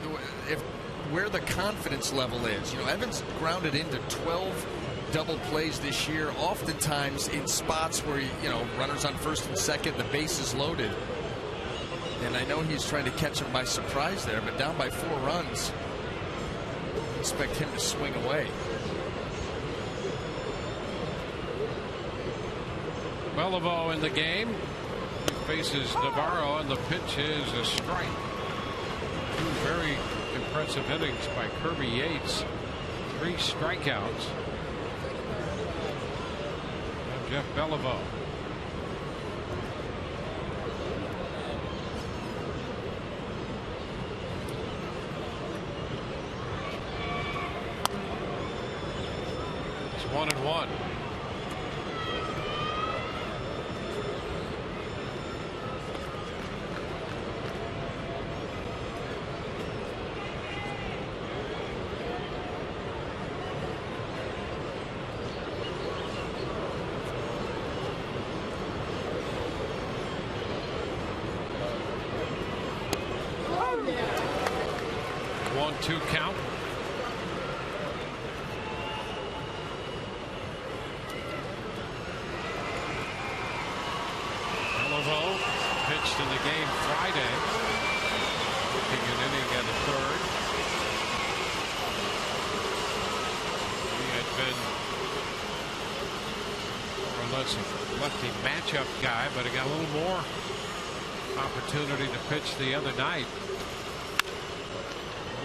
where the confidence level is. You know, Evans grounded into 12 double plays this year, oftentimes in spots where, you know, runners on 1st and 2nd, the base is loaded. And I know he's trying to catch him by surprise there, but down by 4 runs, expect him to swing away. Beliveau in the game. He faces Navarro, and the pitch is a strike. 2 very impressive innings by Kirby Yates. 3 strikeouts. And Jeff Beliveau. It's 1-1. Two count. Beliveau pitched in the game Friday, taking an inning and a 3rd. He had been more or less a lefty matchup guy, but he got a little more opportunity to pitch the other night.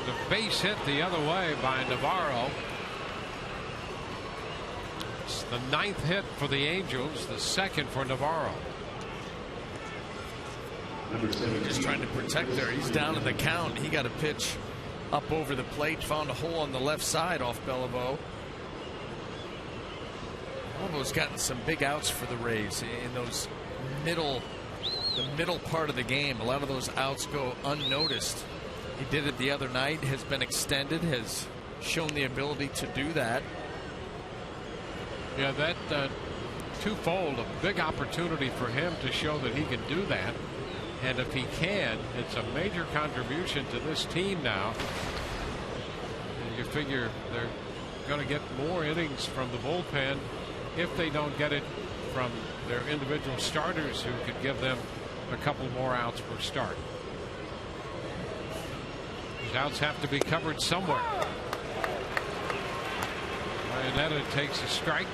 The base hit the other way by Navarro. It's the 9th hit for the Angels, the 2nd for Navarro. Just trying to protect there. He's down in the count. He got a pitch up over the plate, found a hole on the left side off Beliveau. Beliveau's gotten some big outs for the Rays in those the middle part of the game. A lot of those outs go unnoticed. He did it the other night, has been extended, has shown the ability to do that. Yeah, that twofold, a big opportunity for him to show that he can do that. And if he can, it's a major contribution to this team now. And you figure they're going to get more innings from the bullpen if they don't get it from their individual starters who could give them a couple more outs per start. These outs have to be covered somewhere. Iannetta takes a strike.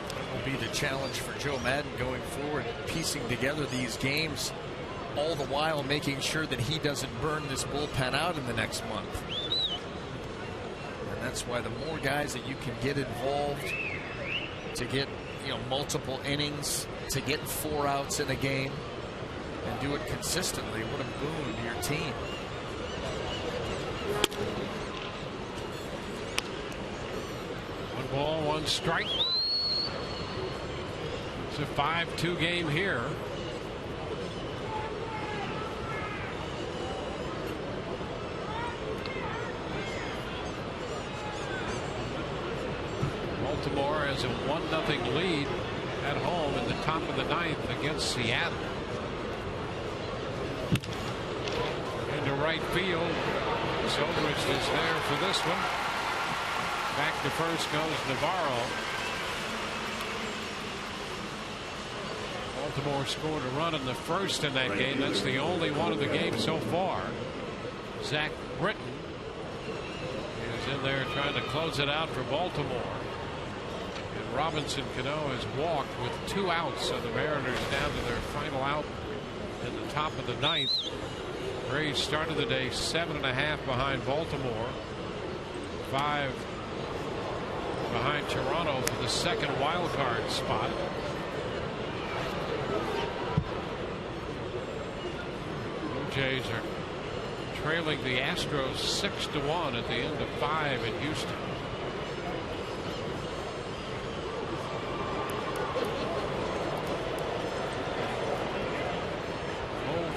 That will be the challenge for Joe Maddon going forward, piecing together these games, all the while making sure that he doesn't burn this bullpen out in the next month. And that's why the more guys that you can get involved to get multiple innings, to get 4 outs in a game and do it consistently, what a boon to your team. One ball, one strike. It's a 5-2 game here. Baltimore has a 1-0 lead at home in the top of the 9th against Seattle. Into right field. Zobrist is there for this one. Back to first goes Navarro. Baltimore scored a run in the first in that game. That's the only one of the game so far. Zach Britton is in there trying to close it out for Baltimore. And Robinson Cano has walked with 2 outs, so the Mariners down to their final out in the top of the 9th. Rays started the day 7.5 behind Baltimore, 5 behind Toronto for the second wild card spot. Blue Jays are trailing the Astros 6-1 at the end of 5 in Houston.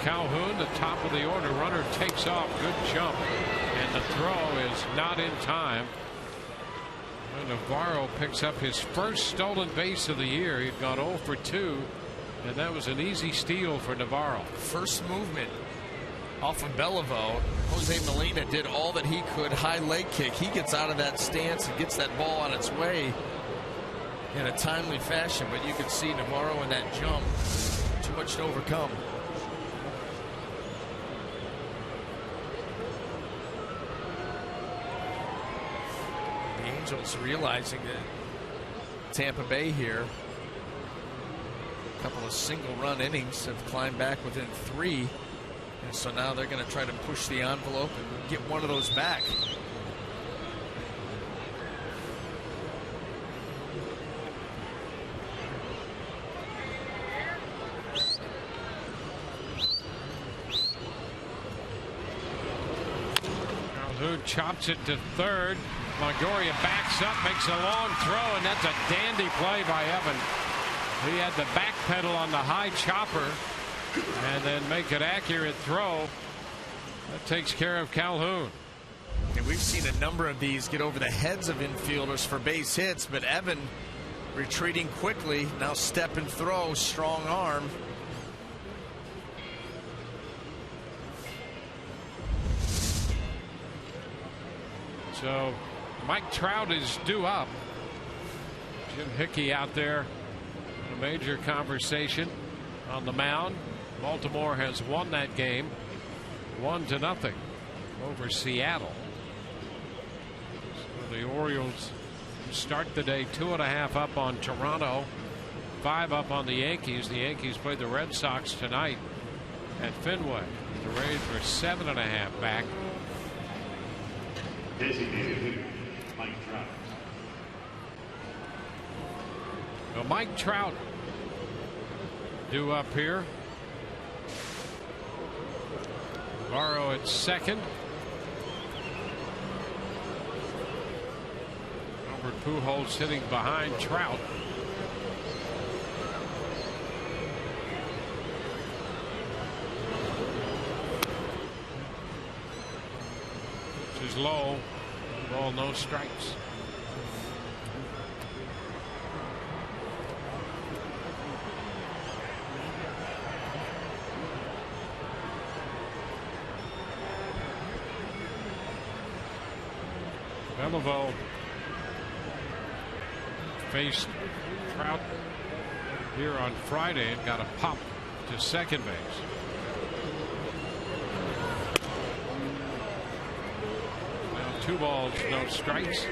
Calhoun, the top of the order runner, takes off. Good jump, and the throw is not in time. And Navarro picks up his first stolen base of the year. He'd gone 0 for 2, and that was an easy steal for Navarro. First movement off of Beliveau. Jose Molina did all that he could. High leg kick. He gets out of that stance and gets that ball on its way in a timely fashion. But you could see Navarro in that jump. Too much to overcome. Angels realizing that Tampa Bay here, a couple of single-run innings, have climbed back within 3, and so now they're going to try to push the envelope and get one of those back. Calhoun chops it to third. Longoria backs up, makes a long throw, and that's a dandy play by Evan. He had the back pedal on the high chopper and then make an accurate throw. That takes care of Calhoun. And we've seen a number of these get over the heads of infielders for base hits, but Evan retreating quickly, now step and throw, strong arm. So Mike Trout is due up. Jim Hickey out there in a major conversation on the mound. Baltimore has won that game 1-0 over Seattle. So the Orioles start the day 2.5 up on Toronto, 5 up on the Yankees. The Yankees play the Red Sox tonight at Fenway. The Rays were 7.5 back. Designated Mike Trout. Well, Mike Trout due up here. Navarro at second. Pujols hitting behind Trout. Which is low. Ball, no strikes. Beliveau faced Trout here on Friday and got a pop to second base. Now 2 balls, no strikes.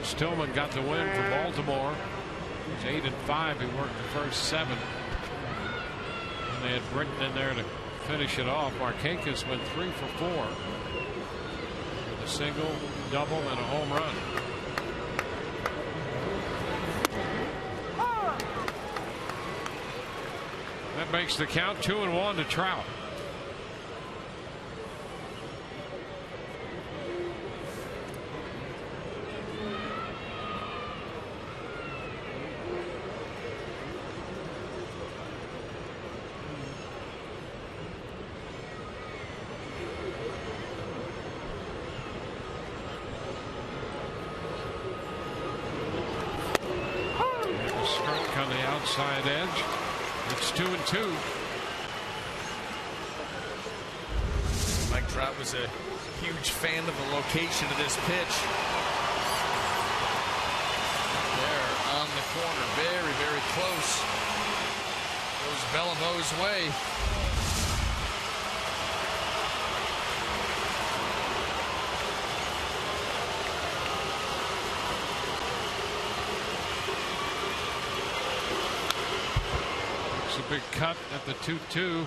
Stillman got the win for Baltimore. He's 8-5. He worked the first 7. And they had Britton in there to finish it off. Markakis went 3 for 4 with a single, double, and a home run. That makes the count 2-1 to Trout. Outside edge. It's 2-2. Mike Trout was a huge fan of the location of this pitch. There on the corner, very, very close. Goes Beliveau's way. Big cut at the 2-2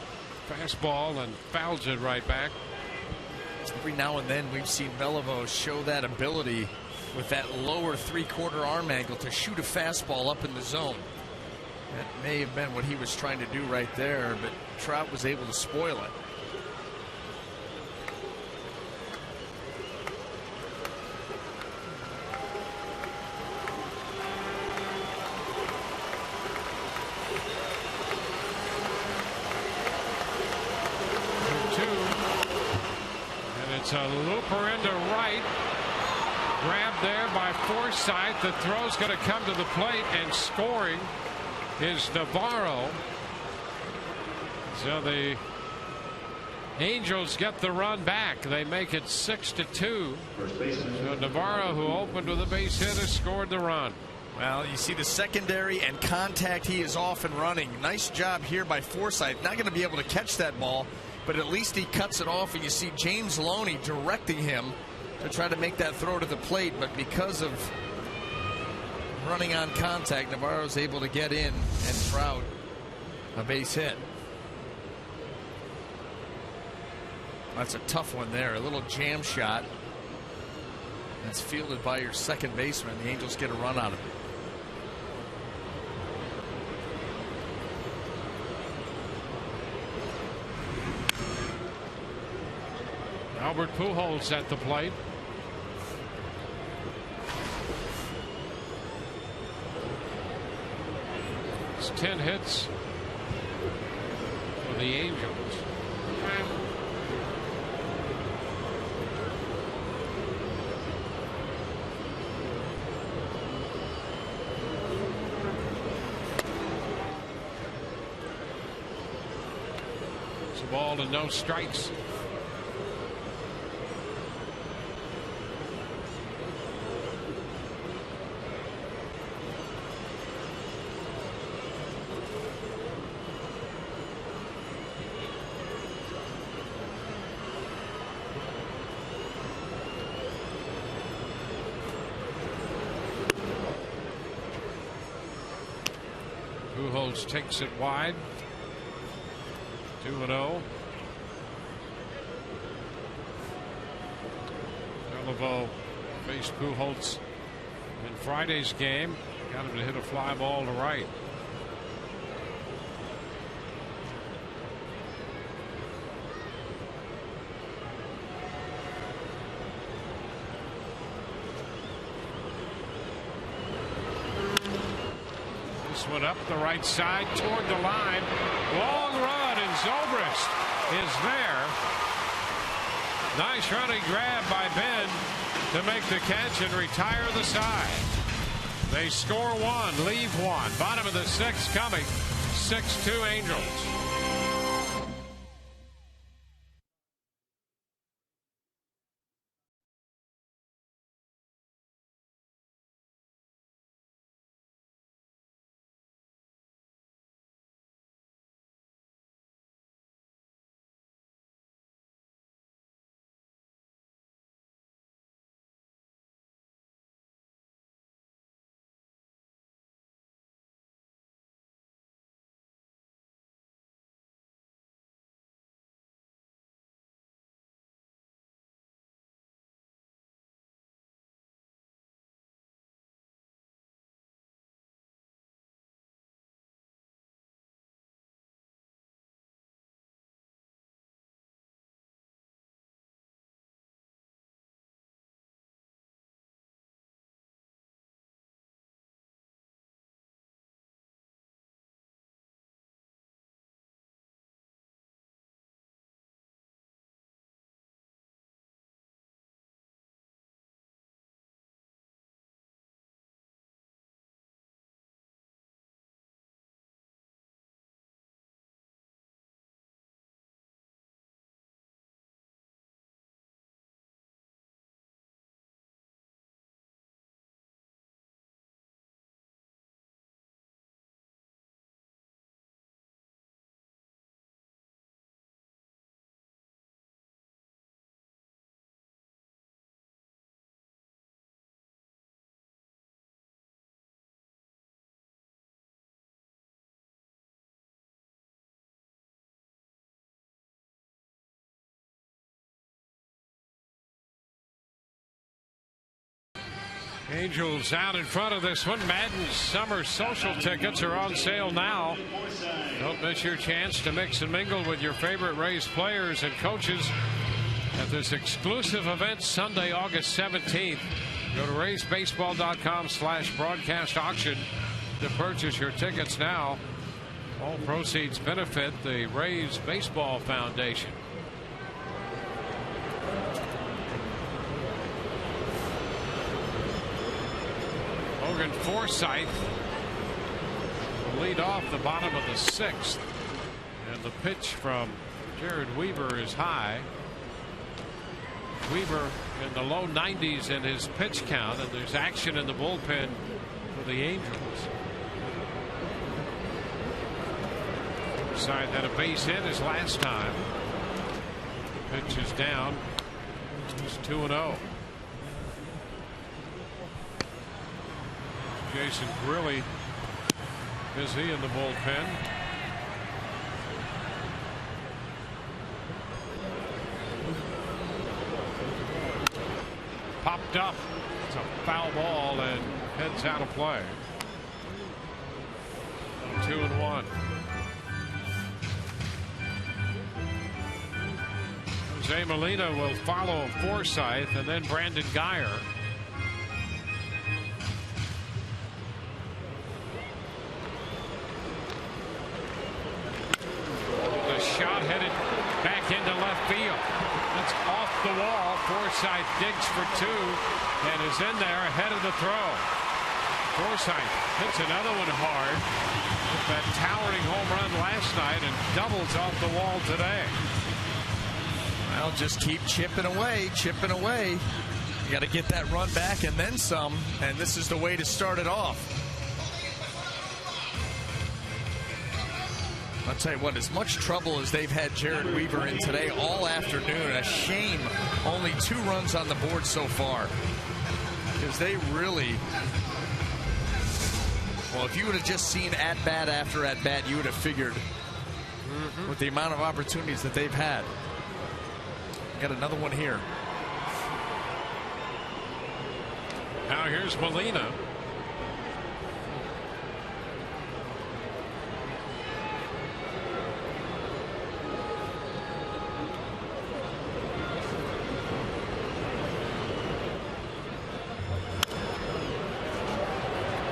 fastball and fouls it right back. Every now and then we've seen Beliveau show that ability with that lower 3/4 arm angle to shoot a fastball up in the zone. That may have been what he was trying to do right there, but Trout was able to spoil it. It's a looper into right. Grabbed there by Forsythe. The throw's going to come to the plate, and scoring is Navarro. So the Angels get the run back. They make it 6-2. So Navarro, who opened with a base hit, has scored the run. Well, you see the secondary and contact. He is off and running. Nice job here by Forsythe. Not going to be able to catch that ball, but at least he cuts it off, and you see James Loney directing him to try to make that throw to the plate, but because of running on contact, Navarro's able to get in, and Trout a base hit. That's a tough one there, a little jam shot. That's fielded by your second baseman. The Angels get a run out of it. Albert Pujols at the plate. It's 10 hits for the Angels. It's a ball to no strikes. Pujols takes it wide. 2-0. Beliveau faced Pujols in Friday's game. Got him to hit a fly ball to right. This one up the right side toward the line. Long run, and Zobrist is there. Nice running grab by Ben to make the catch and retire the side. They score one, leave one. Bottom of the sixth coming. 6-2 Angels. Angels out in front of this one. Madden's summer social tickets are on sale now. Don't miss your chance to mix and mingle with your favorite Rays players and coaches at this exclusive event Sunday, August 17th. Go to RaysBaseball.com/broadcast auction to purchase your tickets now. All proceeds benefit the Rays Baseball Foundation. Logan Forsythe will lead off the bottom of the sixth. And the pitch from Jared Weaver is high. Weaver in the low 90s in his pitch count, and there's action in the bullpen for the Angels. Forsythe had a base hit his last time. The pitch is down. It's 2-0. Jason Grilli busy in the bullpen. Popped up. It's a foul ball and heads out of play. 2-1. Jose Molina will follow Forsythe and then Brandon Guyer. The shot headed back into left field. That's off the wall. Forsythe digs for two and is in there ahead of the throw. Forsythe hits another one hard with that towering home run last night and doubles off the wall today. Well, just keep chipping away, chipping away. You got to get that run back and then some, and this is the way to start it off. I'll tell you what, as much trouble as they've had Jared Weaver in today all afternoon, a shame only 2 runs on the board so far. Because they really, well, if you would have just seen at-bat after at-bat, you would have figured with the amount of opportunities that they've had. Got another one here. Now here's Molina.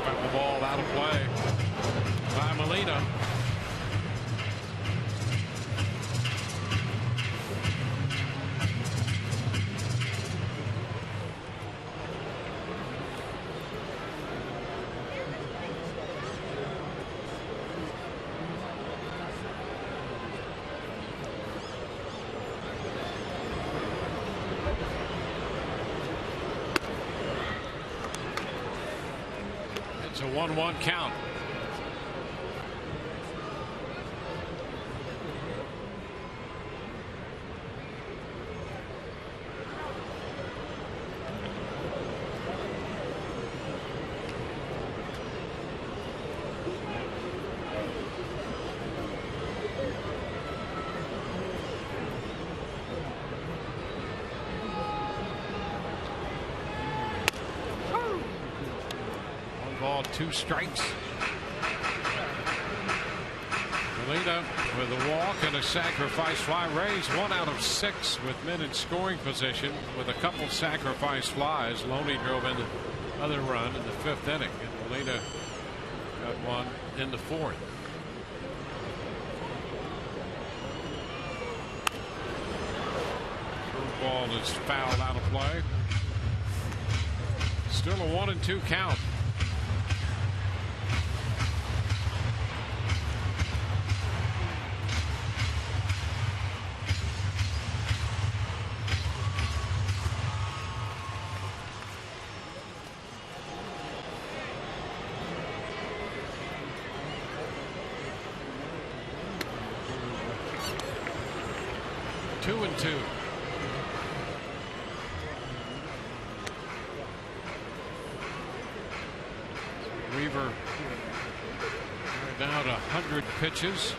Got the ball out of play. by Molina. It's a 1-1 count. Ball, 2 strikes. Molina with a walk and a sacrifice fly. Rays 1 out of 6 with men in scoring position with a couple sacrifice flies. Loney drove in the other run in the 5th inning, and Molina got one in the 4th. Ball is fouled out of play. Still a 1-2 count. Two and two. Weaver down 100 pitches.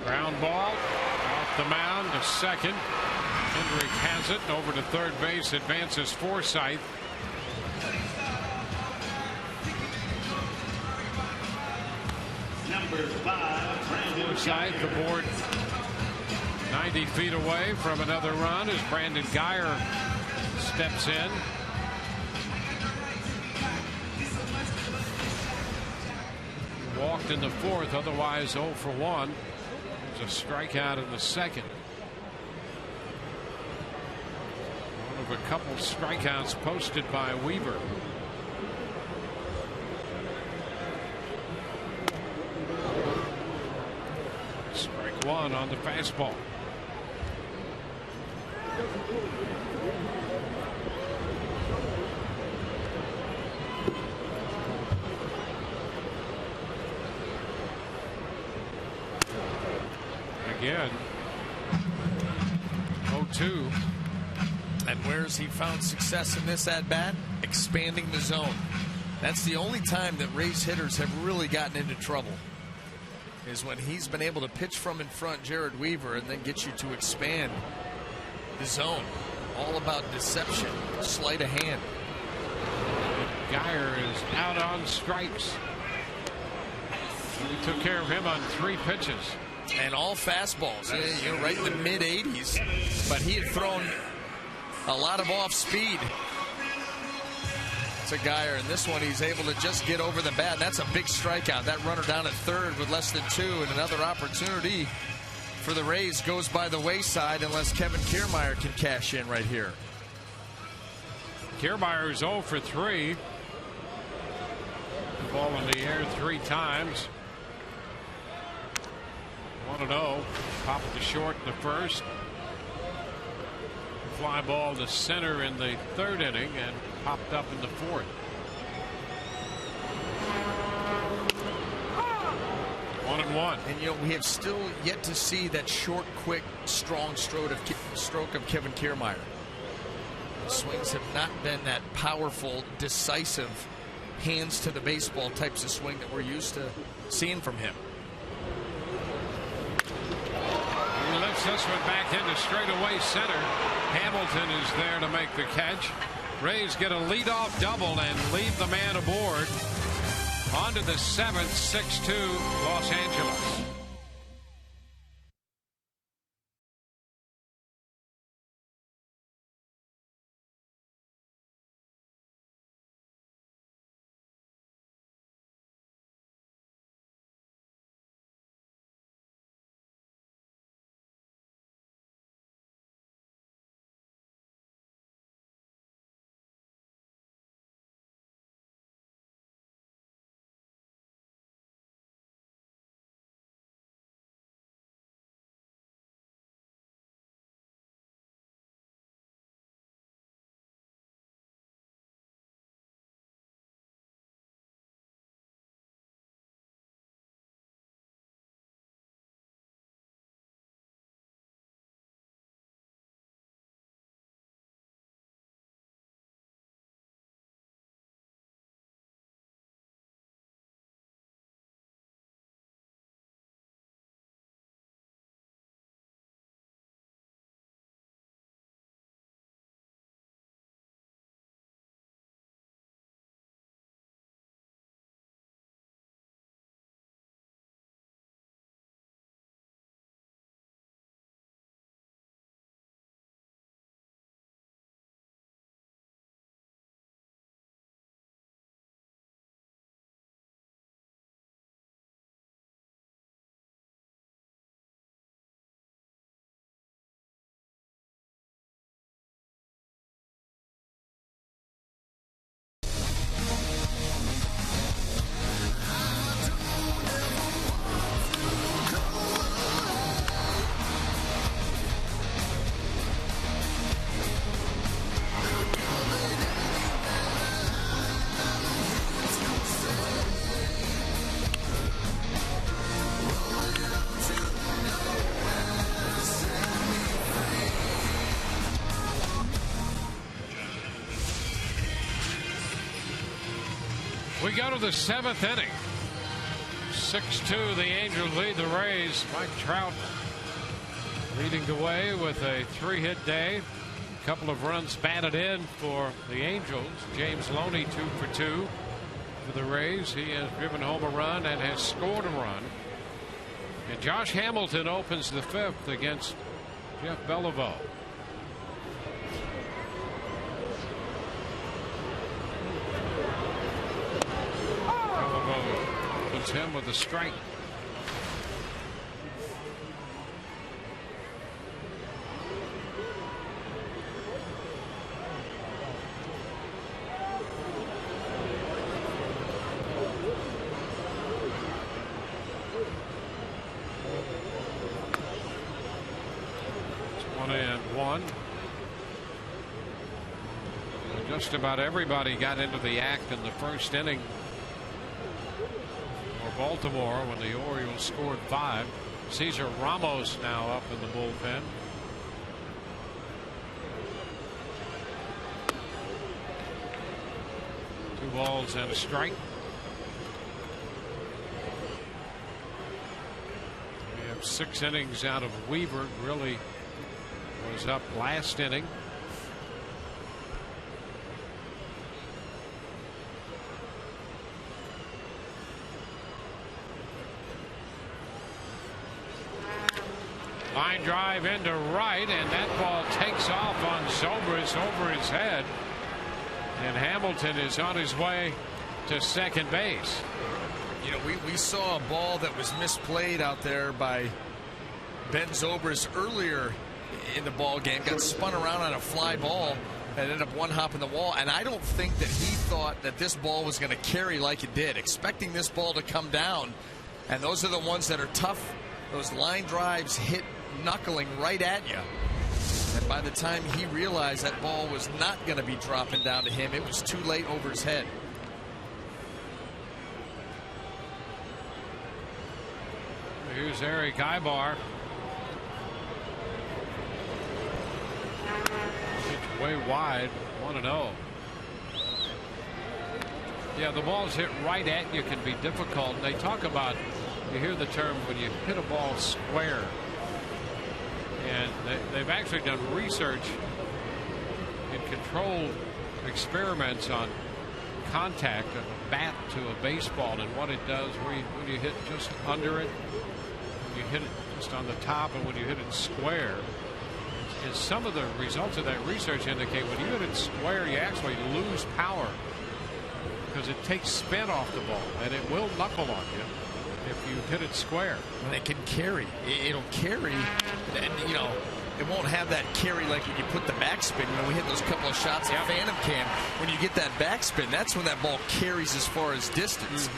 Ground ball off the mound to second. Hendrick has it over to third base, advances Forsythe. Number 5, Forsythe, the board 90 feet away from another run as Brandon Guyer steps in. Walked in the 4th, otherwise 0 for 1. There's a strikeout in the 2nd. A couple strikeouts posted by Weaver. Strike 1 on the fastball. Again, 0-2. And where's he found success in this at bat? Expanding the zone. That's the only time that Rays hitters have really gotten into trouble, is when he's been able to pitch from in front Jared Weaver and then get you to expand the zone. All about deception, sleight of hand. Guyer is out on strikes. We took care of him on 3 pitches. And all fastballs. You're right in the mid-80s. But he had thrown a lot of off speed to Guyer, and this one he's able to just get over the bat. That's a big strikeout. That runner down at third with less than 2, and another opportunity for the Rays goes by the wayside unless Kevin Kiermaier can cash in right here. Kiermaier is 0 for 3. Ball in the air 3 times. 1-0. Pop it to short in the 1st. Fly ball to center in the 3rd inning and popped up in the 4th. 1-1. And we have still yet to see that short, quick, strong stroke of Kevin Kiermaier. The swings have not been that powerful, decisive, hands to the baseball types of swing that we're used to seeing from him. He lifts this one back into straightaway center. Hamilton is there to make the catch. Rays get a leadoff double and leave the man aboard. On to the 7th, 6-2 Los Angeles. We go to the 7th inning. 6-2, the Angels lead the Rays. Mike Trout leading the way with a 3-hit day. A couple of runs batted in for the Angels. James Loney 2 for 2 for the Rays. He has driven home a run and has scored a run. And Josh Hamilton opens the 5th against Jeff Beliveau. Beliveau puts him with a strike. Just about everybody got into the act in the first inning for Baltimore when the Orioles scored 5. Cesar Ramos now up in the bullpen. Two balls and a strike. We have 6 innings out of Weaver. Really was up last inning. Line drive into right, and that ball takes off on Zobrist over his head. And Hamilton is on his way to second base. You know, we saw a ball that was misplayed out there by Ben Zobrist earlier in the ball game. Got spun around on a fly ball and ended up one hop in the wall. And I don't think that he thought that this ball was going to carry like it did, expecting this ball to come down. And those are the ones that are tough. Those line drives hit knuckling right at you. And by the time he realized that ball was not going to be dropping down to him, it was too late over his head. Here's Eric Ibar. It's way wide, 1-0. Yeah, the balls hit right at you can be difficult. They talk about, you hear the term when you hit a ball square. And they've actually done research in controlled experiments on contact of a bat to a baseball and what it does when you hit just under it, when you hit it just on the top, and when you hit it square. And some of the results of that research indicate when you hit it square, you actually lose power because it takes spin off the ball, and it will knuckle on you if you hit it square. And it can carry. It'll carry, and you know, it won't have that carry like when you put the backspin. You know, we hit those couple of shots at Phantom Cam. When you get that backspin, that's when that ball carries as far as distance.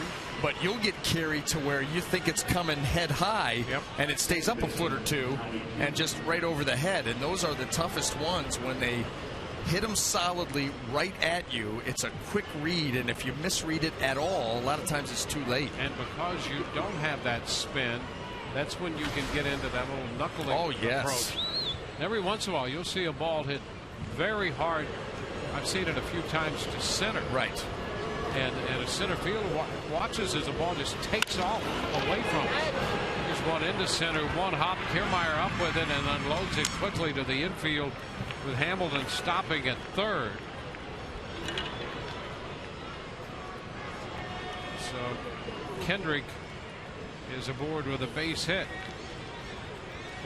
But you'll get carried to where you think it's coming head high, and it stays up a foot or two and just right over the head. And those are the toughest ones when they hit them solidly right at you. It's a quick read, and if you misread it at all, a lot of times it's too late. And because you don't have that spin, that's when you can get into that little knuckling approach. Every once in a while, you'll see a ball hit very hard. I've seen it a few times to center. Right. And a center fielder watches as the ball just takes off away from it. Here's one into center, one hop. Kiermaier up with it and unloads it quickly to the infield, with Hamilton stopping at third. So Kendrick is aboard with a base hit.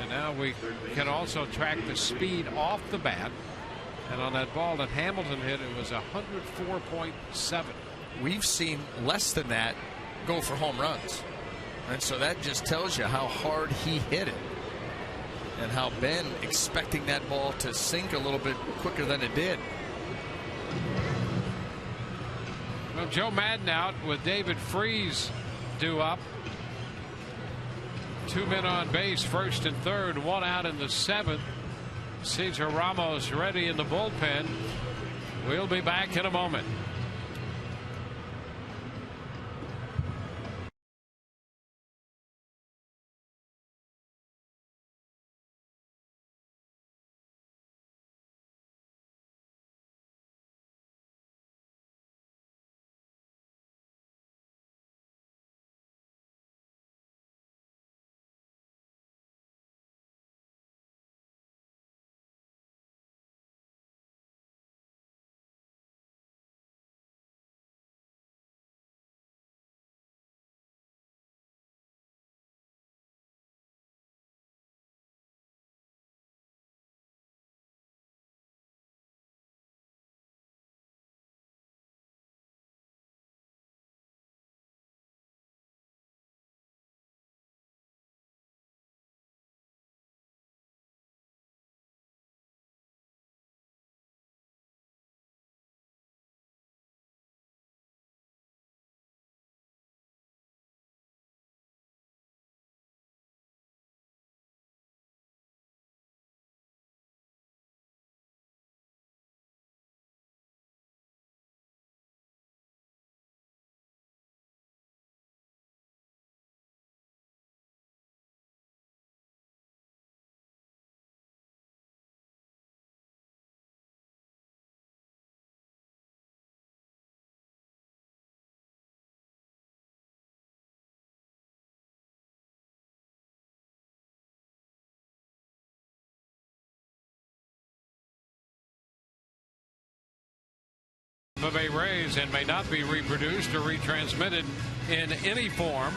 And now we can also track the speed off the bat. And on that ball that Hamilton hit, it was 104.7. We've seen less than that go for home runs. And so that just tells you how hard he hit it. And how Ben expecting that ball to sink a little bit quicker than it did. Well, Joe Madden out with David Freese due up. 2 men on base, first and third, 1 out in the 7th. Cesar Ramos ready in the bullpen. We'll be back in a moment. Tampa Bay Rays and may not be reproduced or retransmitted in any form.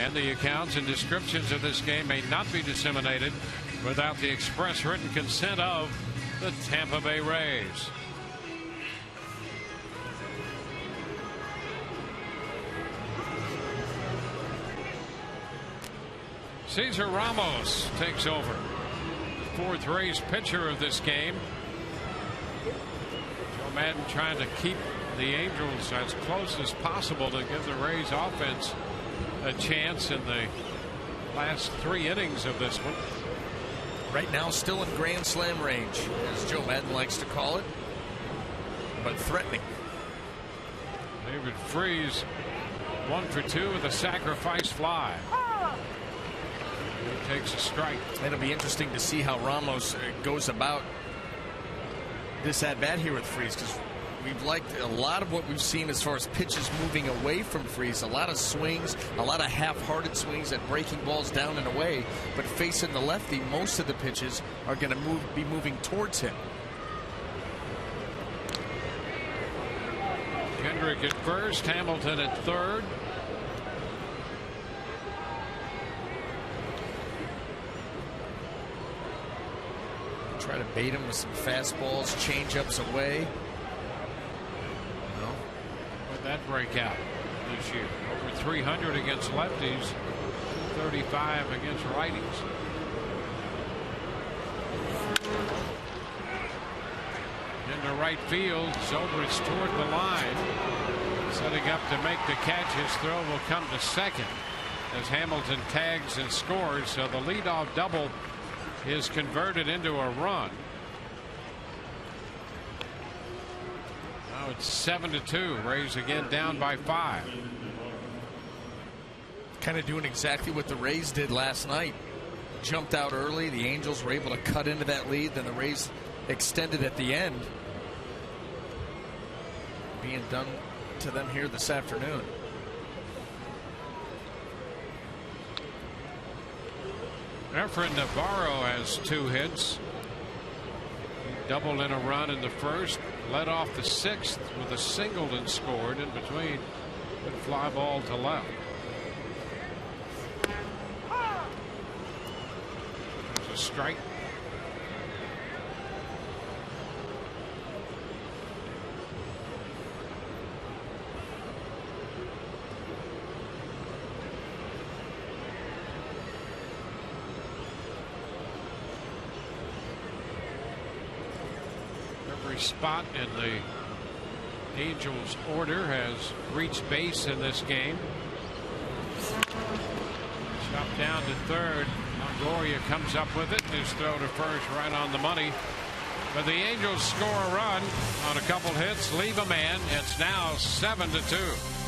And the accounts and descriptions of this game may not be disseminated without the express written consent of the Tampa Bay Rays. Cesar Ramos takes over. The fourth Rays pitcher of this game. Joe Madden trying to keep the Angels as close as possible to give the Rays offense a chance in the last 3 innings of this one. Right now still in grand slam range, as Joe Madden likes to call it, but threatening. David Freese 1 for 2 with a sacrifice fly. He takes a strike. It'll be interesting to see how Ramos goes about this at bat here with Freese, because we've liked a lot of what we've seen as far as pitches moving away from Freese. A lot of swings, a lot of half-hearted swings at breaking balls down and away. But facing the lefty, most of the pitches are going to be moving towards him. Kendrick at first, Hamilton at third. Try to bait him with some fastballs, change-ups away. That breakout this year. Over 300 against lefties, 35 against righties. Into right field, Zobrist toward the line, setting up to make the catch. His throw will come to second as Hamilton tags and scores. So the leadoff double is converted into a run. Now it's 7-2. Rays again down by 5. Kind of doing exactly what the Rays did last night. Jumped out early. The Angels were able to cut into that lead. Then the Rays extended at the end. Being done to them here this afternoon. Efren Navarro has 2 hits. He doubled in a run in the first. Led off the 6th with a single and scored in between. Good fly ball to left. There's a strike. Every spot in the Angels order has reached base in this game. Chopped down to third. Longoria comes up with it. His throw to first right on the money. But the Angels score a run on a couple hits, leave a man. It's now 7-2.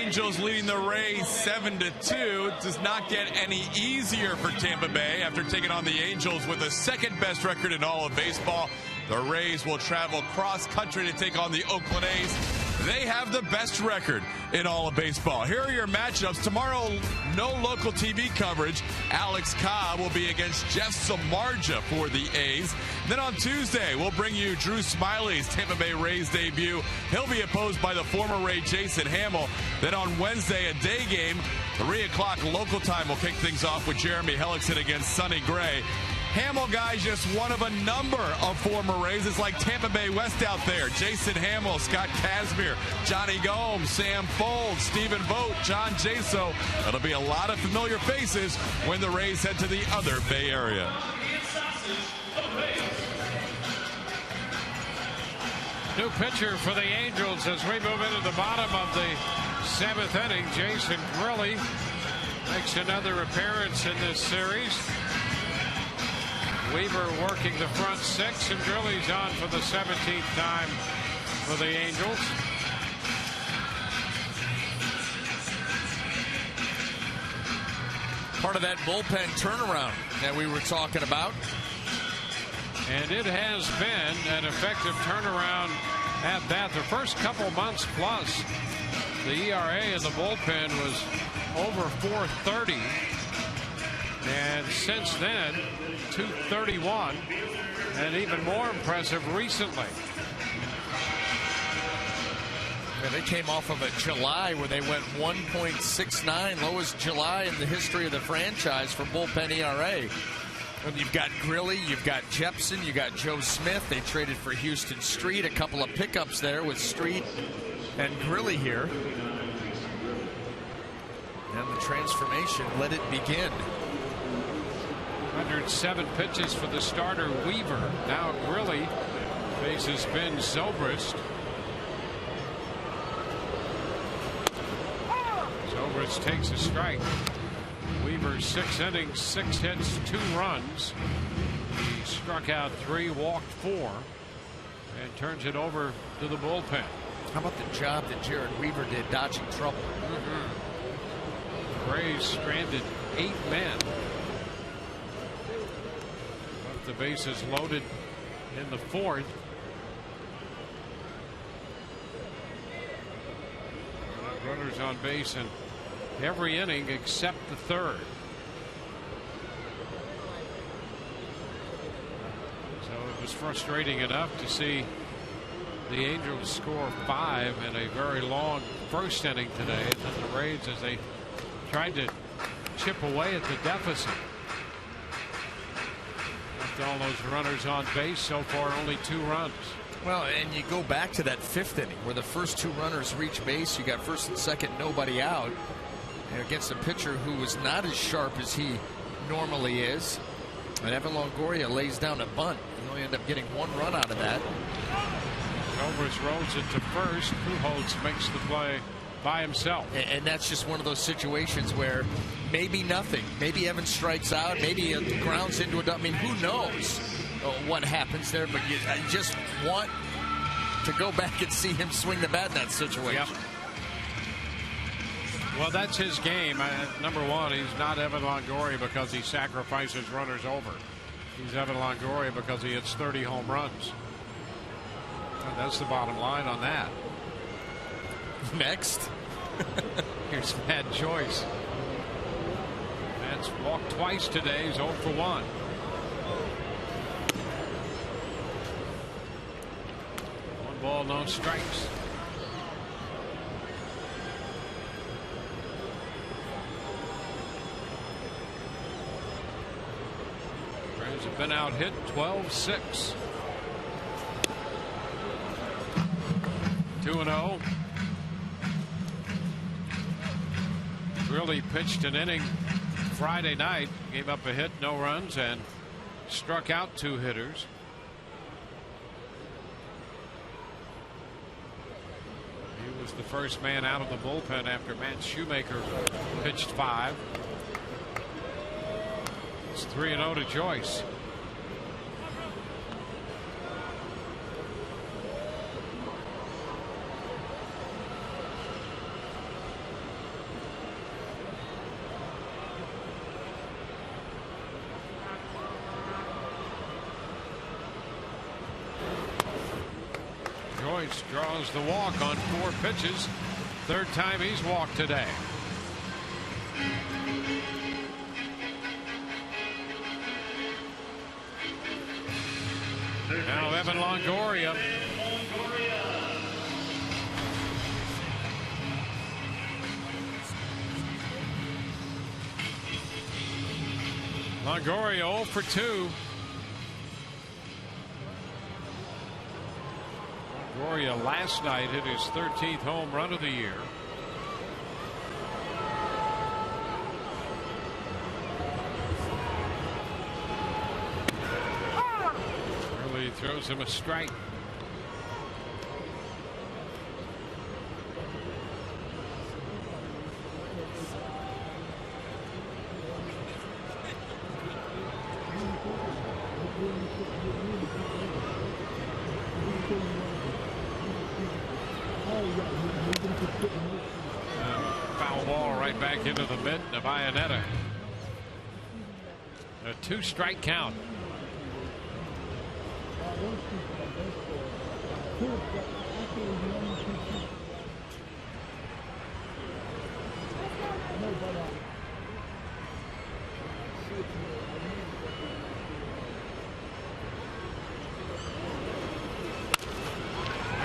Angels leading the Rays 7-2. It does not get any easier for Tampa Bay after taking on the Angels with the second best record in all of baseball. The Rays will travel cross country to take on the Oakland A's. They have the best record in all of baseball. Here are your matchups. Tomorrow, no local TV coverage. Alex Cobb will be against Jeff Samardzija for the A's. Then on Tuesday, we'll bring you Drew Smiley's Tampa Bay Rays debut. He'll be opposed by the former Ray Jason Hamill. Then on Wednesday, a day game, 3 o'clock local time, will kick things off with Jeremy Hellickson against Sonny Gray. Hamill guy's just one of a number of former Rays. It's like Tampa Bay West out there. Jason Hamill, Scott Kazmir, Johnny Gomes, Sam Folds, Stephen Vogt, John Jaso. It'll be a lot of familiar faces when the Rays head to the other Bay Area. New pitcher for the Angels as we move into the bottom of the 7th inning. Jason Grilli makes another appearance in this series. Weaver working the front 6, and Grilli's on for the 17th time for the Angels. Part of that bullpen turnaround that we were talking about. And it has been an effective turnaround at that. The first couple months plus, the ERA in the bullpen was over 4.30. And since then, 2.31, and even more impressive recently. Yeah, they came off of a July where they went 1.69, lowest July in the history of the franchise for bullpen ERA. And you've got Grilli, you've got Jepson, you got Joe Smith. They traded for Houston Street, a couple of pickups there with Street and Grilli here. And the transformation, let it begin. 107 pitches for the starter Weaver. Now Grilli faces Ben Zobrist. Zobrist takes a strike. Weaver 6 innings, 6 hits, 2 runs. He struck out 3, walked 4, and turns it over to the bullpen. How about the job that Jared Weaver did dodging trouble? Braves stranded 8 men. The bases loaded in the 4th. Runners on base in every inning except the 3rd. So it was frustrating enough to see the Angels score 5 in a very long first inning today, and then the Rays, as they tried to chip away at the deficit. All those runners on base, so far only 2 runs. Well, and you go back to that 5th inning where the first 2 runners reach base. You got first and second, nobody out, and against a pitcher who was not as sharp as he normally is. And Evan Longoria lays down a bunt. You only end up getting 1 run out of that. Zobrist rolls it to first. Pujols makes the play by himself. And that's just one of those situations where maybe nothing. Maybe Evans strikes out. Maybe it grounds into a. I mean, who knows what happens there? But I just want to go back and see him swing the bat in that situation. Yep. Well, that's his game. Number one, he's not Evan Longoria because he sacrifices runners over. He's Evan Longoria because he hits 30 home runs. And that's the bottom line on that. Next. Here's Matt Joyce. Matt's walked twice today. He's 0 for 1. One ball, no strikes. Braves have been out hit 12-6. 2-0. Really pitched an inning Friday night, gave up a hit, no runs, and struck out 2 hitters. He was the first man out of the bullpen after Matt Shoemaker pitched 5. It's 3-0 to Joyce. Joyce draws the walk on 4 pitches. Third time he's walked today. Now Evan Longoria. Longoria 0 for 2. Longoria last night hit his 13th home run of the year. Early throws him a strike. Foul ball right back into the mid of Iannetta. A 2-strike count.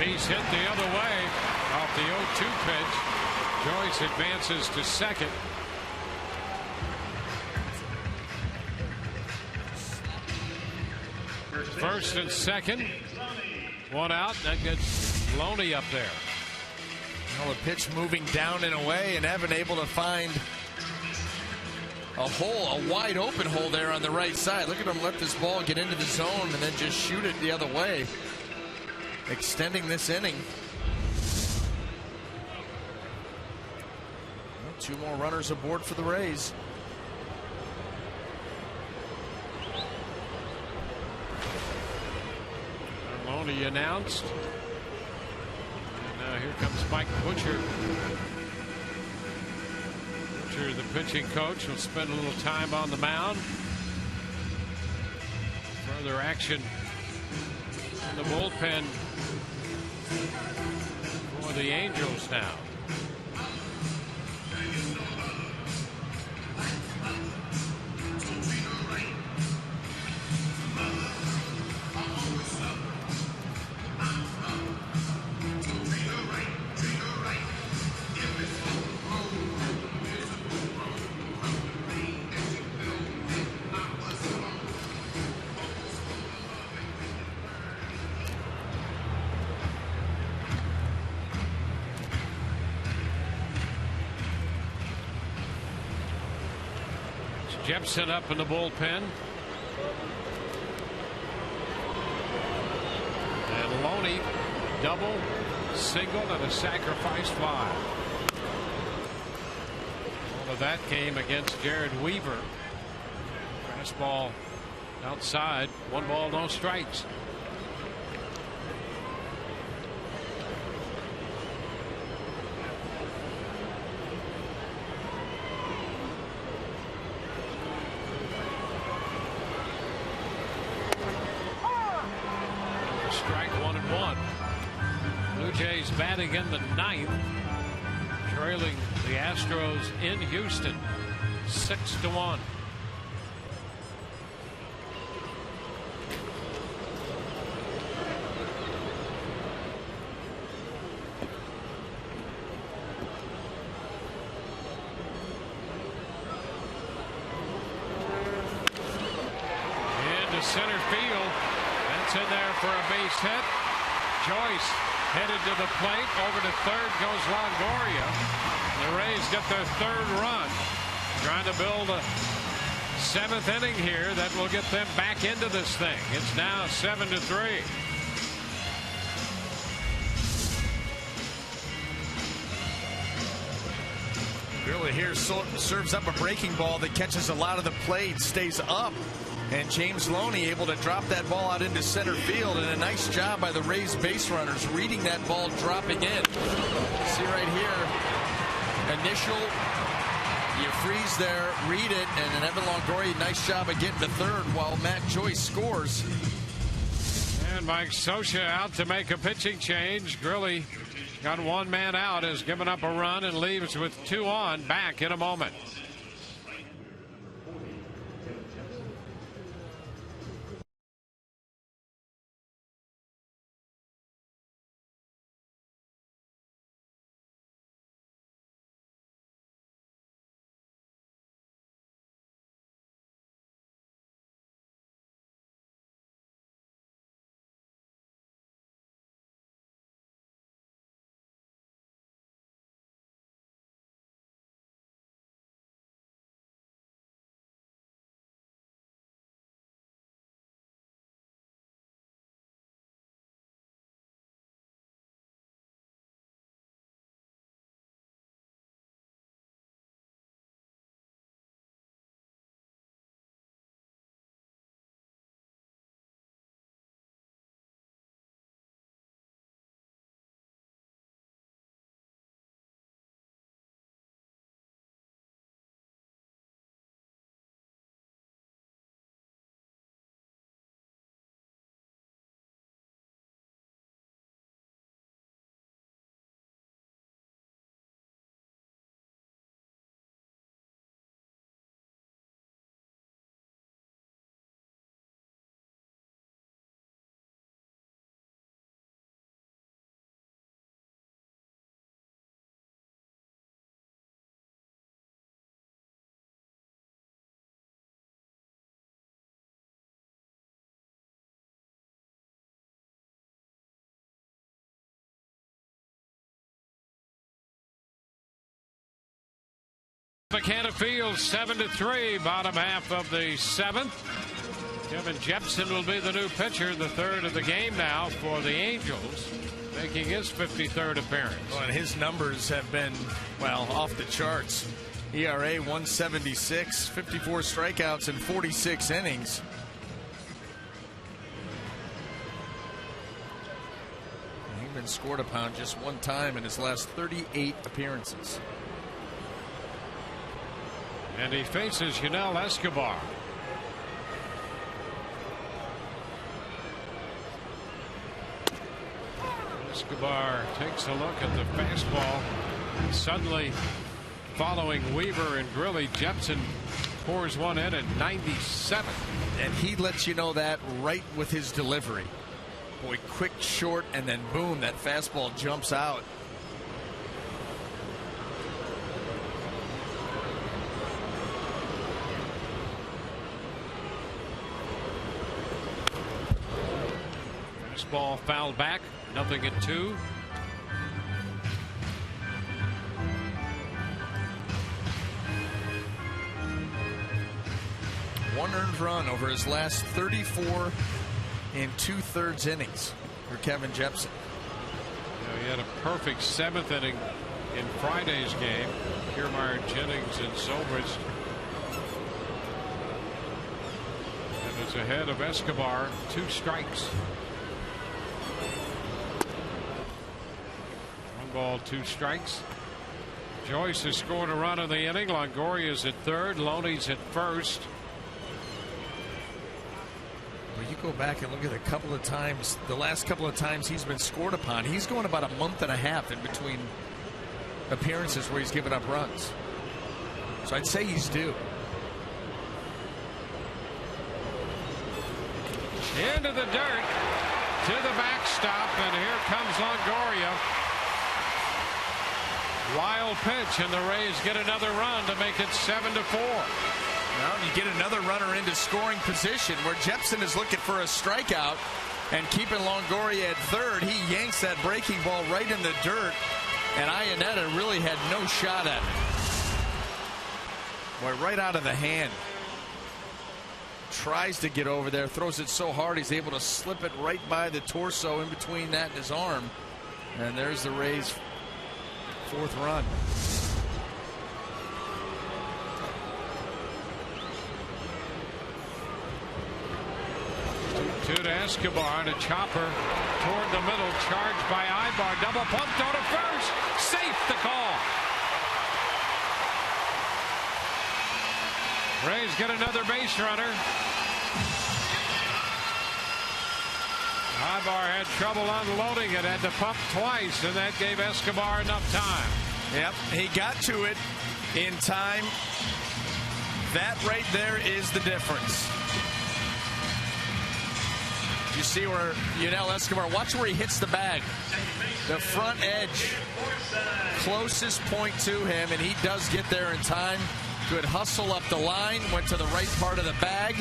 He's hit the other way off the 0-2 pitch. Joyce advances to second. First and second. One out. That gets Loney up there. Well, the pitch moving down and away, and Evan able to find a hole, a wide open hole there on the right side. Look at him let this ball get into the zone and then just shoot it the other way, extending this inning. 2 more runners aboard for the Rays. Loney announced. And now here comes Mike Butcher. Butcher, the pitching coach, will spend a little time on the mound. Further action in the bullpen for the Angels now. Jepson up in the bullpen. And Loney, double, single, and a sacrifice fly. All of that came against Jared Weaver. Fastball outside. 1 ball, no strikes. Batting in the 9th, trailing the Astros in Houston 6-1. Into center field. That's in there for a base hit. Joyce headed to the plate. Over to third goes Longoria. The Rays get their 3rd run. Trying to build a 7th inning here that will get them back into this thing. It's now 7-3. Really here serves up a breaking ball that catches a lot of the plate, stays up. And James Loney able to drop that ball out into center field, and a nice job by the Rays base runners reading that ball dropping in. See right here, initial, you freeze there, read it, and then Evan Longoria, nice job of getting to third while Matt Joyce scores. And Mike Scioscia out to make a pitching change. Grilli got one man out, has given up a run and leaves with 2 on. Back in a moment. Canada Field 7-3, bottom half of the 7th. Kevin Jepsen will be the new pitcher, the third of the game now for the Angels, making his 53rd appearance. Well, and his numbers have been, well, off the charts. ERA 176, 54 strikeouts in 46 innings. He's been scored upon just one time in his last 38 appearances. And he faces Yunel Escobar. Escobar takes a look at the fastball. Suddenly, following Weaver and Grilli, Jepsen pours one in at 97. And he lets you know that right with his delivery. Boy, quick, short, and then boom, that fastball jumps out. Ball fouled back, 0-2. One earned run over his last 34 2/3 innings for Kevin Jepsen. He had a perfect 7th inning in Friday's game. Kiermaier, Jennings, and Zobrist. And is ahead of Escobar, 2 strikes. 1 ball, 2 strikes. Joyce has scored a run in the inning. Longoria's at third. Loney's at first. Well, you go back and look at a couple of times, the last couple of times he's been scored upon. He's going about a month and a half in between appearances where he's given up runs. So I'd say he's due. Into the dirt, to the backstop, and here comes Longoria. Wild pitch, and the Rays get another run to make it 7-4. Well, you get another runner into scoring position where Jepsen is looking for a strikeout and keeping Longoria at third. He yanks that breaking ball right in the dirt, and Iannetta really had no shot at it. Boy, right out of the hand. Tries to get over there, throws it so hard he's able to slip it right by the torso in between that and his arm. And there's the Rays' 4th run. 2 to Escobar, and a chopper toward the middle, charged by Ibar. Double pump, throw to first. Safe the call. Rays get another base runner. Ibar had trouble unloading it, had to pump twice, and that gave Escobar enough time. Yep, he got to it in time. That right there is the difference. You see where Yunel Escobar, watch where he hits the bag. The front edge, closest point to him, and he does get there in time. Good hustle up the line, went to the right part of the bag.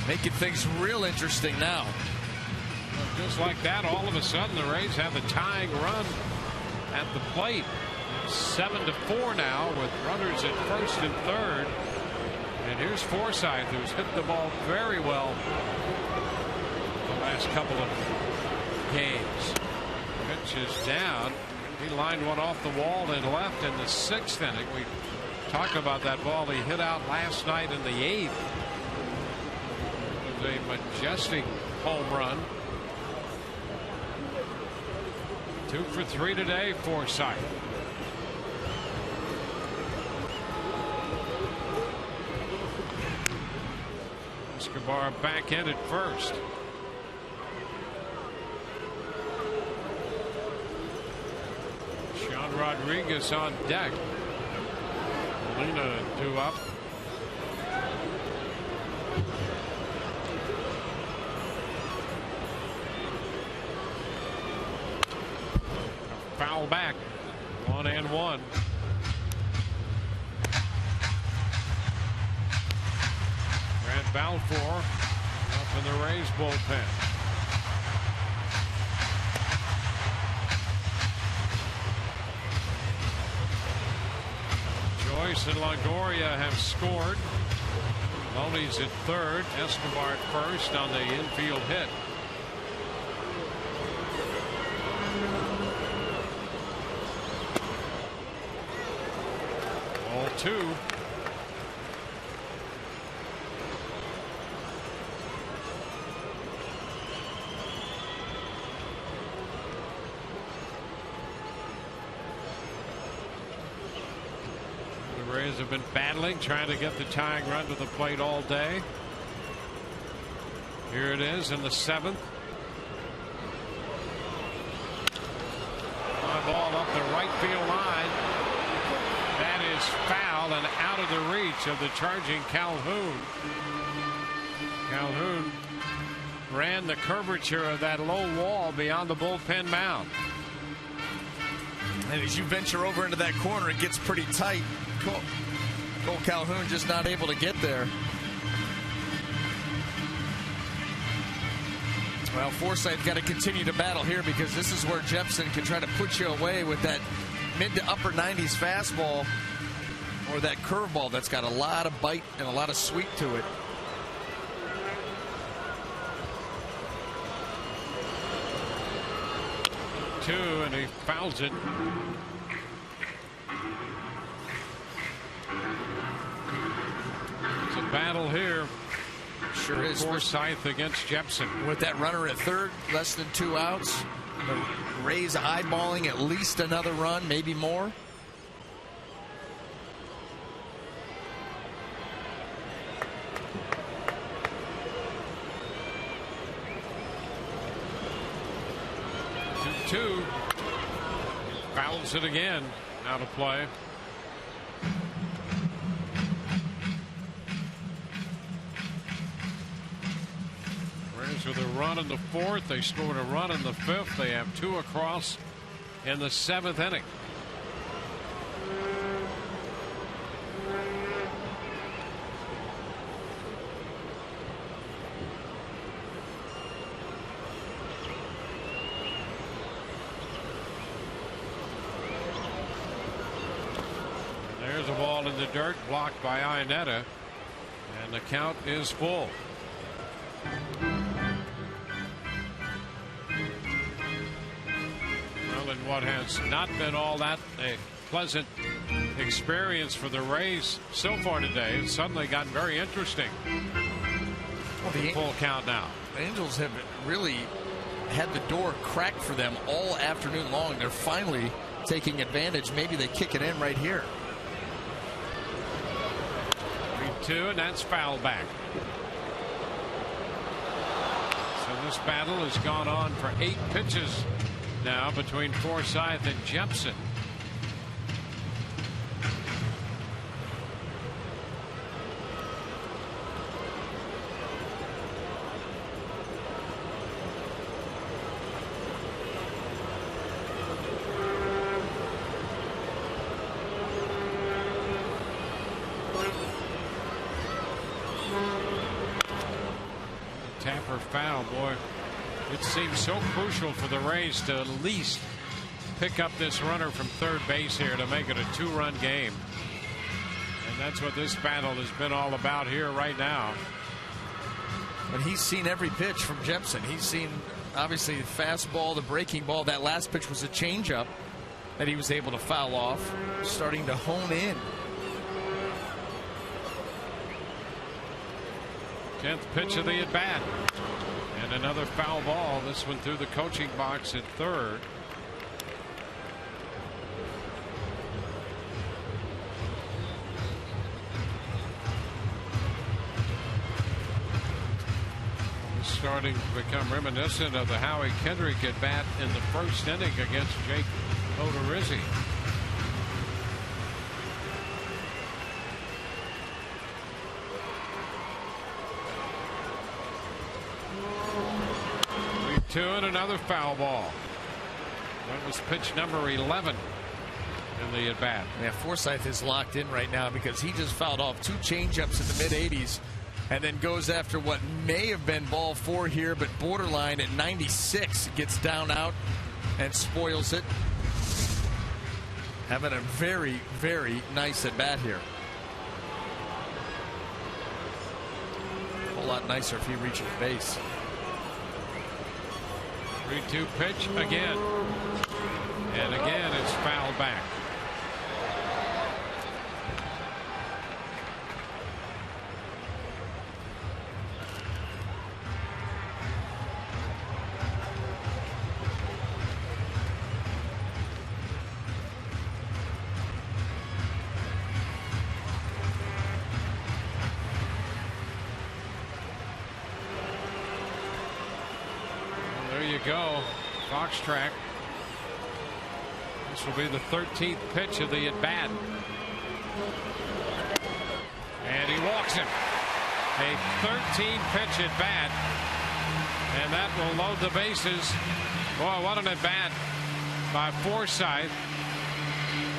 Making things real interesting now. Just like that, all of a sudden the Rays have the tying run at the plate. 7-4 now with runners at first and third. And here's Forsythe, who's hit the ball very well the last couple of games. Pitch is down. He lined one off the wall and left in the 6th inning. We talked about that ball he hit out last night in the 8th. It was a majestic home run. 2 for 3 today, Forsythe. Escobar back in at first. Sean Rodriguez on deck. Molina 2 up. Foul back. 1-1. Grant Balfour up in the Rays bullpen. Joyce and Longoria have scored. Loney's at third. Escobar at first on the infield hit. Ball 2. The Rays have been battling, trying to get the tying run to the plate all day. Here it is in the 7th. Fly ball up the right field line. That is foul and out of the reach of the charging Calhoun. Calhoun ran the curvature of that low wall beyond the bullpen mound. And as you venture over into that corner, it gets pretty tight. Cole Calhoun just not able to get there. Well, Forsythe got to continue to battle here because this is where Jepson can try to put you away with that mid to upper 90s fastball or that curveball that's got a lot of bite and a lot of sweep to it. Two, and he fouls it. It's a battle here. Sure is. Forsythe against Jepson. With that runner at third, less than 2 outs. The Rays eyeballing at least another run, maybe more. Two. Fouls it again. Out of play. Rays with a run in the 4th. They scored a run in the 5th. They have 2 across in the 7th inning. There's a ball in the dirt, blocked by Iannetta, and the count is full. Well, in what has not been all that a pleasant experience for the Rays so far today, it's suddenly gotten very interesting. Well, the full count now. The Angels have really had the door cracked for them all afternoon long. They're finally taking advantage. Maybe they kick it in right here. 3-2, and that's foul back. So this battle has gone on for 8 pitches now between Forsythe and Jepson. Tapper foul, boy. It seems so crucial for the Rays to at least pick up this runner from third base here to make it a 2-run game. And that's what this battle has been all about here right now. And he's seen every pitch from Jepson. He's seen, obviously, the fastball, the breaking ball. That last pitch was a changeup that he was able to foul off, starting to hone in. 10th pitch of the at-bat. And another foul ball. This one through the coaching box at third. It's starting to become reminiscent of the Howie Kendrick at-bat in the first inning against Jake Odorizzi. And another foul ball. That was pitch number 11 in the at bat. Yeah, Forsythe is locked in right now because he just fouled off 2 changeups in the mid-80s and then goes after what may have been ball 4 here, but borderline at 96. Gets down out and spoils it. Having a very, very nice at bat here. A whole lot nicer if he reaches base. 3-2 pitch again. And again it's fouled back. Go Fox track. This will be the 13th pitch of the at bat, and he walks him. A 13 pitch at bat, and that will load the bases. Boy, what an at bat by Forsythe.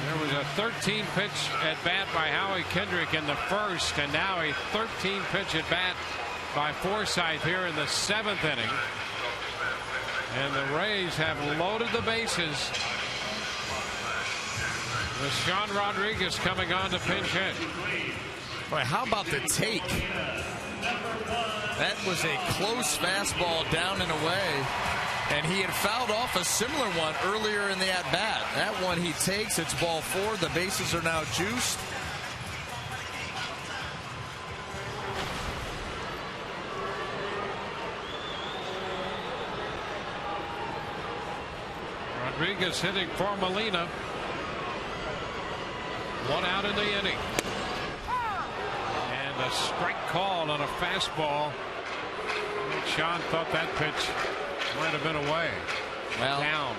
There was a 13 pitch at bat by Howie Kendrick in the first, and now a 13 pitch at bat by Forsythe here in the 7th inning. And the Rays have loaded the bases with Sean Rodriguez coming on to pinch hit. Boy, how about the take? That was a close fastball down and away. And he had fouled off a similar one earlier in the at-bat. That one he takes. It's ball 4. The bases are now juiced. Rodriguez hitting for Molina. 1 out in the inning. And a strike call on a fastball. Sean thought that pitch might have been away. Well, down.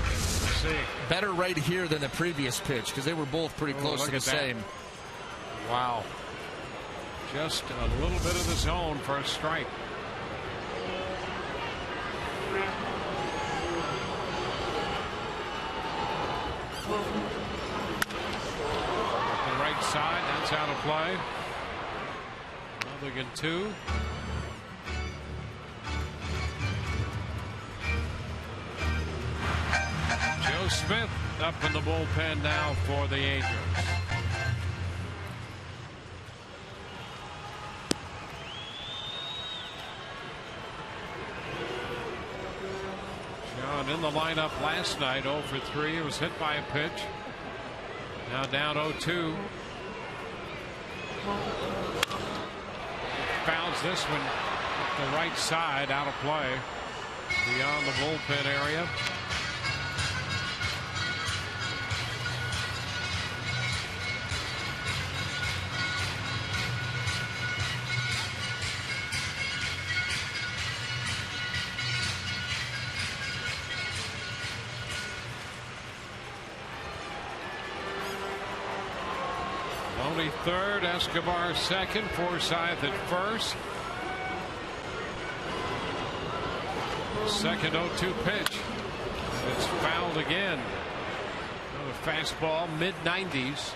Let's see. Better right here than the previous pitch because they were both pretty close to the same. Wow. Just a little bit of the zone for a strike. The right side, that's out of play. Mulligan 2. Joe Smith up in the bullpen now for the Angels. Sean in the lineup last night, 0 for 3. It was hit by a pitch. Now down 0-2. Fouls this one up the right side, out of play beyond the bullpen area. Tony third, Escobar second, Forsythe at first. Second 0-2 pitch. It's fouled again. Another fastball, mid-90s.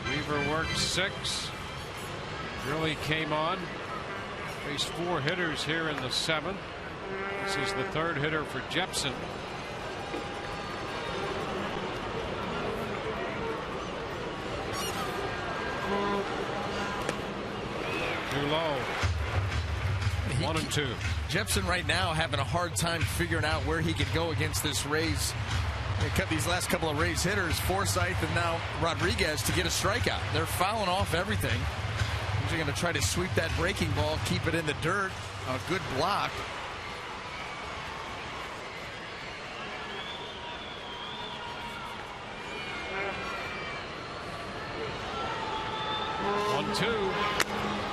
Weaver worked 6. Really came on. Faced 4 hitters here in the 7th. This is the 3rd hitter for Jepsen. Too low. 1-2. Jepsen right now having a hard time figuring out where he could go against this Rays. They cut these last couple of Rays hitters, Forsythe and now Rodriguez, to get a strikeout. They're fouling off everything. They're going to try to sweep that breaking ball, keep it in the dirt. A good block.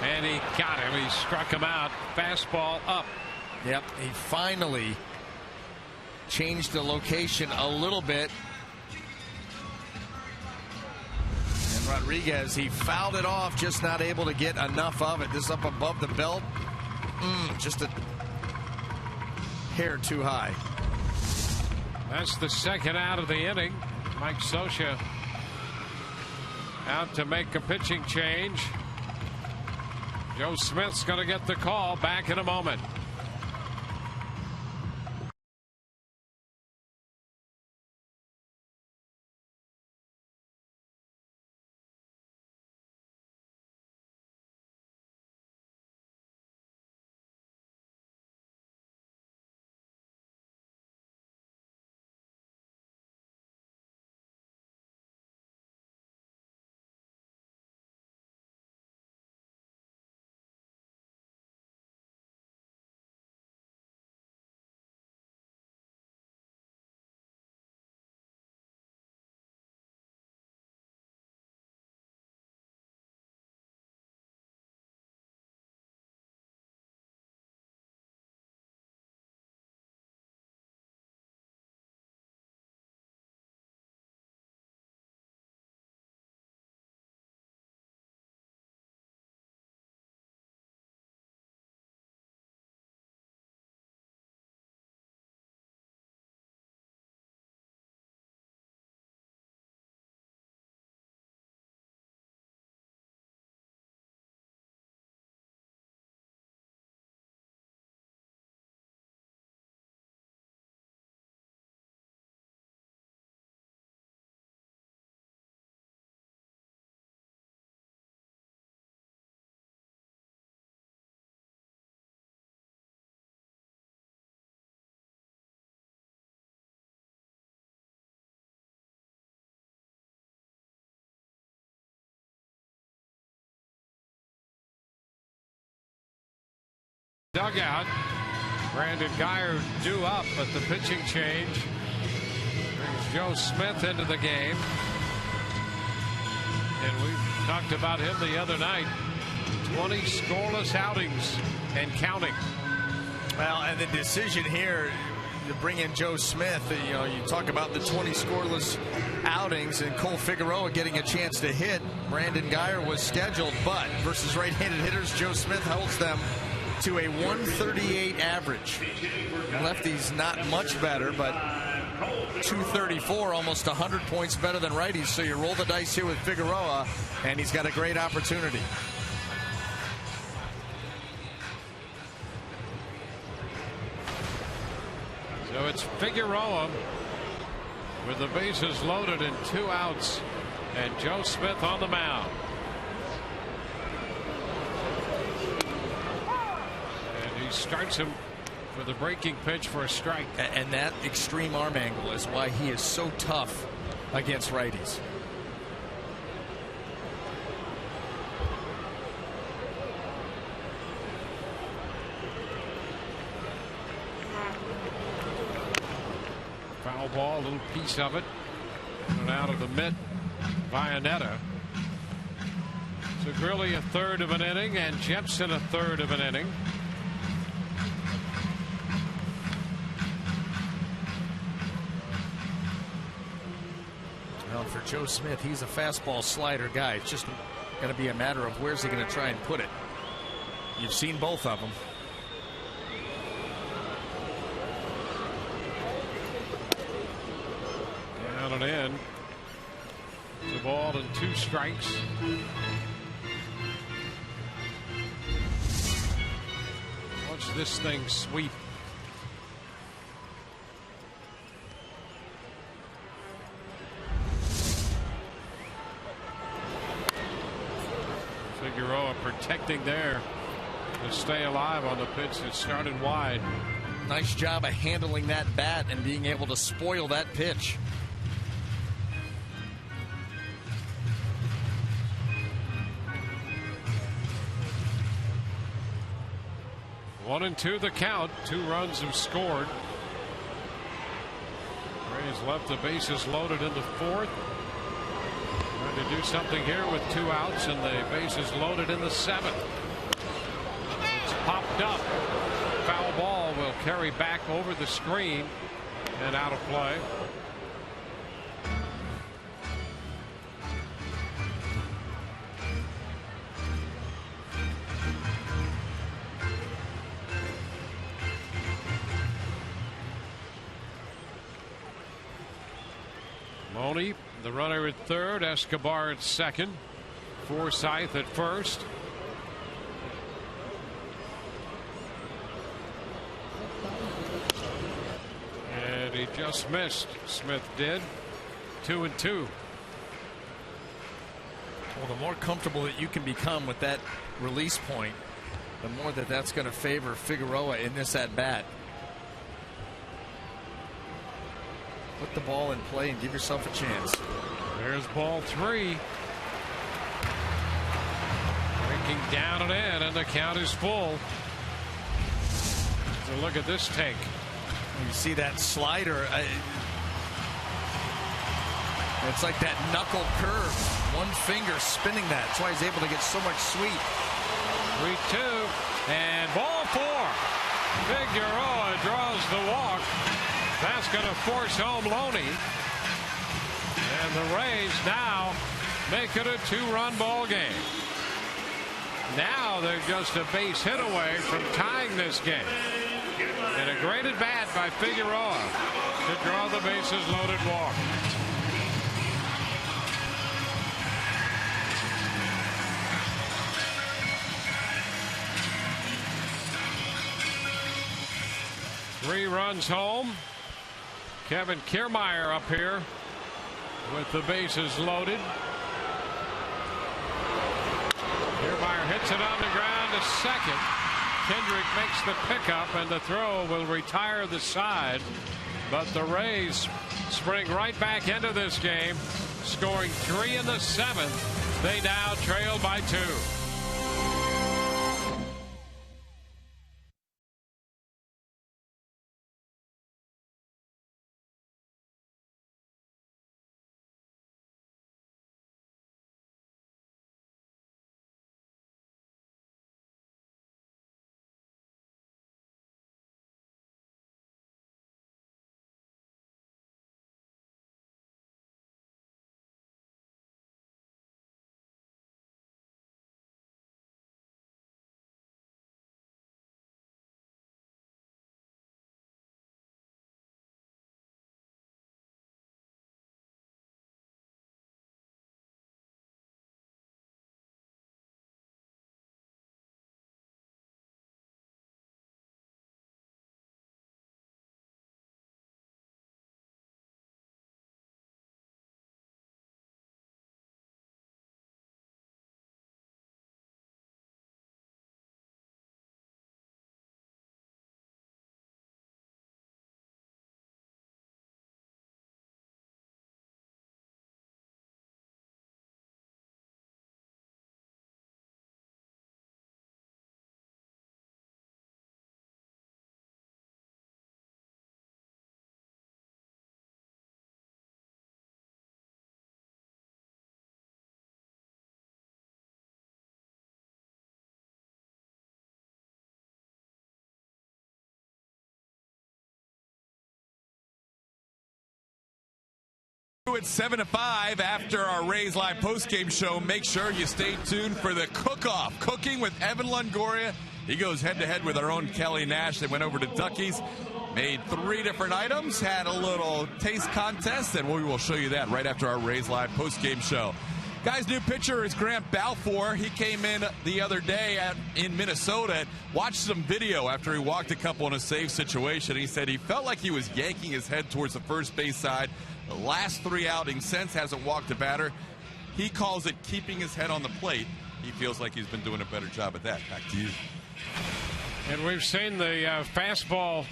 And he got him. He struck him out. Fastball up. Yep, he finally changed the location a little bit. And Rodriguez, he fouled it off, just not able to get enough of it. This up above the belt. Just a hair too high. That's the second out of the inning. Mike Scioscia out to make a pitching change. Joe Smith's going to get the call. Back in a moment. Dugout. Brandon Guyer due up, but the pitching change brings Joe Smith into the game. And we talked about him the other night. 20 scoreless outings and counting. Well, and the decision here to bring in Joe Smith, you talk about the 20 scoreless outings and Cole Figueroa getting a chance to hit. Brandon Guyer was scheduled, but versus right-handed hitters, Joe Smith holds them to a 138 average. Lefties not much better, but 234, almost 100 points better than righties. So you roll the dice here with Figueroa, and he's got a great opportunity. So it's Figueroa with the bases loaded and 2 outs, and Joe Smith on the mound. He starts him for the breaking pitch for a strike. And that extreme arm angle is why he is so tough against righties. Foul ball, a little piece of it. And out of the mitt, Vianetta. So Grilli a third of an inning, and Jepsen a third of an inning. Well, for Joe Smith, he's a fastball slider guy. It's just going to be a matter of where's he going to try and put it. You've seen both of them. Down and in. The ball and 2 strikes. Watch this thing sweep. Figueroa protecting there to stay alive on the pitch that started wide. Nice job of handling that bat and being able to spoil that pitch. One and 2 the count. 2 runs have scored. Rays left the bases loaded in the 4th. Trying to do something here with 2 outs and the bases loaded in the 7th. It's popped up. Foul ball will carry back over the screen and out of play. Loney, the runner at third, Escobar at second, Forsythe at first. And he just missed. Smith did. 2 and 2. Well, the more comfortable that you can become with that release point, the more that's going to favor Figueroa in this at bat. Put the ball in play and give yourself a chance. There's ball 3. Breaking down and in, and the count is full. So look at this take. You see that slider. It's like that knuckle curve. One finger spinning that. That's why he's able to get so much sweep. 3-2. And ball 4. Figueroa draws the walk. That's going to force home Loney. And the Rays now make it a 2-run ball game. Now they're just a base hit away from tying this game. And a great at bat by Figueroa to draw the bases loaded walk. Three runs home. Kevin Kiermaier up here with the bases loaded. Kiermaier hits it on the ground to second. Kendrick makes the pickup, and the throw will retire the side. But the Rays spring right back into this game, scoring 3 in the 7th. They now trail by 2. It's 7-5 after our Rays Live postgame show. Make sure you stay tuned for the cook-off. Cooking with Evan Longoria. He goes head-to-head with our own Kelly Nash. They went over to Ducky's, made 3 different items, had a little taste contest, and we will show you that right after our Rays Live postgame show. Guys, new pitcher is Grant Balfour. He came in the other day in Minnesota, watched some video after he walked a couple in a save situation. He said he felt like he was yanking his head towards the first base side. The last 3 outings since hasn't walked a batter. He calls it keeping his head on the plate. He feels like he's been doing a better job at that. Back to you. And we've seen the fastball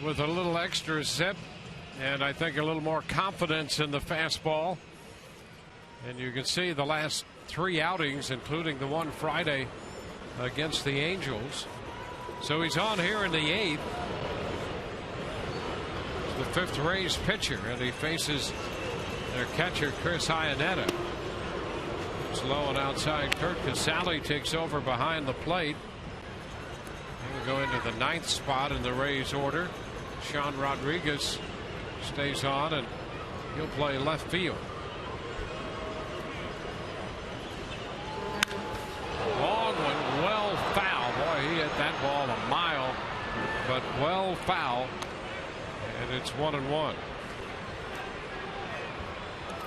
with a little extra zip, and I think a little more confidence in the fastball. And you can see the last 3 outings, including the one Friday against the Angels. So he's on here in the 8th. The 5th Rays pitcher, and he faces their catcher Chris Iannetta. It's low and outside. Kurt Casale takes over behind the plate. He'll go into the 9th spot in the Rays order. Sean Rodriguez stays on, and he'll play left field. Long one, well foul. Boy, he hit that ball a mile, but well foul. And it's 1-1.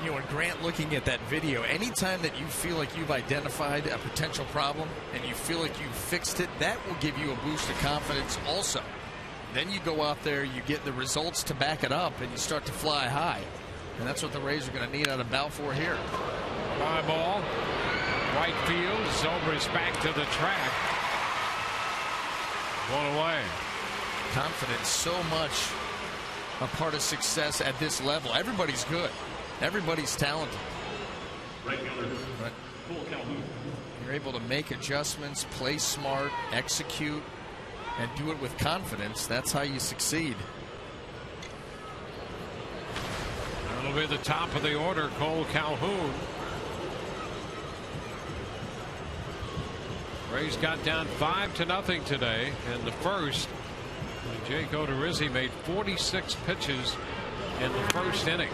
You know, and Grant, looking at that video, anytime that you feel like you've identified a potential problem and you feel like you've fixed it, that will give you a boost of confidence also. Then you go out there, you get the results to back it up, and you start to fly high. And that's what the Rays are going to need out of Balfour here. Fly ball, right field. Zobrist back to the track. 1 away. Confidence so much a part of success at this level. Everybody's good. Everybody's talented. But you're able to make adjustments, play smart, execute, and do it with confidence. That's how you succeed. That'll be the top of the order, Cole Calhoun. Rays got down 5-0 today in the first. Jake Odorizzi made 46 pitches in the first inning.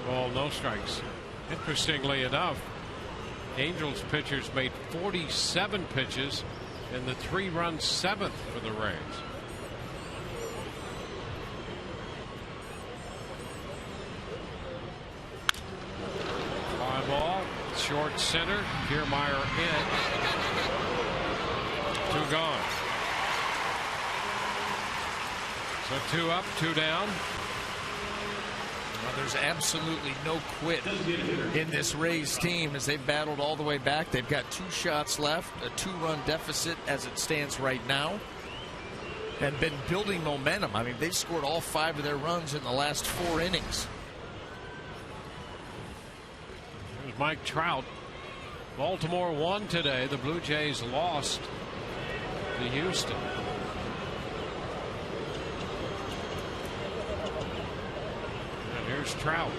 1 ball, no strikes. Interestingly enough, Angels pitchers made 47 pitches in the 3-run 7th for the Rays. Fly ball, short center. Kiermaier in. 2 gone. So 2 up, 2 down. Well, there's absolutely no quit in this Rays team as they've battled all the way back. They've got 2 shots left, a 2-run deficit as it stands right now, and been building momentum. I mean, they've scored all 5 of their runs in the last 4 innings. There's Mike Trout. Baltimore won today. The Blue Jays lost to Houston. Here's Trout.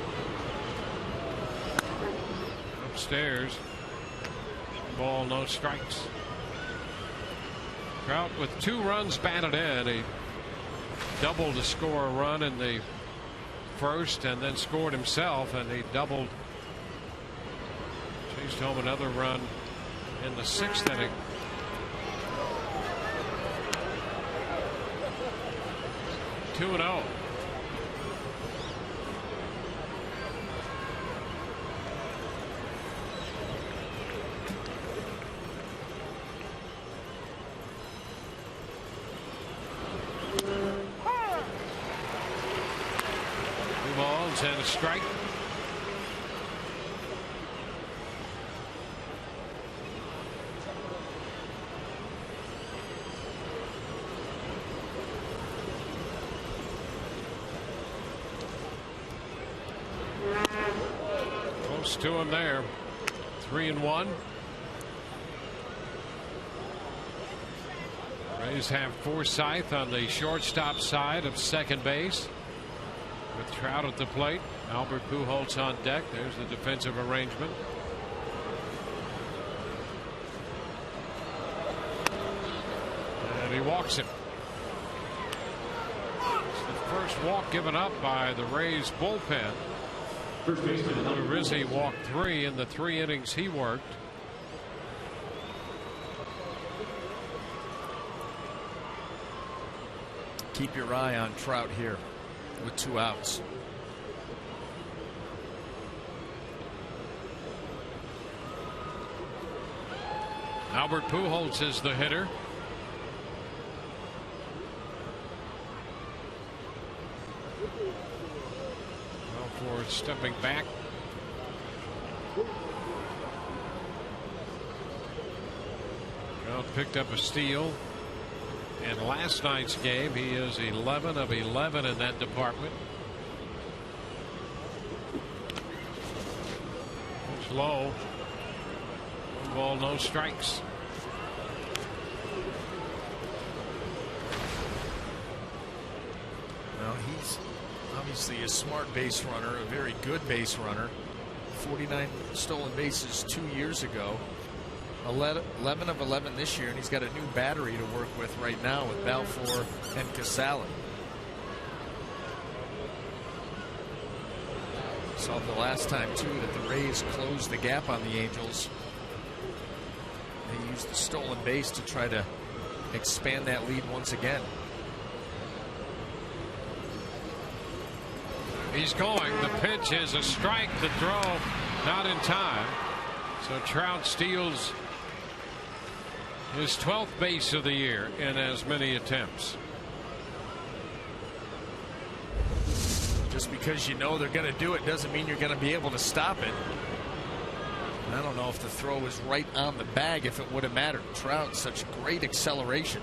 Upstairs. Ball, no strikes. Trout with 2 runs batted in. He doubled to score a run in the first and then scored himself, and he doubled. Chased home another run in the 6th inning. Two 2-0. And a strike. Close to him there. 3-1. Rays have Forsythe on the shortstop side of second base. With Trout at the plate, Albert Pujols on deck. There's the defensive arrangement. And he walks him. It's the first walk given up by the Rays bullpen. Rizzi walked 3 in the 3 innings he worked. Keep your eye on Trout here with 2 outs. Albert Pujols is the hitter. For stepping back. Trout picked up a steal in last night's game. He is 11 of 11 in that department. It's low. 1 ball, no strikes. Well, he's obviously a smart base runner, a very good base runner. 49 stolen bases 2 years ago. 11 of 11 this year, and he's got a new battery to work with right now with Balfour and Casale. Saw the last time too that the Rays closed the gap on the Angels. They used the stolen base to try to expand that lead once again. He's going. The pitch is a strike. The throw not in time. So Trout steals his 12th base of the year in as many attempts. Just because you know they're going to do it doesn't mean you're going to be able to stop it. And I don't know if the throw was right on the bag, if it would have mattered. Trout, such great acceleration.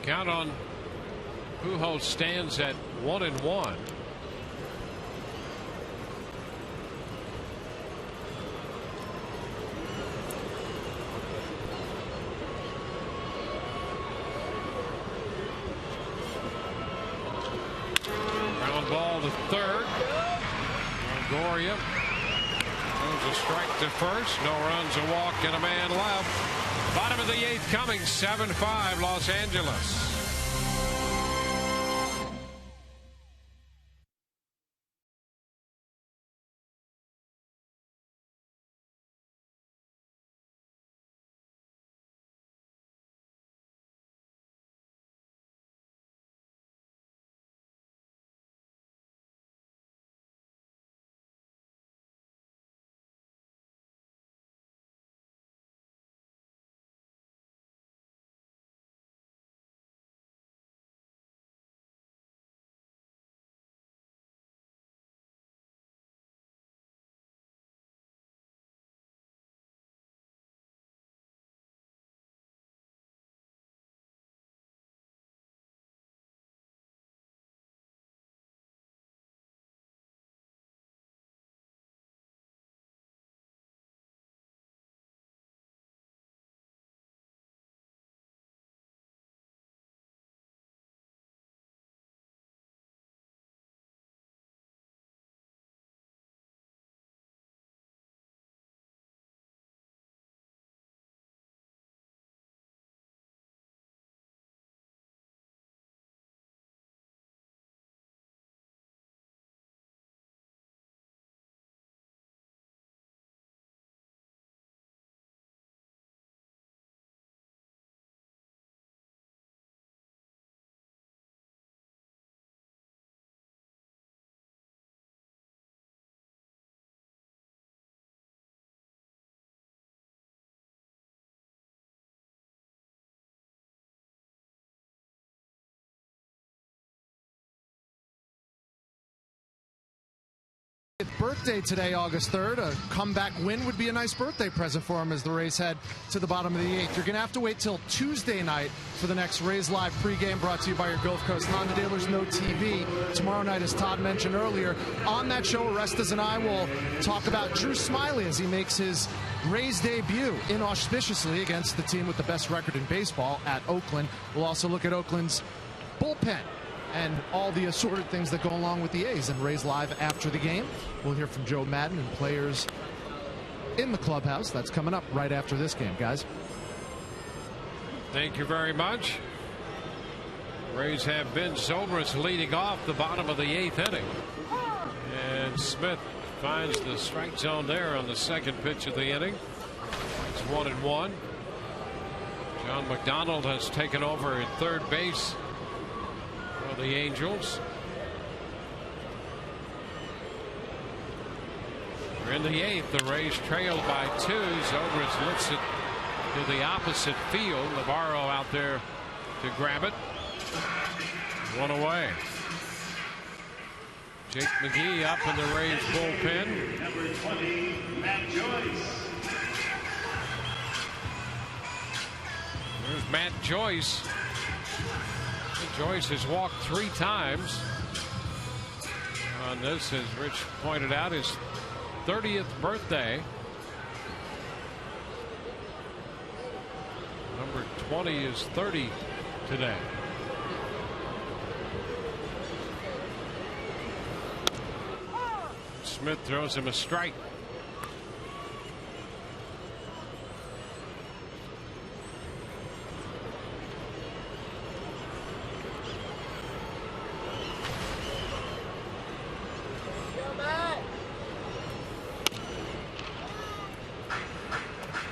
Count on Pujols stands at 1-1. Ground ball to third. Longoria throws a strike to first. No runs, a walk, and a man left. Bottom of the 8th coming, 7-5 Los Angeles. Birthday today, August 3rd. A comeback win would be a nice birthday present for him as the Rays head to the bottom of the 8th. You're going to have to wait till Tuesday night for the next Rays Live pregame, brought to you by your Gulf Coast Honda dealers. No TV tomorrow night, as Todd mentioned earlier. On that show, Orestes and I will talk about Drew Smyly as he makes his Rays debut inauspiciously against the team with the best record in baseball at Oakland. We'll also look at Oakland's bullpen and all the assorted things that go along with the A's. And Rays Live after the game, we'll hear from Joe Madden and players in the clubhouse. That's coming up right after this game, guys. Thank you very much. Rays have Ben Zobrist leading off the bottom of the 8th inning. And Smith finds the strike zone there on the second pitch of the inning. It's 1-1. John McDonald has taken over at third base for the Angels. We're in the 8th. The Rays trail by 2. Zobrist lifts it to the opposite field. Navarro out there to grab it. 1 away. Jake McGee up in the Rays bullpen. Number 20, Matt Joyce. There's Matt Joyce. Joyce has walked 3 times on this, as Rich pointed out, his 30th birthday. Number 20 is 30 today. Smith throws him a strike.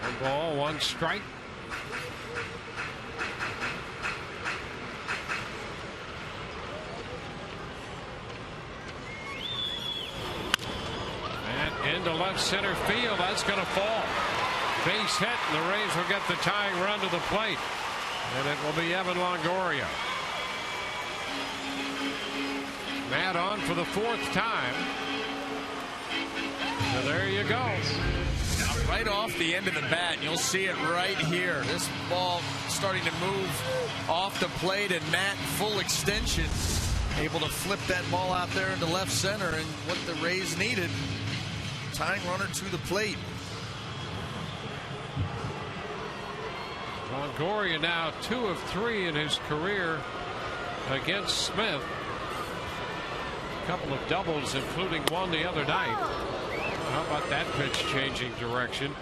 One ball, 1 strike. Into left center field. That's going to fall. Base hit, and the Rays will get the tying run to the plate. And it will be Evan Longoria. Matt on for the 4th time. So there you go. Now, right off the end of the bat, you'll see it right here. This ball starting to move off the plate, and Matt full extension, able to flip that ball out there into left center, and what the Rays needed. Tying runner to the plate. Longoria now 2 of 3 in his career against Smith. A couple of doubles, including one the other night. How about that pitch changing direction?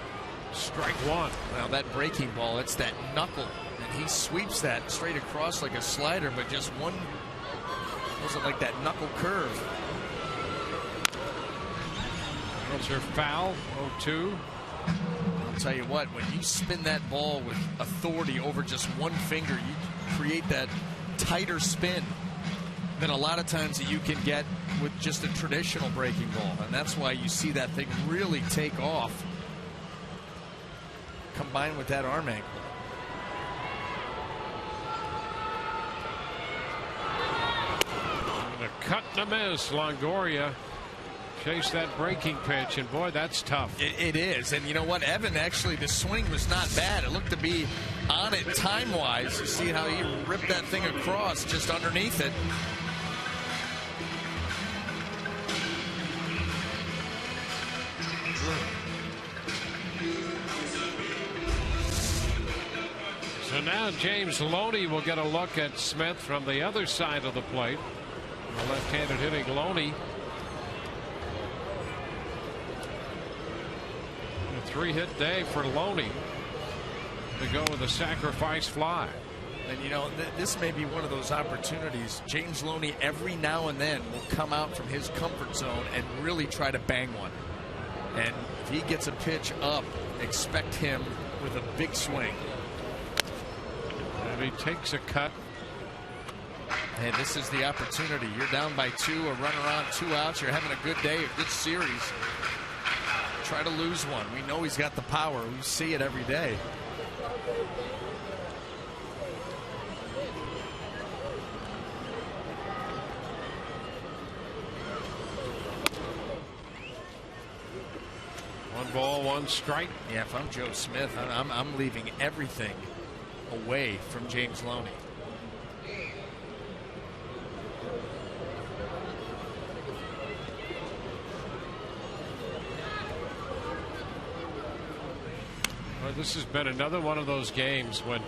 Strike 1. Now that breaking ball, it's that knuckle, and he sweeps that straight across like a slider, but just one, wasn't like that knuckle curve. Are foul. 0-2. I'll tell you what, when you spin that ball with authority over just one finger, you create that tighter spin than a lot of times that you can get with just a traditional breaking ball. And that's why you see that thing really take off combined with that arm angle. And a cut and a miss. Longoria chase that breaking pitch, and boy, that's tough. It is. And you know what, Evan, actually the swing was not bad. It looked to be on it time wise. You see how he ripped that thing across just underneath it. So now James Loney will get a look at Smith from the other side of the plate. The left-handed hitting Loney. A 3-hit day for Loney to go with a sacrifice fly. And you know, this may be one of those opportunities. James Loney every now and then will come out from his comfort zone and really try to bang one. And if he gets a pitch up, expect him with a big swing. And he takes a cut. And this is the opportunity. You're down by 2, a runner on, 2 outs. You're having a good day, a good series. Try to lose one. We know he's got the power. We see it every day. One ball, 1 strike. Yeah, if I'm Joe Smith, I'm leaving everything away from James Loney. This has been another one of those games when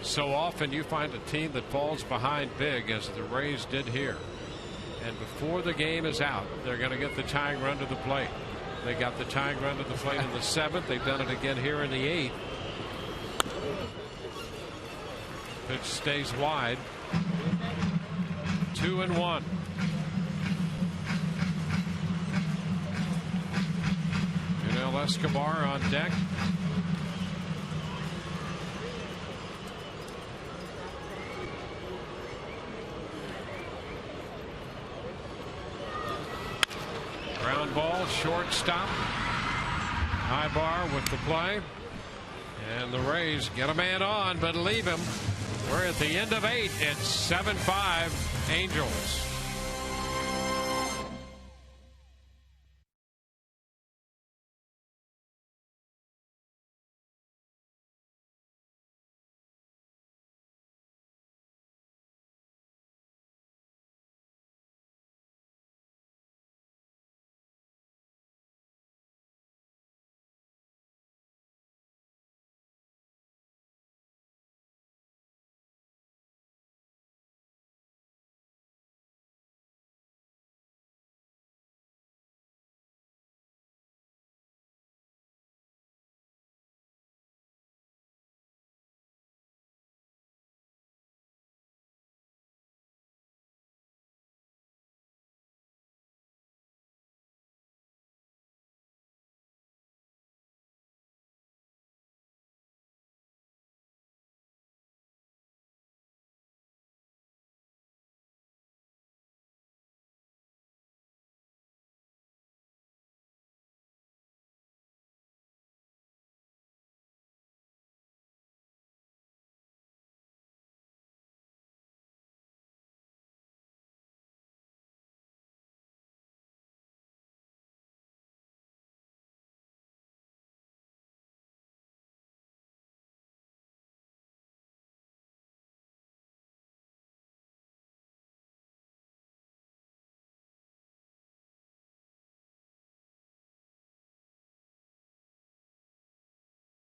So often you find a team that falls behind big, as the Rays did here, and before the game is out, they're going to get the tying run to the plate. They got the tying run to the plate in the 7th. They've done it again here in the 8th. Pitch stays wide. 2-1. Yunel Escobar on deck. Ground ball, shortstop. High bar with the play. And the Rays get a man on, but leave him. We're at the end of 8. It's 7-5 Angels.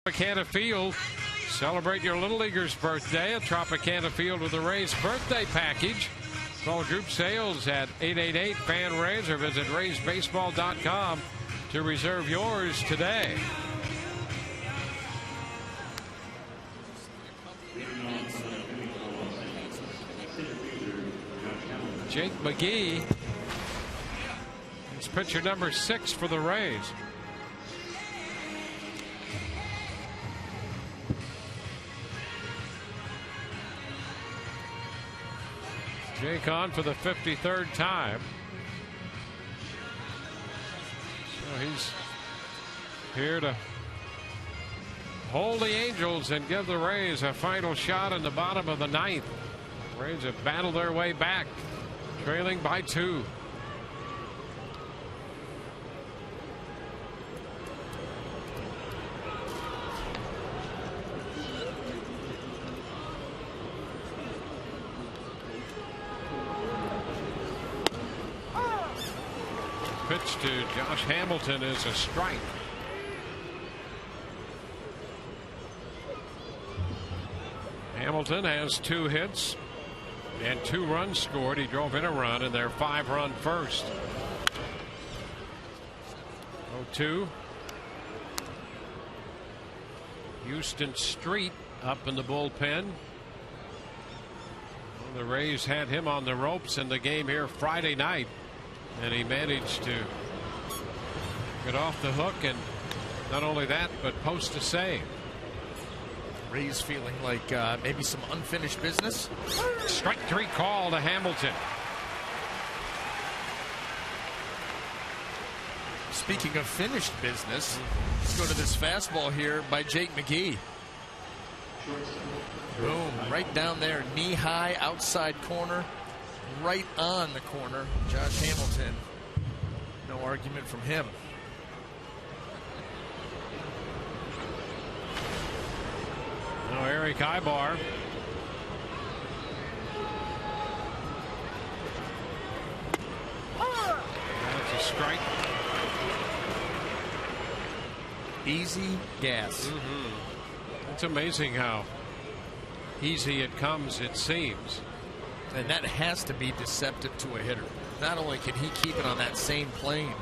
Tropicana Field. Celebrate your Little Leaguer's birthday at Tropicana Field with the Rays birthday package. Call group sales at 888-FAN-RAYS or visit RaysBaseball.com to reserve yours today. Jake McGee is pitcher number 6 for the Rays. Jake on for the 53rd time. So he's here to hold the Angels and give the Rays a final shot in the bottom of the 9th. Rays have battled their way back, trailing by 2. Pitch to Josh Hamilton is a strike. Hamilton has 2 hits and 2 runs scored. He drove in a run in their 5-run first. 0-2. Houston Street up in the bullpen. The Rays had him on the ropes in the game here Friday night, and he managed to get off the hook, and not only that, but post a save. Rays feeling like maybe some unfinished business. Strike 3 call to Hamilton. Speaking of finished business, let's go to this fastball here by Jake McGee. Boom, right down there, knee high, outside corner, right on the corner. Josh Hamilton, no argument from him. Now Eric Ibar. That's a strike. Easy gas. It's amazing how easy it comes, it seems. And that has to be deceptive to a hitter. Not only can he keep it on that same plane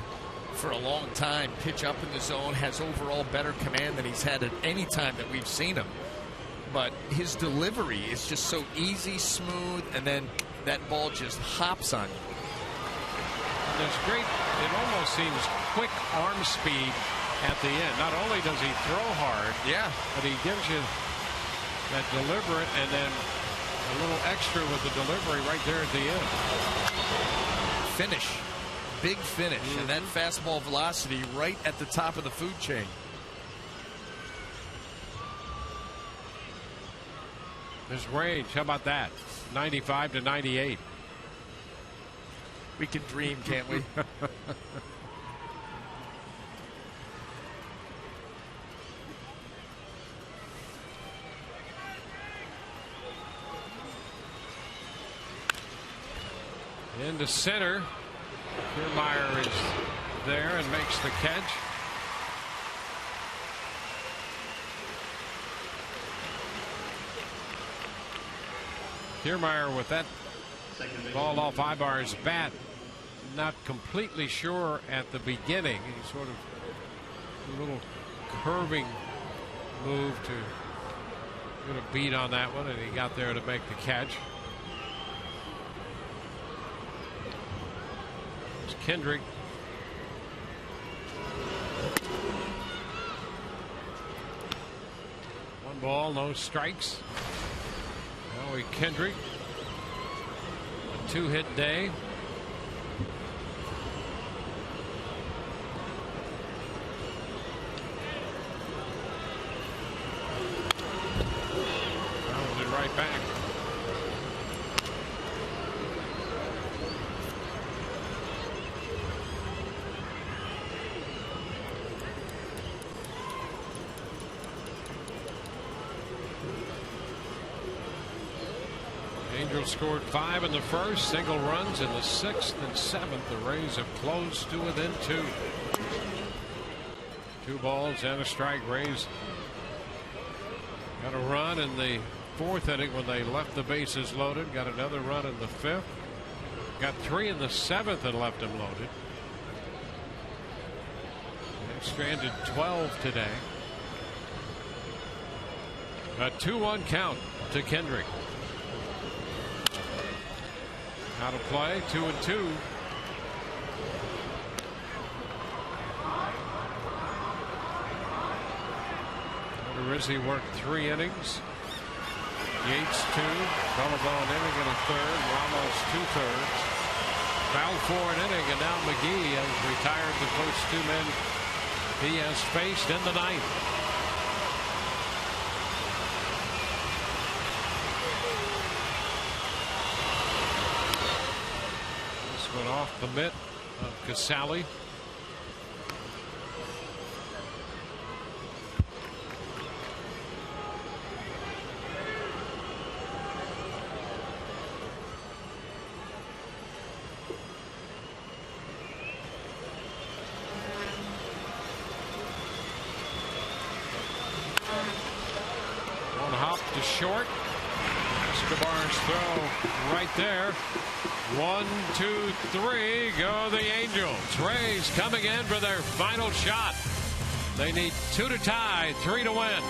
for a long time, pitch up in the zone, has overall better command than he's had at any time that we've seen him, but his delivery is just so easy, smooth, and then that ball just hops on you. There's great, it almost seems quick arm speed at the end. Not only does he throw hard, but he gives you that deliberate and then a little extra with the delivery right there at the end. Finish. Big finish. And that fastball velocity right at the top of the food chain. His range, how about that? 95 to 98. We can dream, can't we? Into center. Kiermaier is there and makes the catch. Kiermaier with that ball off Ibar's bat. Not completely sure at the beginning. He sort of a little curving move to get a beat on that one, and he got there to make the catch. It's Kendrick. One ball, no strikes. Now Kendrick. A 2-hit day. Right back. Angels scored 5 in the first, single runs in the 6th and 7th. The Rays have closed to within 2. 2 balls and a strike. Rays got a run in the 4th inning when they left the bases loaded. Got another run in the 5th. Got 3 in the 7th and left them loaded. They've stranded 12 today. A 2-1 count to Kendrick. Out of play, 2-2. Rizzi worked 3 innings. Yates 2, Belleville an inning and a third, Ramos 2/3. Foul for an inning, and now McGee has retired the first 2 men he has faced in the 9th. This went off the mitt of Casale. To short. Escobar's throw right there. 1, 2, 3 go the Angels. Rays coming in for their final shot. They need 2 to tie, 3 to win.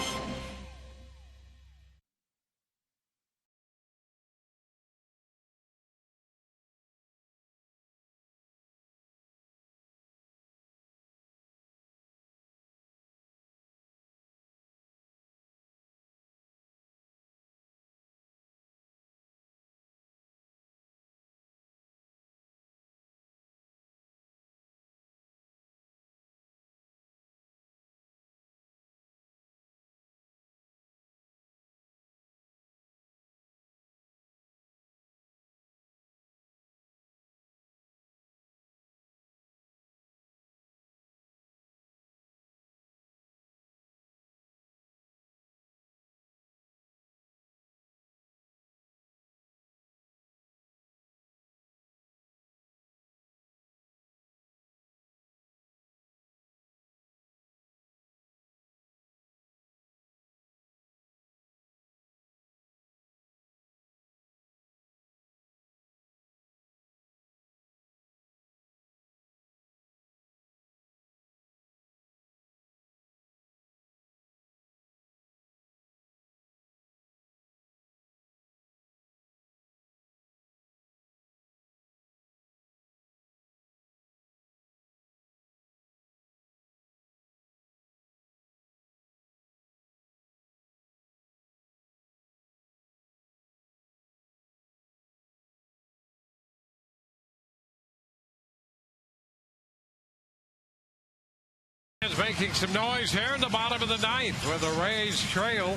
Is making some noise here in the bottom of the ninth where the Rays trail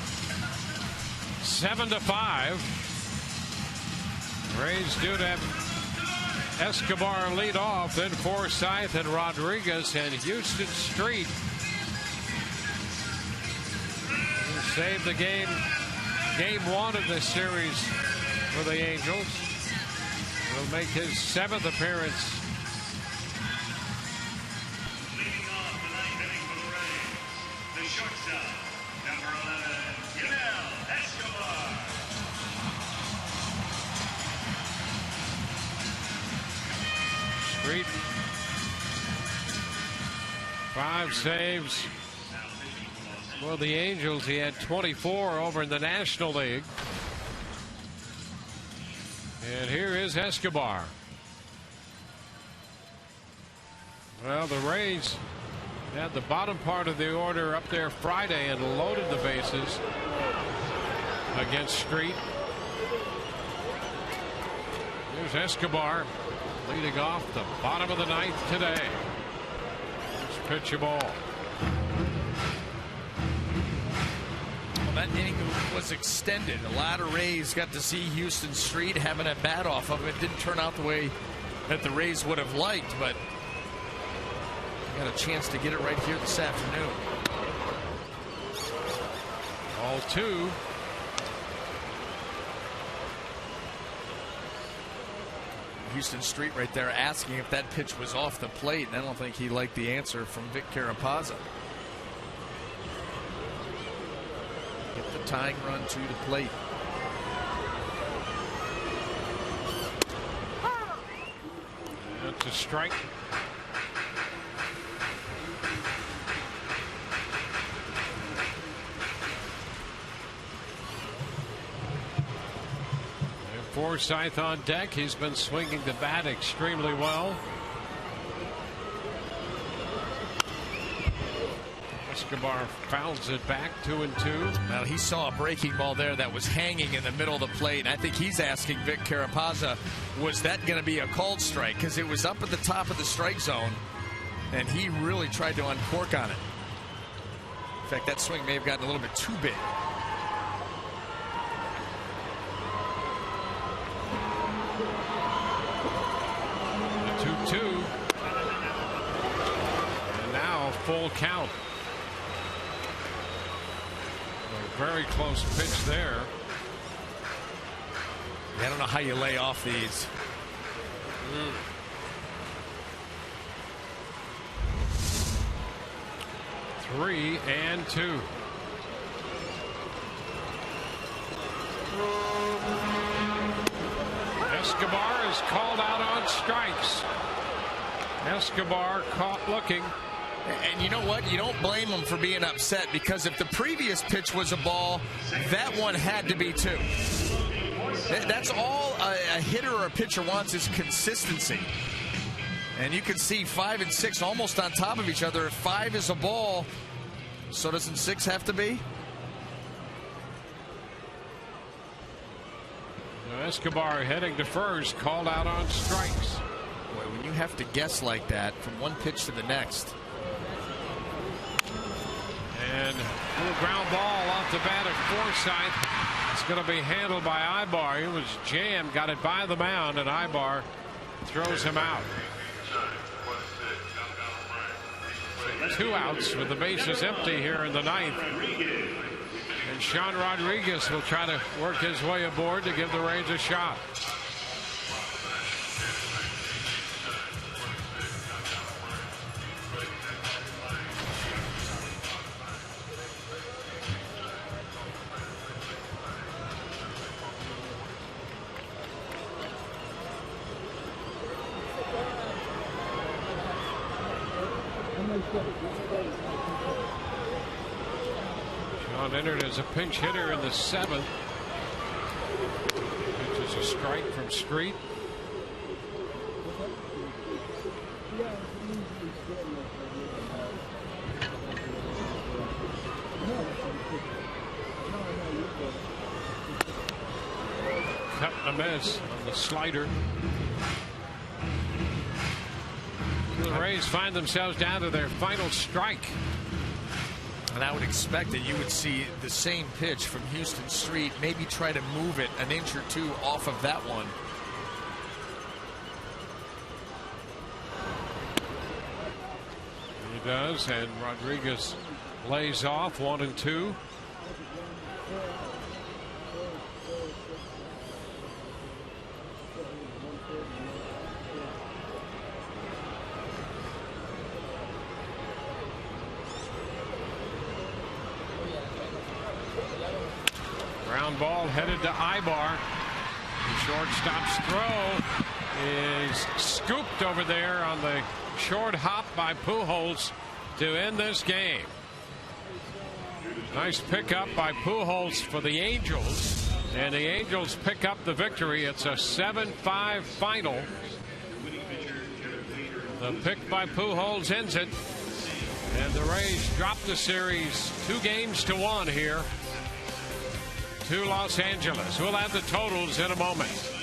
7-5. Rays do have Escobar lead off, then Forsythe and Rodriguez and Houston Street saved the game. Game one of this series for the Angels. Will make his 7th appearance. Leading off the ninth inning for the Rays, the shortstop, number 11, Escobar. Street, 5 saves. Well, the Angels, he had 24 over in the National League. And here is Escobar. Well, the Rays had the bottom part of the order up there Friday and loaded the bases against Street. Here's Escobar leading off the bottom of the ninth today. Let's pitch a ball. Well, that inning was extended. A lot of Rays got to see Houston Street having a bat off of him. It didn't turn out the way that the Rays would have liked, but got a chance to get it right here this afternoon. Ball 2. Houston Street right there asking if that pitch was off the plate, and I don't think he liked the answer from Vic Carapazza. Get the tying run to the plate. That's a strike. Forsythe on deck. He's been swinging the bat extremely well. Escobar fouls it back 2-2. Now he saw a breaking ball there that was hanging in the middle of the plate. And I think he's asking Vic Carapazza, was that going to be a called strike? Because it was up at the top of the strike zone, and he really tried to uncork on it. In fact, that swing may have gotten a little bit too big. 2-2. And now full count. A very close pitch there. I don't know how you lay off these. 3-2. Escobar is called out on strikes. Escobar caught looking. And you know what? You don't blame him for being upset, because if the previous pitch was a ball, that one had to be too. That's all a hitter or a pitcher wants, is consistency. And you can see 5 and 6 almost on top of each other. If 5 is a ball, so doesn't 6 have to be? Escobar heading to first, called out on strikes. Boy, when you have to guess like that from one pitch to the next. And a little ground ball off the bat of Forsythe. It's going to be handled by Ibar. He was jammed, got it by the mound, and Ibar throws him out. 2 outs with the bases empty here in the ninth. And Sean Rodriguez will try to work his way aboard to give the Rays a shot. Sean entered as a pinch hitter in the 7th. Which is a strike from Street. Cut and a miss on the slider. the Rays find themselves down to their final strike. And I would expect that you would see the same pitch from Houston Street, maybe try to move it an inch or two off of that one. He does, and Rodriguez lays off 1-2. Ground ball headed to Ibar. The shortstop's throw is scooped over there on the short hop by Pujols to end this game. Nice pickup by Pujols for the Angels, and the Angels pick up the victory. It's a 7-5 final. The pick by Pujols ends it, and the Rays drop the series 2-1 here to Los Angeles. We'll have the totals in a moment.